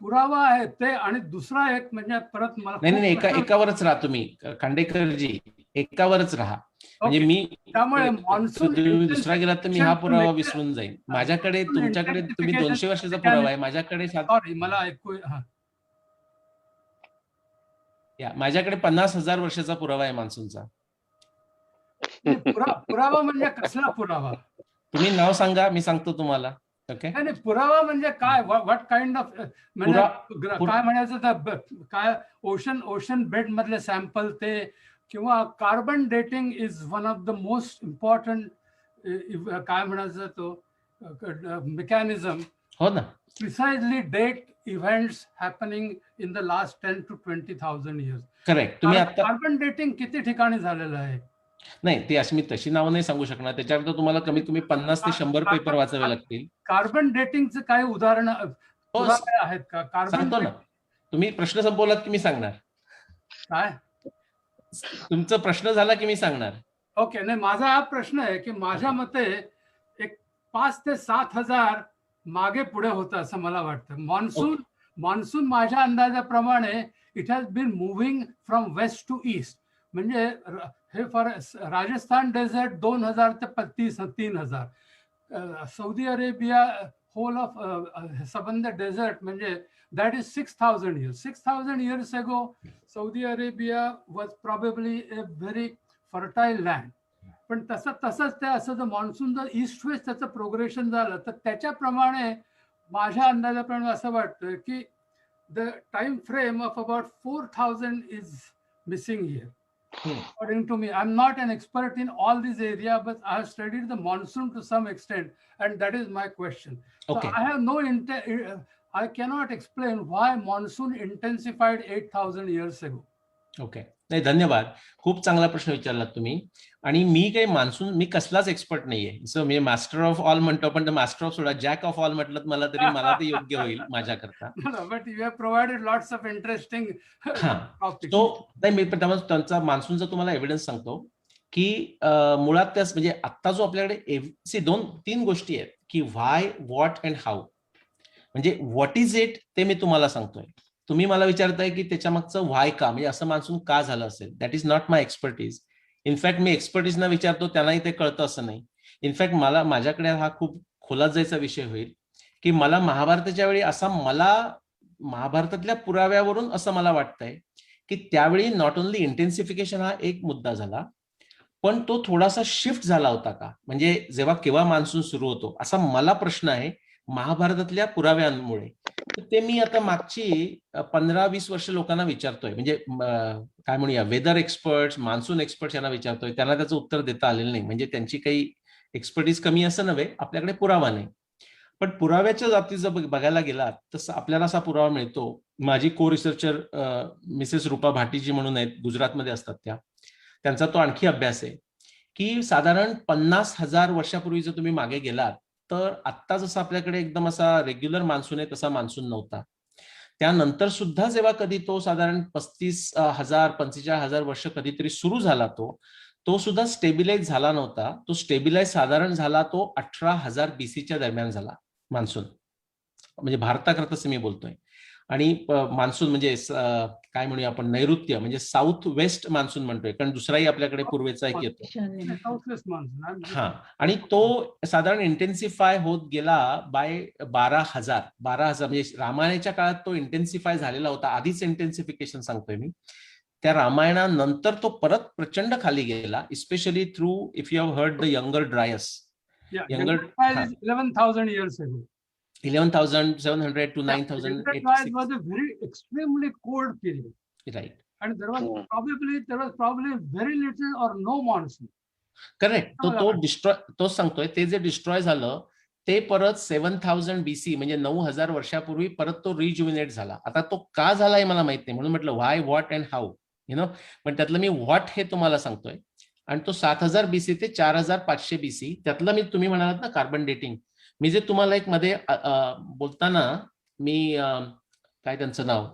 पुरावा आहे ते. आणि दुसरा एक म्हणजे परत मला नाही, एकावरच राहा तुम्ही खांडेकरजी, एकावरच राहा. म्हणजे मी त्यामुळे मान्सून तुम्ही दुसरा गेलात तर मी हा पुरावा विसरून जाईन. माझ्याकडे तुमच्याकडे तुम्ही 200 वर्षाचा पुरावा आहे, माझ्याकडे सॉरी मला ऐकू माझ्याकडे 50,000 वर्षाचा पुरावा आहे मान्सूनचा. पुरावा म्हणजे कसला पुरावा? तुम्ही नाव सांगा, मी सांगतो तुम्हाला. ओके, नाही पुरावा म्हणजे काय? व्हॉट काइंड ऑफ म्हणजे काय म्हणायचं तर काय ओशन बेड मधले सॅम्पल ते, किंवा carbon dating is one of the most important काय म्हणायचं तो मेकॅनिझम. हो ना, precisely date events happening in the last 10 to 20,000 years. Correct. तुम्ही आता कार्बन डेटिंग किती ठिकाणी झालेलं आहे? नाही, ते अशी मी तशी नावं नाही सांगू शकणार. त्याच्यावर तुम्हाला कमीत कमी 50 ते 100 पेपर वाचावे लागतील. कार्बन डेटिंगचे काही उदाहरण आहेत का? कार्बन सांगतो ना, तुम्ही प्रश्न संपवलात की मी सांगणार. काय तुमचा प्रश्न झाला की मी सांगणार. ओके. नाही, माझा हा प्रश्न आहे की माझ्या मते एक 5 ते 7,000 मागे पुढे होतं असं मला वाटतं. मान्सून माझ्या अंदाजाप्रमाणे it has been moving from west to east. म्हणजे हे फॉर राजस्थान डेझर्ट 2000 ते 3,000, सौदी अरेबिया होल ऑफ सबंध डेझर्ट म्हणजे that is 6,000 years. 6,000 years ago, Saudi Arabia was probably a very fertile land. पण तसंच ते असं जर मान्सून जर ईस्ट वेस्ट त्याचं प्रोग्रेशन झालं तर त्याच्याप्रमाणे माझ्या अंदाजाप्रमाणे असं वाटतं की the time frame of about 4,000 is missing here. According to me, I'm not an expert in all this area, but I have studied the monsoon to some extent, and that is my question. Okay. So I have I cannot explain why monsoon intensified 8,000 years ago. Okay, नाही धन्यवाद. खूप चांगला प्रश्न विचारलात तुम्ही. आणि मी काही monsoon मी कसलाच expert नाहीये. So me master of all म्हणतो, पण master of soda jack of all म्हटलं मला तरी मला ते योग्य होईल माझ्याकरता. But you have provided lots of interesting topics. तो नाही, मी पण त्यांचा मान्सूनचा तुम्हाला एव्हिडन्स सांगतो की मुळात त्याच म्हणजे आता जो आपल्याकडे 2-3 गोष्टी आहेत की व्हाय, व्हॉट अँड हाऊ. म्हणजे व्हॉट इज इट ते मी तुम्हाला सांगतोय. तुम्ही मला विचारताय की त्याच्या मागचं व्हाय का, म्हणजे असं मान्सून का झालं असेल. That is not my expertise. In fact मी एक्सपर्टीजना विचारतो त्यांनाही ते कळतं असं नाही. इनफॅक्ट माझ्याकडे हा खूप खोलात जायचा विषय होईल की मला महाभारताच्या वेळी महाभारतातल्या पुराव्यावरून असं मला वाटतंय की त्यावेळी नॉट ओनली इंटेन्सिफिकेशन हा एक मुद्दा झाला, पण तो थोडासा शिफ्ट झाला होता का, म्हणजे केव्हा मान्सून सुरू होतो असा मला प्रश्न आहे महाभारतातल्या पुराव्यांमुळे. ते मी आता मागची 15-20 वर्ष लोकांना विचारतोय, म्हणजे काय म्हणूया वेदर एक्सपर्ट्स, मान्सून एक्सपर्ट्स यांना विचारतोय. त्यांना त्याचं उत्तर देता आलेलं नाही. म्हणजे त्यांची काही एक्सपर्टीज कमी असं नव्हे, आपल्याकडे पुरावा नाही. पण पुराव्याच्या बाबतीत जर बघायला गेलात तर आपल्याला असा पुरावा मिळतो. माझी को रिसर्चर मिसेस रूपा भाटीजी म्हणून आहेत, गुजरातमध्ये असतात त्यांचा तो आणखी अभ्यास आहे की साधारण 50,000 वर्षापूर्वी जर तुम्ही मागे गेलात तर आत्ता जसं आपल्याकडे एकदम असा रेग्युलर मान्सून आहे तसा मान्सून नव्हता. त्यानंतर सुद्धा जेव्हा कधी तो साधारण 35,000 45,000 वर्ष कधीतरी सुरू झाला तो सुद्धा स्टेबिलाइज झाला नव्हता. तो स्टेबिलाइज साधारण झाला तो 18,000 BCच्या दरम्यान झाला मान्सून, म्हणजे भारताकरता मी बोलतोय. आणि मान्सून म्हणजे काय म्हणूया आपण नैऋत्य म्हणजे साऊथ वेस्ट मान्सून म्हणतोय, कारण दुसराही आपल्याकडे पूर्वेचा एक येतो. हा, आणि तो साधारण इंटेन्सिफाय होत गेला बाय 12,000 म्हणजे रामायणाच्या काळात तो इंटेन्सिफाय झालेला होता. आधीच इंटेन्सिफिकेशन सांगतोय मी. त्या रामायणानंतर तो परत प्रचंड खाली गेला, especially through if you have heard the younger Dryas. 11,000 years ago. 11,700 to 9,866 was a very extremely cold period. Right. And there was probably very little or no monsoon. Correct. तो सांगतोय ते जे डिस्ट्रॉय झालं ते परत 7,000 BC म्हणजे 9,000 वर्षापूर्वी परत तो रिज्युमिनेट झाला. आता तो का झाला हे मला माहित नाही, म्हणून म्हटलं व्हाय, व्हॉट अँड हाऊ, पण त्यातलं मी व्हॉट हे तुम्हाला सांगतोय. आणि तो 7,000 BC ते 4,500 BC त्यातलं मी तुम्ही म्हणालात ना कार्बन डेटिंग, मी जे तुम्हाला एक मध्ये बोलताना मी काय त्यांचं नाव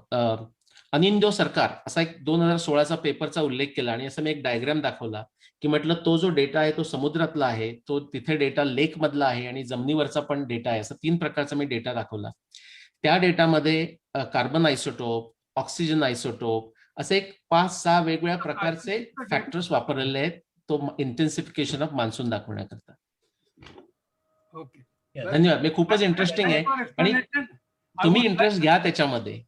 अनिंदो सरकार असा एक 2016चा पेपरचा उल्लेख केला आणि असं मी एक डायग्राम दाखवला की म्हटलं तो जो डेटा आहे तो समुद्रातला आहे, तो तिथे डेटा लेक मधला आहे आणि जमिनीवरचा पण डेटा आहे. असं 3 प्रकारचा मी डेटा दाखवला. त्या डेटामध्ये कार्बन आयसोटोप, ऑक्सिजन आयसोटोप असे एक 5-6 वेगवेगळ्या प्रकारचे फॅक्टर्स वापरलेले आहेत तो इंटेन्सिफिकेशन ऑफ मान्सून दाखवण्याकरता. ओके. धन्यवाद. खूपच इंटरेस्टिंग आहे आणि तुम्ही इंटरेस्ट घ्या त्याच्यामध्ये.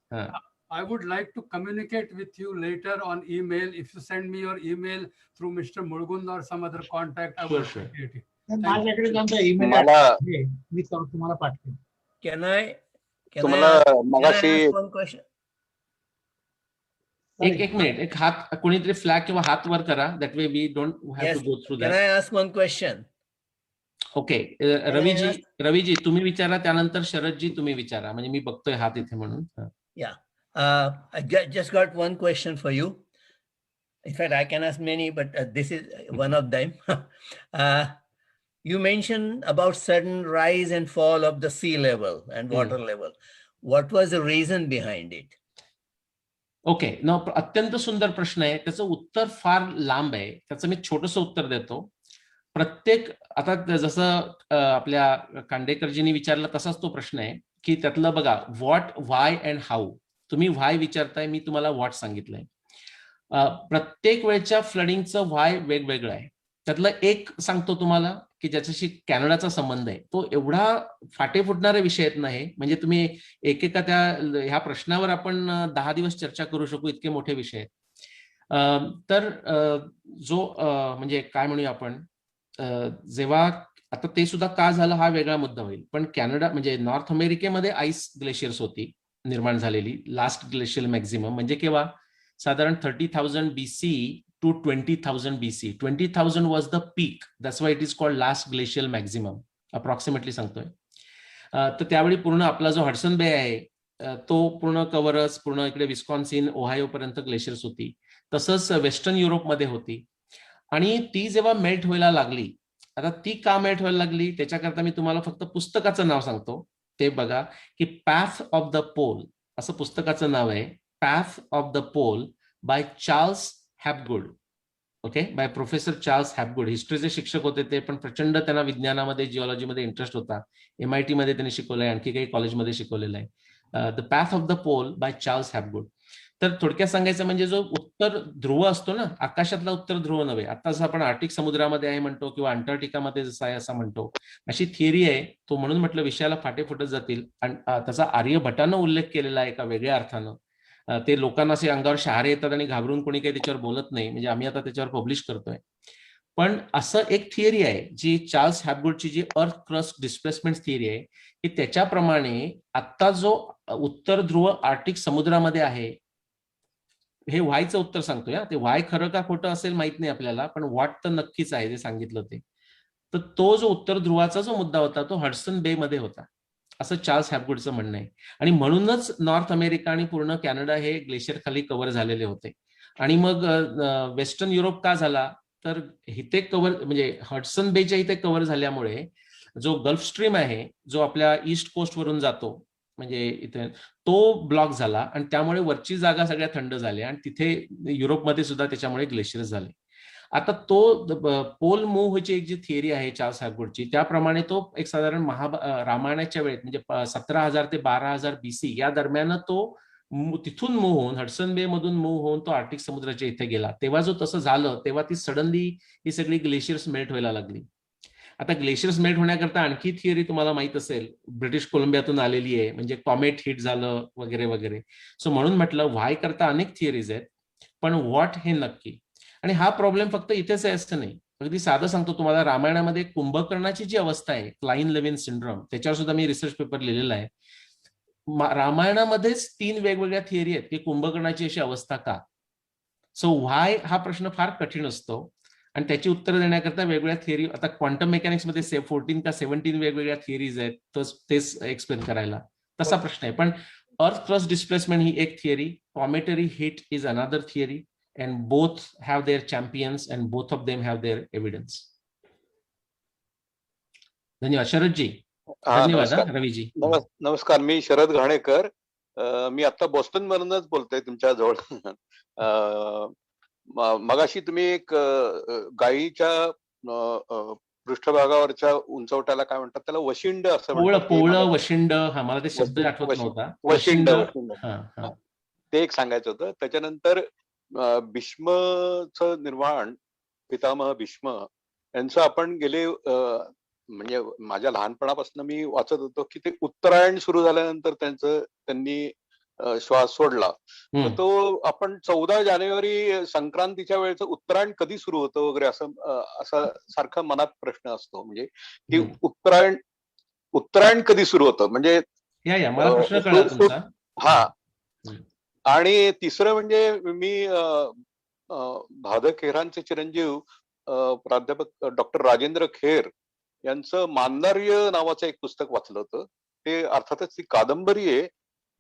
I would like to communicate with you later on email. If you send me your email through Mr. Mulgund or some other contact, I would Sure. appreciate it. माझ्याकडे त्यांचा email me तुम्हाला पाठवेन. Can I तुम्हाला मगाशी ask one question? एक मिनिट, एक हात कोणीतरी फ्लॅग किंवा हात वर करा. That way we don't have Yes. To go through Can that. I ask one question? Okay. Raviji तुम्ही विचारा, त्यानंतर शरदजी तुम्ही विचारा. म्हणजे मी बघतोय हात इथे म्हणून. I just got one question for you. In fact, I can ask many, but this is one of them. You mentioned about sudden rise and fall of the sea level and water level. What was the reason behind it? Okay. अत्यंत सुंदर प्रश्न आहे. त्याचं उत्तर फार लांब आहे. त्याचं मी छोटंसं उत्तर देतो. प्रत्येक आता जसं आपल्या खांडेकरजींनी विचारला तसाच तो प्रश्न आहे की त्यातलं बघा व्हॉट, व्हाय अँड हाऊ. तुम्ही व्हाय विचारताय, मी तुम्हाला व्हॉट सांगितलंय. प्रत्येक वेळच्या फ्लडिंगचं व्हाय वेगवेगळं आहे. त्यातलं एक सांगतो तुम्हाला की ज्याच्याशी कॅनडाचा संबंध आहे. तो एवढा फाटे फुटणारे विषय आहेत नाही, म्हणजे तुम्ही एकेका ह्या प्रश्नावर आपण 10 दिवस चर्चा करू शकू, इतके मोठे विषय आहेत. तर जो म्हणजे काय म्हणूया आपण, जेव्हा आता ते सुद्धा का झालं हा वेगळा मुद्दा होईल. पण कॅनडा म्हणजे नॉर्थ अमेरिकेमध्ये आईस ग्लेशियर्स होती निर्माण झालेली. लास्ट ग्लेशियल मॅक्झिमम म्हणजे केव्हा, साधारण 30,000 BC to 20,000 BC. 20,000 was the peak. That's why it is called last glacial maximum. Approximately सांगतोय. तर त्यावेळी पूर्ण आपला जो हडसन बे आहे तो पूर्ण कव्हरच, पूर्ण इकडे विस्कॉन्सिन, ओहायो पर्यंत ग्लेशियर्स होती. तसंच वेस्टर्न युरोपमध्ये होती. आणि ती जेव्हा मेल्ट व्हायला लागली, आता ती का मेल्ट व्हायला लागली त्याच्याकरता मी तुम्हाला फक्त पुस्तकाचं नाव सांगतो. ते बघा की पॅथ ऑफ द पोल असं पुस्तकाचं नाव आहे. Path of the pole by Charles Hapgood. Okay, by professor Charles Hapgood. हिस्ट्रीचे शिक्षक होते ते, पण प्रचंड त्यांना विज्ञानामध्ये, जिओलॉजीमध्ये इंटरेस्ट होता. MIT मध्ये त्यांनी शिकवलंय, आणखी काही कॉलेजमध्ये शिकवलेलं आहे. The path of the pole by Charles Hapgood. तर थोडक्यात सांगायचं म्हणजे जो उत्तर ध्रुव असतो ना, आकाशातला उत्तर ध्रुव नव्हे. आता जसं आपण आर्टिक समुद्रामध्ये आहे म्हणतो किंवा अंटार्क्टिकामध्ये जसं आहे असं म्हणतो, अशी थिअरी आहे. तो म्हणून म्हटलं विषयाला फाटे फुटत जातील. आणि त्याचा आर्यभटानं उल्लेख केलेला आहे एका वेगळ्या अर्थानं. ते लोकांना असे अंगावर शहारे येतात आणि घाबरून कोणी काही त्याच्यावर बोलत नाही. म्हणजे आम्ही आता त्याच्यावर पब्लिश करतोय. पण असं एक थिअरी आहे जी चार्ल्स हॅपगुडची जी अर्थ क्रस्ट डिस्प्लेसमेंट थिअरी आहे, की त्याच्याप्रमाणे आता जो उत्तर ध्रुव आर्टिक समुद्रामध्ये आहे, हे व्हायचं उत्तर सांगतोय. ते व्हाय खरं का खोटं असेल माहित नाही आपल्याला, पण व्हॉट तर नक्कीच आहे जे सांगितलं ते. तर तो जो उत्तर ध्रुवाचा जो मुद्दा होता तो हडसन बे मध्ये होता, असं चार्ल्स हॅपगुडचं म्हणणं आहे. आणि म्हणूनच नॉर्थ अमेरिका आणि पूर्ण कॅनडा हे ग्लेशियर खाली कव्हर झालेले होते. आणि मग वेस्टर्न युरोप का झाला, तर इथे कव्हर म्हणजे हडसन बेच्या इथे कव्हर झाल्यामुळे जो गल्फ स्ट्रीम आहे, जो आपल्या ईस्ट कोस्ट वरून जातो, म्हणजे इथे तो ब्लॉक झाला आणि त्यामुळे वरची जागा सगळ्या थंड झाल्या आणि तिथे युरोपमध्ये सुद्धा त्याच्यामुळे ग्लेशियर झाले. आता तो पोल मूव्ह व्हायची एक जी थिअरी आहे चार्ल्स हॅपगुडची, त्याप्रमाणे तो एक साधारण रामायणाच्या वेळेत म्हणजे 17,000 ते 12,000 BC या दरम्यान तो तिथून मूव्ह होऊन, हडसन बे मधून मूव्ह होऊन तो आर्टिक समुद्राच्या इथे गेला. तेव्हा जो तसं झालं तेव्हा ती सडनली ही सगळी ग्लेशियर्स मेल्ट व्हायला लागली. आता ग्लेशियर्स मेल्ट होण्याकरता आणखी थिअरी तुम्हाला माहित असेल, ब्रिटिश कोलंबियातून आलेली आहे, म्हणजे कॉमेट हिट झालं वगैरे वगैरे. सो म्हणून म्हटलं व्हाय करता अनेक थिअरीज आहेत, पण व्हॉट हे नक्की. आणि हा प्रॉब्लेम फक्त इथेच आहे असं नाही. अगदी साधं सांगतो तुम्हाला, रामायणामध्ये कुंभकर्णाची जी अवस्था आहे, क्लाइन लेविन सिंड्रोम, त्याच्यावर सुद्धा मी रिसर्च पेपर लिहिलेला आहे. रामायणामध्येच 3 वेगवेगळ्या थिअरी आहेत की कुंभकर्णाची अशी अवस्था का. सो व्हाय हा प्रश्न फार कठीण असतो आणि त्याची उत्तर देण्याकरता वेगवेगळ्या थिअरी, आता क्वांटम मेकॅनिक्स मध्ये 14 का 17 वेगवेगळ्या थिअरीज आहेत, तेच एक्सप्लेन करायला तसा प्रश्न आहे. पण अर्थ क्रस्ट डिस्प्लेसमेंट ही एक theory, cometary hit is another theory, and both have their champions and both of them have their evidence. धन्यवाद शरदजी. धन्यवाद रवीजी. नमस्कार, मी शरद घाणेकर. मी आता बॉस्टन मधूनच बोलतोय तुमच्या जवळ. मगाशी तुम्ही एक गायीच्या पृष्ठभागावरच्या उंचवट्याला काय म्हणतात, त्याला वशिंड असं म्हणतात. पोळं वशिंड, हा मला ते शब्द आठवत नव्हता. वशिंड ते एक सांगायचं होतं. त्याच्यानंतर भीष्मचं निर्वाण पितामह भीष्म यांचं आपण गेले म्हणजे माझ्या लहानपणापासून मी वाचत होतो की ते उत्तरायण सुरू झाल्यानंतर त्यांनी श्वास सोडला. तर तो आपण 14 जानेवारी संक्रांतीच्या वेळेचं उत्तरायण कधी सुरू होतं वगैरे असं सारखा मनात प्रश्न असतो, म्हणजे की उत्तरायण कधी सुरू होतं म्हणजे मला प्रश्न कळला तुमचा. हा. आणि तिसरं म्हणजे मी भादक खेरांचे चिरंजीव प्राध्यापक डॉक्टर राजेंद्र खेर यांचं मांदार्य नावाचं एक पुस्तक वाचलं होतं. ते अर्थातच ती कादंबरी आहे,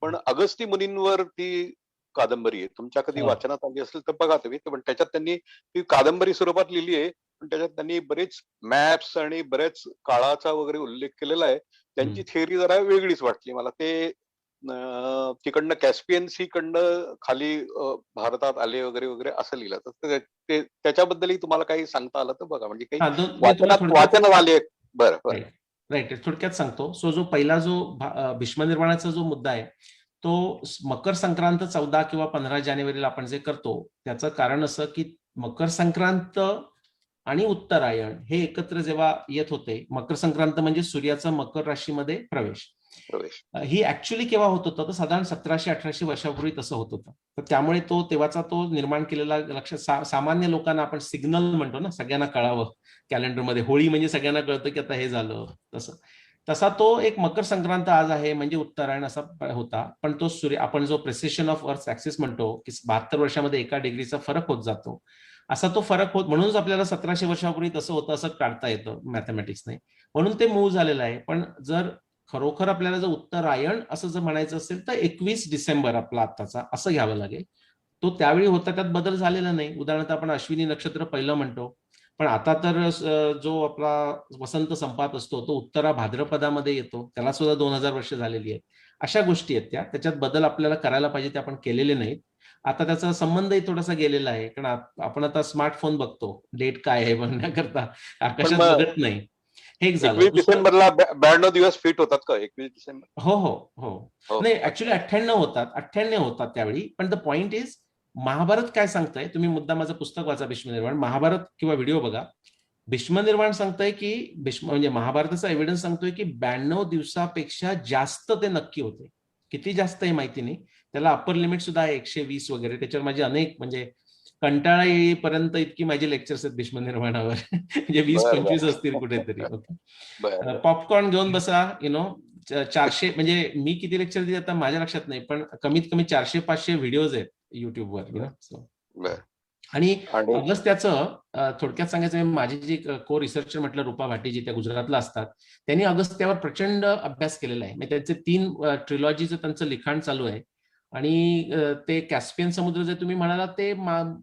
पण अगस्ती मुनींवर ती कादंबरी आहे. तुमच्या कधी वाचनात आली असेल तर बघा तुम्ही. पण त्याच्यात त्यांनी ती कादंबरी स्वरूपात लिहिली आहे, पण त्याच्यात त्यांनी बरेच मॅप्स आणि बरेच काळाचा वगैरे उल्लेख केलेला आहे. त्यांची थिअरी जरा वेगळीच वाटली मला. ते तिकडनं कॅस्पियन सी कडनं खाली भारतात आले वगैरे वगैरे असं लिहिलं. तर त्याच्याबद्दलही तुम्हाला काही सांगता आलं तर बघा, म्हणजे काही वाचनात आले. बरं राईट. थोडक्यात सांगतो. जो पहिला जो भीष्मनिर्वाणाचा जो मुद्दा आहे तो मकर संक्रांत 14 किंवा 15 जानेवारीला आपण जे करतो त्याचं कारण असं की मकर संक्रांत आणि उत्तरायण हे एकत्र जेव्हा येत होते, मकर संक्रांत म्हणजे सूर्याचा मकर राशीमध्ये प्रवेश, ही ऍक्च्युअली केव्हा होत होतं तर साधारण 1700-1800 वर्षापूर्वी तसं होत होतं. तर त्यामुळे तेव्हाचा तो निर्माण केलेला लक्षात सामान्य लोकांना आपण सिग्नल म्हणतो ना, सगळ्यांना कळावं कॅलेंडरमध्ये. होळी म्हणजे सगळ्यांना कळतं की आता हे झालं, तसा तो एक मकर संक्रांत आज आहे म्हणजे उत्तरायण असा होता. पण तो सूर्य आपण जो प्रेसेशन ऑफ अर्थ ऍक्सिस म्हणतो की 72 वर्षामध्ये 1 डिग्रीचा फरक होत जातो, असा तो फरक होत, म्हणूनच आपल्याला 1700 वर्षापूर्वी तसं होतं असं काढता येतं मॅथमॅटिक्सने, म्हणून ते मूव्ह झालेलं आहे. पण जर खरोखर आपल्याला जर उत्तरायण असं जर म्हणायचं असेल तर 21 डिसेंबर आपला आत्ताचा असं घ्यावं लागेल. तो त्यावेळी होता, त्यात बदल झालेला नाही. उदाहरणार्थ आपण अश्विनी नक्षत्र पहिलं म्हणतो, पण आता तर जो आपला वसंत संपात असतो तो उत्तरा भाद्रपदामध्ये येतो, त्याला सुद्धा 2000 वर्ष झालेली आहेत. अशा गोष्टी आहेत त्याच्यात बदल आपल्याला करायला पाहिजे, ते आपण केलेले नाहीत. आता त्याचा संबंधही थोडासा गेलेला आहे, कारण आपण आता स्मार्टफोन बघतो, डेट काय आहे बघण्याकरता, आकाशात बघत नाही. हे एक झालं. 21 डिसेंबरला 92 दिवस फिट होतात का? 21 डिसेंबर? हो. नाही, ऍक्च्युली 98 होतात त्यावेळी. पण द पॉइंट इज, महाभारत काय सांगतंय, तुम्ही मुद्दा माझं पुस्तक वाचा भीष्मनिर्वाण, महाभारत किंवा व्हिडिओ बघा. भीष्मनिर्वाण सांगतंय की म्हणजे महाभारताचा एव्हिडन्स सांगतोय की 92 दिवसापेक्षा जास्त ते नक्की होते. किती जास्त हे माहिती नाही, त्याला अप्पर लिमिट सुद्धा आहे 120 वगैरे. त्याच्यावर माझे अनेक म्हणजे कंटाळा येईपर्यंत इतकी माझी लेक्चर्स आहेत भीष्मनिर्वाणावर, म्हणजे 20-25 असतील कुठेतरी. पॉपकॉर्न घेऊन बसा, 400 म्हणजे मी किती लेक्चर दिले आता माझ्या लक्षात नाही, पण कमीत कमी 400-500 व्हिडिओज आहेत युट्यूबवर. आणि अगस्त्याचं थोडक्यात सांगायचं, माझी जी को रिसर्चर म्हटलं रूपा भाटीजी, त्या गुजरातला असतात, त्यांनी अगस्त्यावर प्रचंड अभ्यास केलेला आहे. म्हणजे त्यांचे 3 ट्रिलॉजीचं त्यांचं लिखाण चालू आहे. आणि ते कॅस्पियन समुद्र जे तुम्ही म्हणाला ते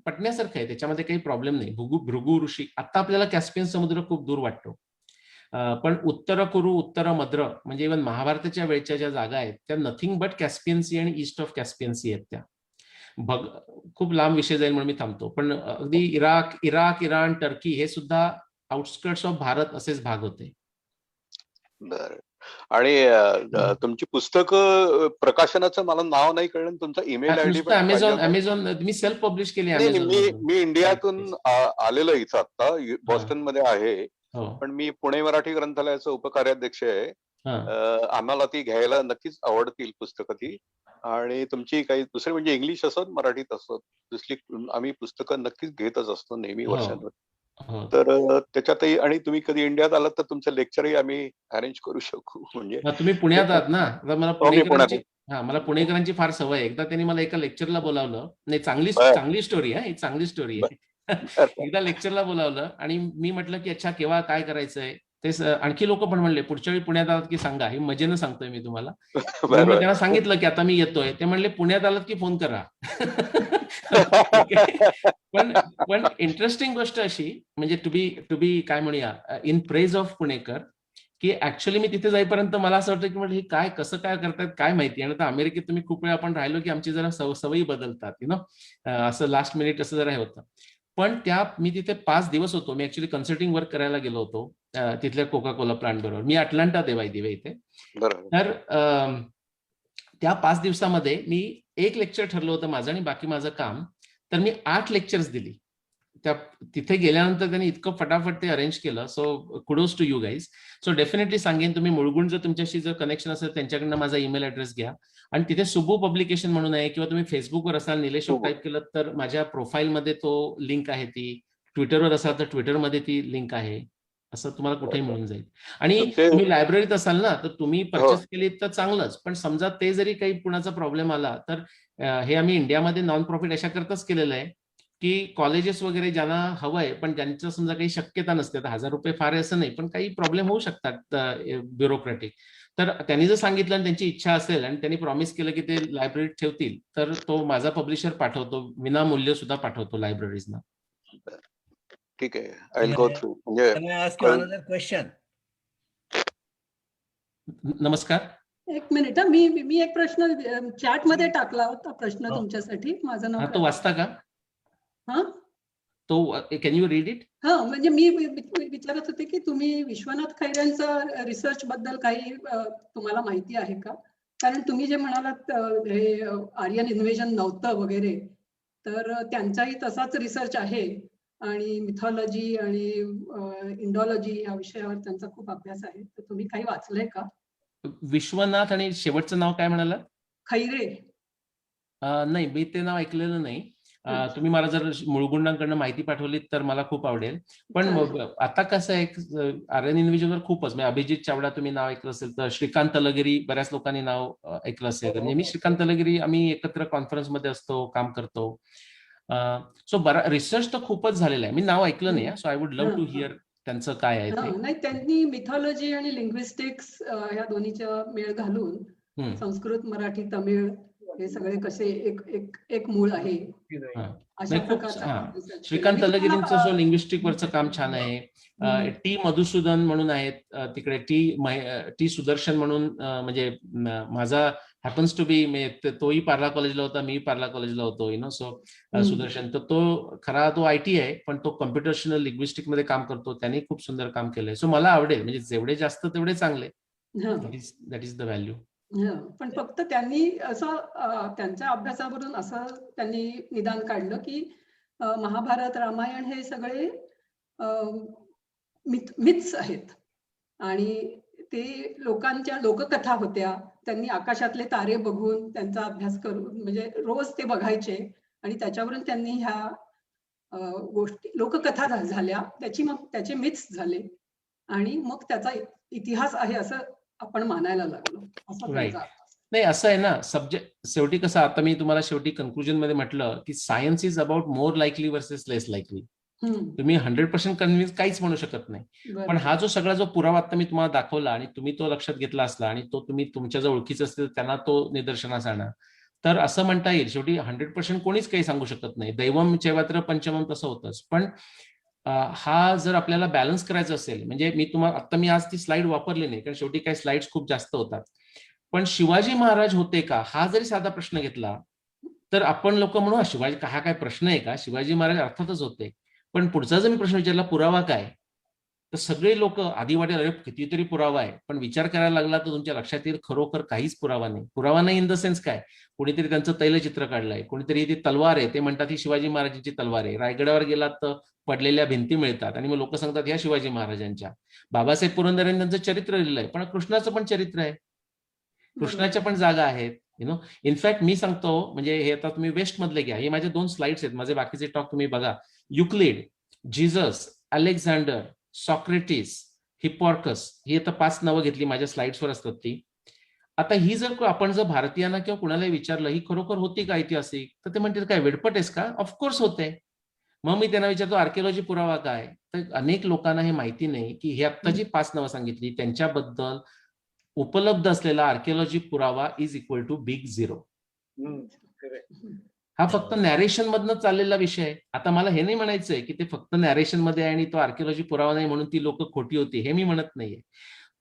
पटण्यासारखं आहे, त्याच्यामध्ये काही प्रॉब्लेम नाही. भृगू ऋषी, आता आपल्याला कॅस्पियन समुद्र खूप दूर वाटतो, पण उत्तर कुरु, उत्तर मद्र म्हणजे इव्हन महाभारताच्या वेळच्या ज्या जागा आहेत त्या नथिंग बट कॅस्पियन सी आणि ईस्ट ऑफ कॅस्पियन सी आहेत. त्या खूप लांब विषय जाईल म्हणून मी थांबतो. पण अगदी इराक, इराण, टर्की हे सुद्धा आउटस्कर्ट्स ऑफ भारत असेच भाग होते. बरं. आणि तुमची पुस्तक प्रकाशनाचं मला नाव नाही कळलं, तुमचा ईमेल आयडी पण अमेझॉन मी सेल्फ पब्लिश केली. मी इंडियातून आलेलो इथं आता बॉस्टन मध्ये आहे, पण मी पुणे मराठी ग्रंथालयाचं उपकार्याध्यक्ष आहे. आम्हाला ती घ्यायला नक्कीच आवडतील पुस्तकं ती. आणि तुमची काही दुसरी म्हणजे इंग्लिश असोत मराठीत असोत, दुसरी आम्ही पुस्तकं नक्कीच घेतच असतो नेहमी वर्षांवर. तर त्याच्यातही, आणि तुम्ही कधी इंडियात आलात तर तुमचं लेक्चरही आम्ही अरेंज करू शकू. म्हणजे तुम्ही पुण्यात आहात ना, मला पुणेकरांची फार सवय आहे. एकदा त्यांनी मला एका लेक्चरला बोलावलं, नाही चांगली स्टोरी आहे, चांगली स्टोरी आहे. एकदा लेक्चरला बोलावलं आणि मी म्हटलं की अच्छा केव्हा काय करायचंय ते. आणखी लोक पण म्हणले पुढच्या वेळी पुण्यात आलात की सांगा, हे मजेनं सांगतोय मी तुम्हाला. मी त्यांना सांगितलं की आता मी येतोय, ते म्हणले पुण्यात आलात की फोन करा. पण इंटरेस्टिंग गोष्ट अशी, म्हणजे टू बी काय म्हणूया, इन प्रेज ऑफ पुणेकर, की ऍक्च्युअली मी तिथे जाईपर्यंत मला असं वाटतं की म्हणजे हे काय कसं काय करतात काय माहिती. आणि आता अमेरिकेत तुम्ही खूप वेळा आपण राहिलो की आमची जरा सवयी बदलतात, असं लास्ट मिनिट असं जरा हे होतं. पण मी तिथे 5 दिवस होतो. मी ऍक्च्युली कन्सल्टिंग वर्क करायला गेलो होतो तिथल्या कोका कोला प्लांट बरोबर. मी अटलांटा दिवे इथे. तर त्या 5 दिवसामध्ये मी एक लेक्चर ठरलं होतं माझं आणि बाकी माझं काम, तर मी 8 लेक्चर्स दिली. तिथे गेल्यानंतर त्यांनी इतकं फटाफट ते अरेंज केलं. So kudos to you guys. So definitely सांगेन, तुम्ही मुळगुण जर तुमच्याशी जर कनेक्शन असेल त्यांच्याकडनं माझा ईमेल ॲड्रेस घ्या. आणि तिथे सुबू पब्लिकेशन म्हणून आहे, किंवा तुम्ही फेसबुकवर असाल निलेश ओक टाईप केलं तर माझ्या प्रोफाईलमध्ये तो लिंक आहे. ती ट्विटरवर असाल तर ट्विटरमध्ये ती लिंक आहे. असं तुम्हाला कुठेही मिळून जाईल. आणि तुम्ही लायब्ररीत असाल ना, तर तुम्ही परचेस केली तर चांगलंच. पण समजा ते जरी काही कुणाचा प्रॉब्लेम आला तर हे आम्ही इंडियामध्ये नॉन प्रॉफिट अशा करताच केलेलं आहे की कॉलेजेस वगैरे ज्यांना हवंय पण ज्यांचं समजा काही शक्यता नसते, तर 1000 रुपये फार असं नाही, पण काही प्रॉब्लेम होऊ शकतात ब्युरोक्रॅटिक, तर त्यांनी जर सांगितलं आणि त्यांची इच्छा असेल आणि त्यांनी प्रॉमिस केलं की ते लायब्ररीत ठेवतील, तर तो माझा पब्लिशर पाठवतो, विनामूल्य सुद्धा पाठवतो लायब्ररीजना. ठीक आहे, आय विल गो थ्रू. म्हणजे क्वेश्चन. नमस्कार. एक मिनिट, मी एक प्रश्न चॅट मध्ये टाकला होता, प्रश्न तुमच्यासाठी. माझं नाव तो वाचता का? हा, तो कॅन यू रीड इट? हा, म्हणजे मी विचारत होते की तुम्ही विश्वनाथ खैरेंचा रिसर्च बद्दल काही तुम्हाला माहिती आहे का? कारण तुम्ही जे म्हणालात हे आर्यन इन्व्हेजन नव्हतं वगैरे, तर त्यांचाही तसाच रिसर्च आहे आणि मिथॉलॉजी आणि इंडॉलॉजी या विषयावर त्यांचा खूप अभ्यास आहे. तर तुम्ही काही वाचलंय का? विश्वनाथ आणि शेवटचं नाव काय म्हणाला? खैरे. नाही, मी ते नाव ऐकलेलं नाही. तुम्ही मला जर मुळगुंडांकडनं माहिती पाठवली तर मला खूप आवडेल. पण आता कसं आहे, आर्यन इन्व्हेजनवर खूपच, म्हणजे अभिजित चावडा तुम्ही नाव ऐकलं असेल, तर श्रीकांत तलगिरी बऱ्याच लोकांनी नाव ऐकलं असेल. म्हणजे मी श्रीकांत तलगिरी, आम्ही एकत्र कॉन्फरन्समध्ये असतो, काम करतो. सो बरा रिसर्च तर खूपच झालेला आहे. मी नाव ऐकलं नाही, so I would love to hear त्यांचं काय आहे ते. नाही, त्यांनी मिथॉलॉजी आणि लिंग्विस्टिक्स या दोन्हीचा मेळ घालून संस्कृत, मराठी, तमिळ हे सगळे कसे एक मूळ आहे अशा प्रकारचा. श्रीकांत तलगिरींचं जो लिंग्विस्टिक वरचं काम छान आहे. टी मधुसूदन म्हणून आहेत तिकडे, टी सुदर्शन म्हणून, म्हणजे माझा हॅपन्स टू बी, तोही पार्ला कॉलेजला होता, मी पार्ला कॉलेजला होतो, यु नो. सो सुदर्शन, तर तो खरा तो IT आहे, पण तो कम्प्युटेशनल लिंग्विस्टिक मध्ये काम करतो. त्याने खूप सुंदर काम केलंय. सो मला आवडेल, म्हणजे जेवढे जास्त तेवढे चांगले. That is the value. पण फक्त त्यांनी असं त्यांच्या अभ्यासावरून असं त्यांनी निदान काढलं की महाभारत, रामायण हे सगळे मिथ्स आहेत आणि ते लोकांच्या लोककथा होत्या. त्यांनी आकाशातले तारे बघून त्यांचा अभ्यास करून, म्हणजे रोज ते बघायचे आणि त्याच्यावरून त्यांनी ह्या गोष्टी लोककथा झाल्या, मग त्याचे मिथ्स झाले आणि मग त्याचा इतिहास आहे असं आपण मानायला लागलो. राईट. नाही, असं आहे ना, सब्जेक्ट शेवटी कसं, आता मी तुम्हाला शेवटी कन्क्लुजन मध्ये म्हटलं की science is about more likely versus less likely. तुम्ही 100% कन्व्हिन्स काहीच म्हणू शकत नाही, पण हा जो सगळा जो पुरावा आता मी तुम्हाला दाखवला आणि तुम्ही तो लक्षात घेतला असला आणि तो तुम्ही तुमच्या जर ओळखीचा असेल त्यांना तो निदर्शनास आणा, तर असं म्हणता येईल. शेवटी 100% कोणीच काही सांगू शकत नाही. दैवम चैवात्र पंचमम तसं होतंच. पण हा जर आपल्याला बॅलन्स करायचा असेल, म्हणजे मी आज ती स्लाइड वापरली नाही, कारण शेवटी काही स्लाइड्स खूप जास्त होतात. पण शिवाजी महाराज होते का, हा जरी साधा प्रश्न घेतला तर आपण लोक म्हणू शिवाजी, हा काय प्रश्न आहे का, शिवाजी महाराज अर्थातच होते. पण पुढचा जर मी प्रश्न विचारला पुरावा काय, तर सगळे लोक आधी वाटेल अरे कितीतरी पुरावा आहे, पण विचार करायला लागला तर तुमच्या लक्षात येईल खरोखर काहीच पुरावा नाही. पुरावा नाही इन द सेन्स काय, कोणीतरी त्यांचं तैलचित्र काढलंय, कोणीतरी ती तलवार आहे, ते म्हणतात ही शिवाजी महाराजांची तलवार आहे. रायगडावर गेलात तर पडलेल्या भिंती मिळतात आणि मग लोक सांगतात ह्या शिवाजी महाराजांच्या. बाबासाहेब पुरंदरेंनी त्यांचं चरित्र लिहिलंय, पण कृष्णाचं पण चरित्र आहे, कृष्णाच्या पण जागा आहेत, यु नो. इनफॅक्ट मी सांगतो, म्हणजे हे आता तुम्ही वेस्ट मधले घ्या, हे माझे 2 स्लाइड्स आहेत, माझे बाकीचे टॉक तुम्ही बघा. युक्लिड, जीसस, अलेक्झांडर, सॉक्रेटिस, हिप्पॉर्कस, ही आता 5 नावं घेतली, माझ्या स्लाइड्सवर असतात ती. आता ही जर आपण जर भारतीयांना किंवा कुणाला विचारलं ही खरोखर होती का ऐतिहासिक, तर ते म्हणतील काय वेडपट आहेस का, ऑफकोर्स होते. मग मी त्यांना विचारतो आर्किओलॉजी पुरावा काय, तर अनेक लोकांना हे माहिती नाही की हे आता जी 5 नावं सांगितली त्यांच्याबद्दल उपलब्ध असलेला आर्किओलॉजी पुरावा is equal to big zero. हा फक्त नॅरेशन मधनं चाललेला विषय आहे. आता मला हे नाही म्हणायचंय की ते फक्त नॅरेशन मध्ये आहे आणि तो आर्किओलॉजी पुरावा नाही म्हणून ती लोक खोटी होती, हे मी म्हणत नाहीये.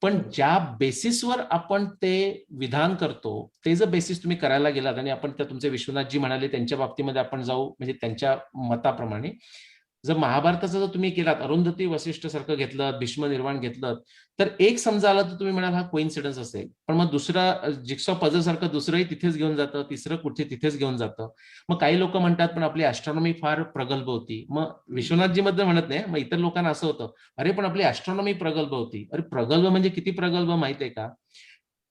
पण ज्या बेसिसवर आपण ते विधान करतो, ते जर बेसिस तुम्ही करायला गेलात आणि आपण त्या तुमचे विश्वनाथजी म्हणाले त्यांच्या बाबतीमध्ये आपण जाऊ, म्हणजे त्यांच्या मताप्रमाणे, जर महाभारताचा जर तुम्ही केलात, अरुंधती वसिष्ठ सारखं घेतलं, भीष्म निर्वाण घेतलं, तर एक समजा आला तर तुम्ही म्हणाल हा कोइन्सिडन्स असेल, पण मग दुसरा जिक्सॉ पझल सारखं दुसरंही तिथेच घेऊन जातं, तिसरं कुठे तिथेच घेऊन जातं. मग काही लोक म्हणतात पण आपली ऍस्ट्रॉनॉमी फार प्रगल्भ होती. मग विश्वनाथजी मध्ये म्हणत नाही, मग इतर लोकांना असं होतं, अरे पण आपली ऍस्ट्रॉनॉमी प्रगल्भ होती. अरे प्रगल्भ म्हणजे किती प्रगल्भ माहिती आहे का?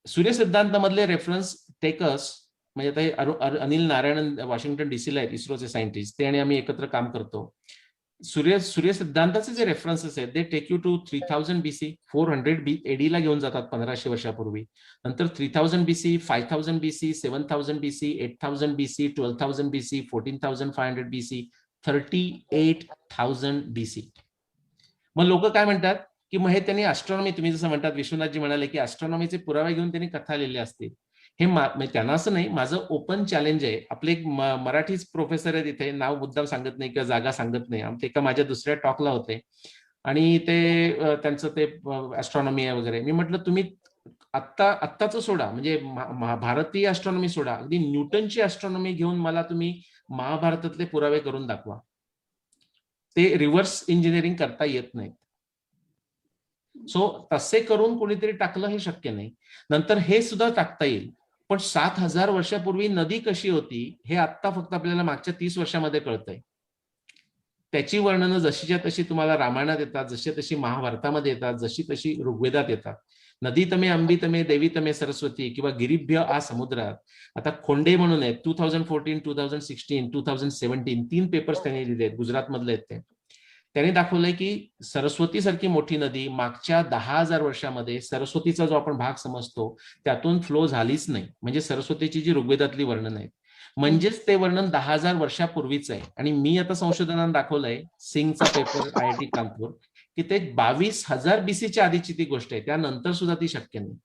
सूर्य सिद्धांतामधले रेफरन्स टेकर्स, म्हणजे आता हे अनिल नारायणन वॉशिंग्टन डीसीला आहेत, इस्रोचे सायंटिस्ट, ते आणि आम्ही एकत्र काम करतो. सूर्य सिद्धांताचे जे रेफरन्सेस आहेत ते take you to 3000 BC, 400 AD ला घेऊन जातात 1500 वर्षापूर्वी. नंतर 3000 BC, 5000 BC, 7000 BC, 8000 BC, 12000 BC, 14500 BC, 38,000 BC. मग लोक काय म्हणतात की मग हे त्यांनी ऍस्ट्रॉनॉमी, तुम्ही जसं म्हणतात, विश्वनाथजी म्हणाले की ऍस्ट्रॉनॉमीचे पुरावे घेऊन त्यांनी कथा लिहिल्या असतील. हे त्यांना असं नाही, माझं ओपन चॅलेंज आहे. आपले एक मराठीच प्रोफेसर आहेत इथे, नाव मुद्दाम सांगत नाही किंवा जागा सांगत नाही, ते एका माझ्या दुसऱ्या टॉकला होते आणि ते त्यांचं ते ऍस्ट्रॉनॉमी आहे वगैरे. मी म्हटलं तुम्ही आत्ताच सोडा, म्हणजे भारतीय ऍस्ट्रॉनॉमी सोडा, अगदी न्यूटनची ऍस्ट्रॉनॉमी घेऊन मला तुम्ही महाभारतातले पुरावे करून दाखवा. ते रिव्हर्स इंजिनिअरिंग करता येत नाही. सो तसे करून कोणीतरी टाकलं हे शक्य नाही. नंतर हे सुद्धा टाकता येईल, पण 7000 वर्षापूर्वी नदी कशी होती हे आता फक्त आपल्याला मागच्या 30 वर्षामध्ये कळतंय. त्याची वर्णनं जशीच्या तशी तुम्हाला रामायणात येतात, जशी तशी महाभारतामध्ये येतात, जशी तशी ऋग्वेदात येतात. नदी तमे अंबी तमे देवी तमे सरस्वती किंवा गिरिभ्य आ समुद्रात. आता खोंडे म्हणून आहेत, 2014, 2016, 2017 3 पेपर्स त्यांनी लिहिले आहेत, गुजरात मधले आहेत ते. त्यांनी दाखवलंय की सरस्वती सारखी मोठी नदी मागच्या 10,000 वर्षामध्ये सरस्वतीचा जो आपण भाग समजतो त्यातून फ्लो झालीच नाही. म्हणजे सरस्वतीची जी ऋग्वेदातली वर्णन आहेत, म्हणजेच ते वर्णन 10,000 वर्षापूर्वीच आहे. आणि मी आता संशोधनाने दाखवलंय, सिंगचा पेपर IIT कानपूर, की ते 22,000 BCच्या आधीची ती गोष्ट आहे, त्यानंतर सुद्धा ती शक्य नाही.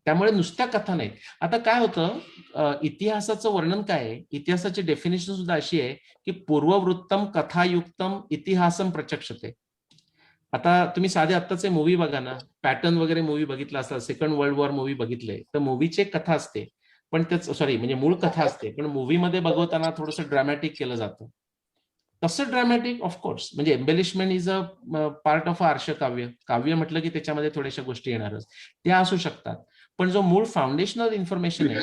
त्यामुळे नुसत्या कथा नाहीत. आता काय होतं, इतिहासाचं वर्णन काय आहे, इतिहासाची डेफिनेशन सुद्धा अशी आहे की पूर्ववृत्तम कथायुक्तम इतिहासम प्रचक्षते. आता तुम्ही साधे आत्ताचे मूवी बघा ना, पॅटर्न वगैरे मूवी बघितला असता, सेकंड वर्ल्ड वॉर मूवी बघितले, तर मूवीची एक कथा असते, पण त्याच म्हणजे मूळ कथा असते, पण मूवीमध्ये बघवताना थोडंसं ड्रॅमॅटिक केलं जातं. तसं ड्रॅमॅटिक ऑफकोर्स, म्हणजे embellishment is a part of आर्ष काव्य. काव्य म्हटलं की त्याच्यामध्ये थोड्याशा गोष्टी येणारच, त्या असू शकतात. पण जो मूळ फाउंडेशनल इन्फॉर्मेशन आहे,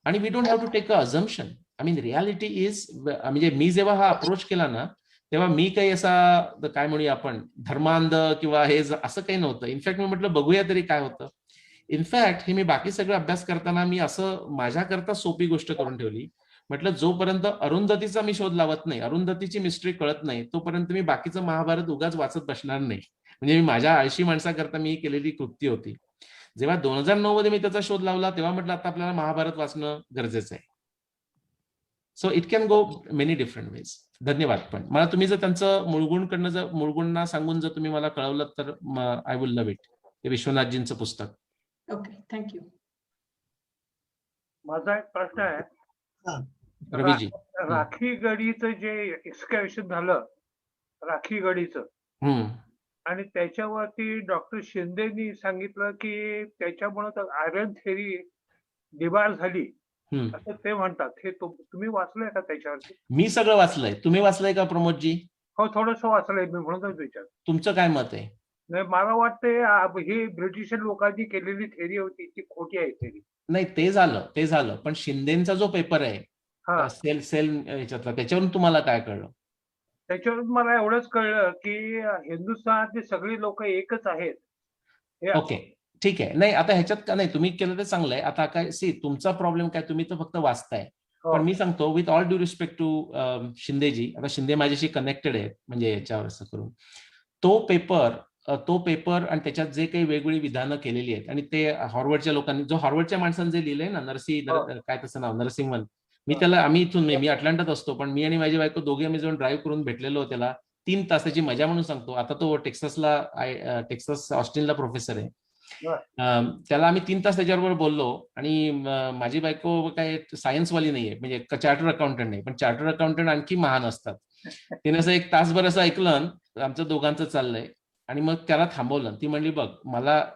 आणि we don't have to take a assumption. I mean reality is, म्हणजे मी जेव्हा हा अप्रोच केला ना, तेव्हा मी काही असा काय म्हणूया आपण धर्मांध किंवा हे असं काही नव्हतं. इनफॅक्ट मी म्हटलं बघूया तरी काय होतं. इनफॅक्ट हे मी बाकी सगळं अभ्यास करताना मी असं माझ्याकरता सोपी गोष्ट करून ठेवली. म्हटलं जोपर्यंत अरुंधतीचा मी शोध लावत नाही, अरुंधतीची मिस्ट्री कळत नाही, तोपर्यंत मी बाकीचं महाभारत उगाच वाचत बसणार नाही. म्हणजे मी माझ्या आळशी माणसाकरता मी केलेली कृती होती. जेव्हा 2009 मध्ये मी त्याचा शोध लावला, तेव्हा म्हटलं आता आपल्याला महाभारत वाचणं गरजेचं आहे. So it can go many different ways. धन्यवाद. पण मला तुम्ही जर त्यांचं मुळगुणकडनं जर मुळगुणना सांगून जर तुम्ही मला कळवलं तर आय विल लव्ह इट. ते विश्वनाथजींचं पुस्तक. Okay, thank you. माझा एक प्रश्न आहे, रवीजी. राखी गडीचं जे एक्सकॅव्हेशन झालं, राखी गडीचं, आणि त्याच्यावरती डॉक्टर शिंदेनी सांगितलं की त्याच्यामुळे आयरन थेरी डिबार झाली असं ते म्हणतात. हे तुम्ही वाचलंय का त्याच्यावरती? मी सगळं वाचलंय. तुम्ही वाचलंय का प्रमोदजी? हो, थोडंसं वाचलंय मी, म्हणूनच विचार. तुमचं काय मत आहे? नाही, मला वाटतंय ही ब्रिटिश लोकांनी केलेली थेरी होती ती खोटी आहे थेरी. नाही, ते झालं पण शिंदेचा जो पेपर आहे सेल ह्याच्यातला, त्याच्यावरून तुम्हाला काय कळलं? त्याच्यावरून मला एवढंच कळलं की हिंदुस्थानातली सगळी लोक एकच आहेत. ओके, ठीक आहे. नाही, आता ह्याच्यात का नाही, तुम्ही केलं तर चांगलं आहे. आता काय तुमचा प्रॉब्लेम काय, तुम्ही तर फक्त वाचताय. पण मी सांगतो with all due respect to शिंदेजी, आता शिंदे माझ्याशी कनेक्टेड आहेत, म्हणजे याच्यावर असं करून तो पेपर आणि त्याच्यात जे काही वेगवेगळी विधानं केलेली आहेत, आणि ते हार्वर्डच्या लोकांनी, जो हार्वर्डच्या माणसांनी जे लिहिलंय ना, काय तसं नाव, नरसिंहन, मी त्याला, मी अटलांटात असतो, पण मी आणि माझी बायको दोघे आम्ही जाऊन ड्राईव्ह करून भेटलेलो त्याला. 3 तासाची मजा म्हणून सांगतो. आता तो टेक्सास ऑस्टिनला प्रोफेसर आहे. त्याला आम्ही 3 तास त्याच्याबरोबर बोललो. आणि माझी बायको काय सायन्सवाली नाहीये, म्हणजे चार्टर्ड अकाउंटंट नाही, पण चार्टर्ड अकाउंटंट आणखी महान असतात. तिने असं 1 तासभर असं ऐकलं आमचं दोघांचं चाललंय, आणि मग त्याला थांबवलं. ती म्हणली, बघ,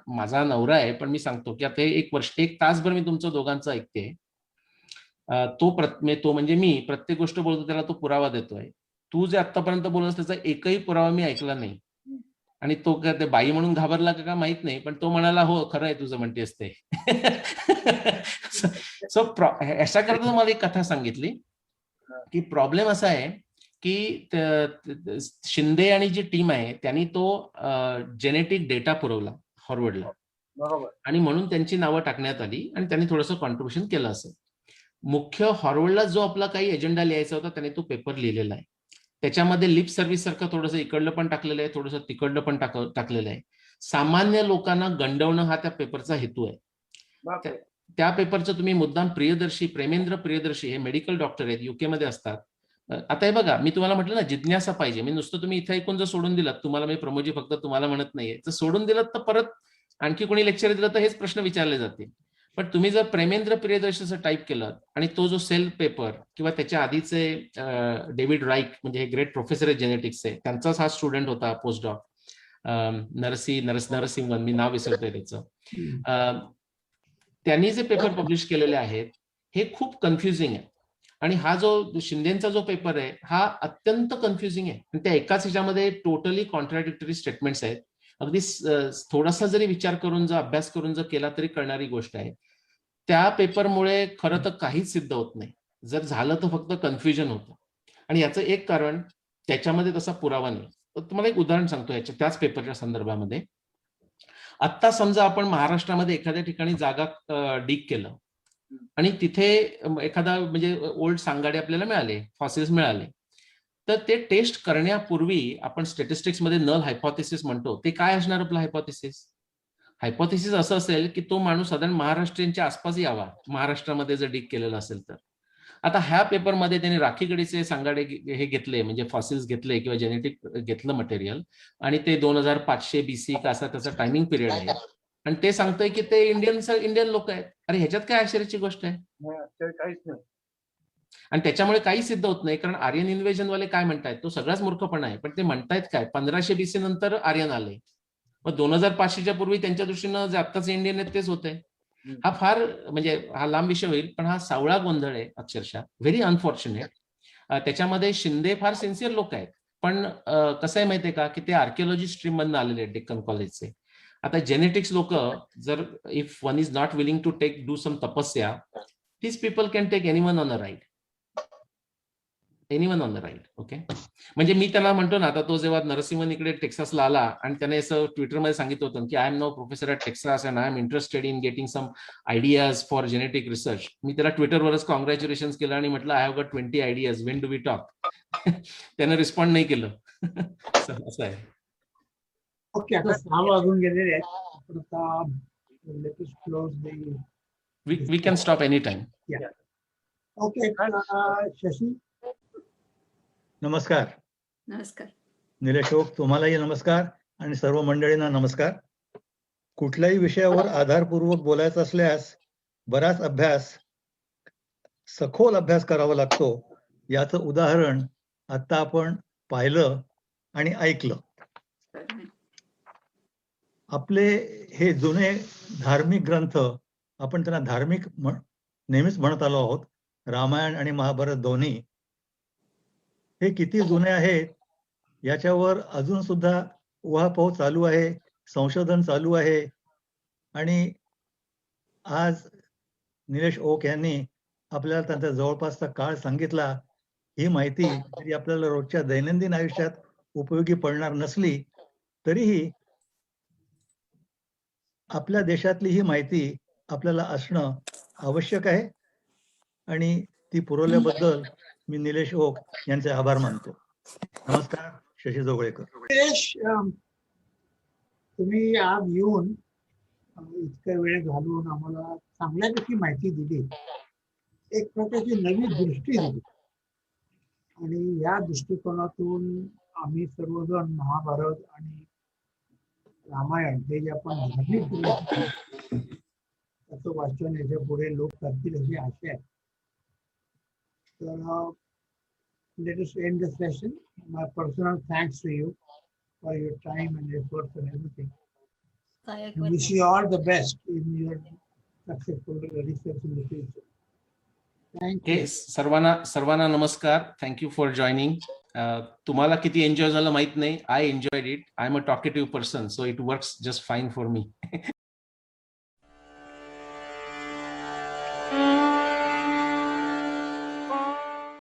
माझा नवरा आहे, पण मी सांगतो की आता 1 तासभर मी तुमचं दोघांचं ऐकते. तो म्हणजे मी प्रत्येक गोष्ट बोलतो त्याला तो पुरावा देतोय. तू जे आतापर्यंत बोललास त्याचा एकही पुरावा मी ऐकला नाही. आणि तो काय ते बाई म्हणून घाबरला का माहित नाही, पण तो म्हणाला हो खरं आहे तुझं म्हणतेस ते. सो अशा करता मला एक कथा सांगितली की प्रॉब्लेम असा आहे की शिंदे आणि जी टीम आहे त्यांनी तो जेनेटिक डेटा पुरवला हॉर्वर्डला, बरोबर. आणि म्हणून त्यांची नावं टाकण्यात आली आणि त्यांनी थोडंसं कॉन्ट्रीब्युशन केलं असेल. मुख्य हॉर्वर्डला जो आपला काही एजेंडा लिहायचा होता त्याने तो पेपर लिहिलेला आहे. त्याच्यामध्ये लिप सर्व्हिस सारखं थोडंसं इकडलं पण टाकलेलं आहे, थोडंसं तिकडलं पण टाकलेलं आहे. सामान्य लोकांना गंडवणं हा त्या पेपरचा हेतू आहे. त्या पेपरचं तुम्ही मुद्दाम प्रेमेंद्र प्रियदर्शी हे मेडिकल डॉक्टर आहेत, युके मध्ये असतात. आता हे बघा, मी तुम्हाला म्हटलं ना जिज्ञासा पाहिजे. मी नुसतं तुम्ही इथं ऐकून जर सोडून दिलात, तुम्हाला मी प्रमोदजी फक्त तुम्हाला म्हणत नाहीये, जर सोडून दिलात तर परत आणखी कोणी लेक्चर दिलं तर हेच प्रश्न विचारले जातील. पण तुम्ही जर प्रेमेंद्र प्रियदर्शी असं टाईप केलं आणि तो जो सेल पेपर किंवा त्याच्या आधीचे डेव्हिड राईक म्हणजे हे ग्रेट प्रोफेसर आहे जेनेटिक्सचे, त्यांचाच हा स्टुडंट होता पोस्टडॉक नरसिंहन, मी नाव विसरतोय त्याचं. त्यांनी जे पेपर पब्लिश केलेले आहेत हे खूप कन्फ्युजिंग आहे. आणि हा जो शिंदेचा जो पेपर आहे हा अत्यंत कन्फ्युजिंग आहे. आणि त्या एकाच ह्याच्यामध्ये टोटली कॉन्ट्राडिक्टरी स्टेटमेंट्स आहेत. अगदी थोडासा जरी विचार करून जर अभ्यास करून जर केला तरी कळणारी गोष्ट आहे. त्या पेपरमुळे खरं तर काहीच सिद्ध होत नाही. जर झालं तर फक्त कन्फ्युजन होतं. आणि याचं एक कारण त्याच्यामध्ये तसा पुरावा नाही. तर तुम्हाला एक उदाहरण सांगतो याच्या त्याच पेपरच्या संदर्भामध्ये. आत्ता समजा आपण महाराष्ट्रामध्ये एखाद्या ठिकाणी जागा डिग केलं आणि तिथे एखादा म्हणजे ओल्ड सांगाडे आपल्याला मिळाले, फॉसिल्स मिळाले, तर ते टेस्ट करण्यापूर्वी आपण स्टॅटिस्टिक्स मध्ये नल हायपोथेसिस म्हणतो. ते काय असणार आपलं हायपोथेसिस असं असेल की तो माणूस साधारण महाराष्ट्रीयांच्या आसपास यावा, महाराष्ट्रामध्ये जर डिग केलेलं असेल तर. आता ह्या पेपरमध्ये त्यांनी राखीगडीचे सांगाडे हे घेतले, म्हणजे फॉसिल्स घेतले किंवा जेनेटिक घेतलं मटेरियल, आणि ते 2500 BC का असा त्याचा टायमिंग पिरियड आहे, आणि ते सांगतंय की ते इंडियन लोक आहेत. अरे ह्याच्यात काय आश्चर्याची गोष्ट आहे? काहीच नाही. आणि त्याच्यामुळे काही सिद्ध होत नाही, कारण आर्यन इन्व्हेजन वाले काय म्हणतायत तो सगळाच मूर्खपणा आहे. पण ते म्हणतायत काय 1500 BC नंतर आर्यन आले, मग 2500च्या पूर्वी त्यांच्या दृष्टीनं जे आत्ताच इंडियन आहेत तेच होते. हा फार म्हणजे हा लांब विषय होईल, पण हा सावळा गोंधळ आहे अक्षरशः. Very unfortunate. त्याच्यामध्ये शिंदे फार सिन्सिअर लोक आहेत, पण कसं आहे माहितीये का की ते आर्किओलॉजी स्ट्रीम मधून आलेले आहेत डेक्कन कॉलेजचे. आता जेनेटिक्स लोक जर if one is not willing to do some tapasya, these people can take anyone on a ride. Okay. म्हणजे मी त्यांना म्हणतो ना, आता तो जेव्हा नरसिंहन इकडे टेक्सासला आला आणि त्याने असं ट्विटरमध्ये सांगितलं होतं की I am now professor at Texas and I am interested in getting some ideas for genetic research. मी त्याला ट्विटरवरच कॉंग्रॅच्युलेशन केलं आणि म्हटलं I have got 20 ideas, when do we talk. त्याने रिस्पॉन्ड नाही केलं. असं आहे. ओके, आता 6 वाजून गेलेले आहेत. आता let us close the we can stop anytime. Yeah. Okay, Shashi. नमस्कार. नमस्कार. निलेश ओक, तुम्हालाही नमस्कार आणि सर्व मंडळींना नमस्कार. कुठल्याही विषयावर आधारपूर्वक बोलायचं असल्यास बराच अभ्यास, सखोल अभ्यास करावा लागतो. याचं उदाहरण आता आपण पाहिलं आणि ऐकलं. आपले हे जुने धार्मिक ग्रंथ, आपण त्यांना धार्मिक नेहमीच म्हणत आलो आहोत, रामायण आणि महाभारत दोन्ही, हे किती जुने आहेत याच्यावर अजून सुद्धा उहापोह चालू आहे, संशोधन चालू आहे. आणि आज निलेश ओक यांनी आपल्याला त्यांचा जवळपासचा काळ सांगितला. ही माहिती जरी आपल्याला रोजच्या दैनंदिन आयुष्यात उपयोगी पडणार नसली तरीही आपल्या देशातली ही माहिती आपल्याला असणं आवश्यक आहे, आणि ती पुरवल्याबद्दल मी निलेश ओक यांचे आभार मानतो. नमस्कार. शशी जोगळेकर. निलेश, तुम्ही आज येऊन इतका वेळ घालून आम्हाला चांगल्यापैकी माहिती दिली, एक प्रकारची नवी दृष्टी दिली, आणि या दृष्टिकोनातून आम्ही सर्वजण महाभारत आणि रामायण हे जे आपण धार्मिक त्याचं वाचन याच्या पुढे लोक करतील अशी आशा आहे. तर let us end the session. My personal thanks to you for your time and efforts and everything. I wish you all the best in your successful research in the future. Thank you. सर्वांना नमस्कार. Thank you for joining. तुम्हाला किती enjoy झालं माहित नाही. I enjoyed it. I am a talkative person, so it works just fine for me.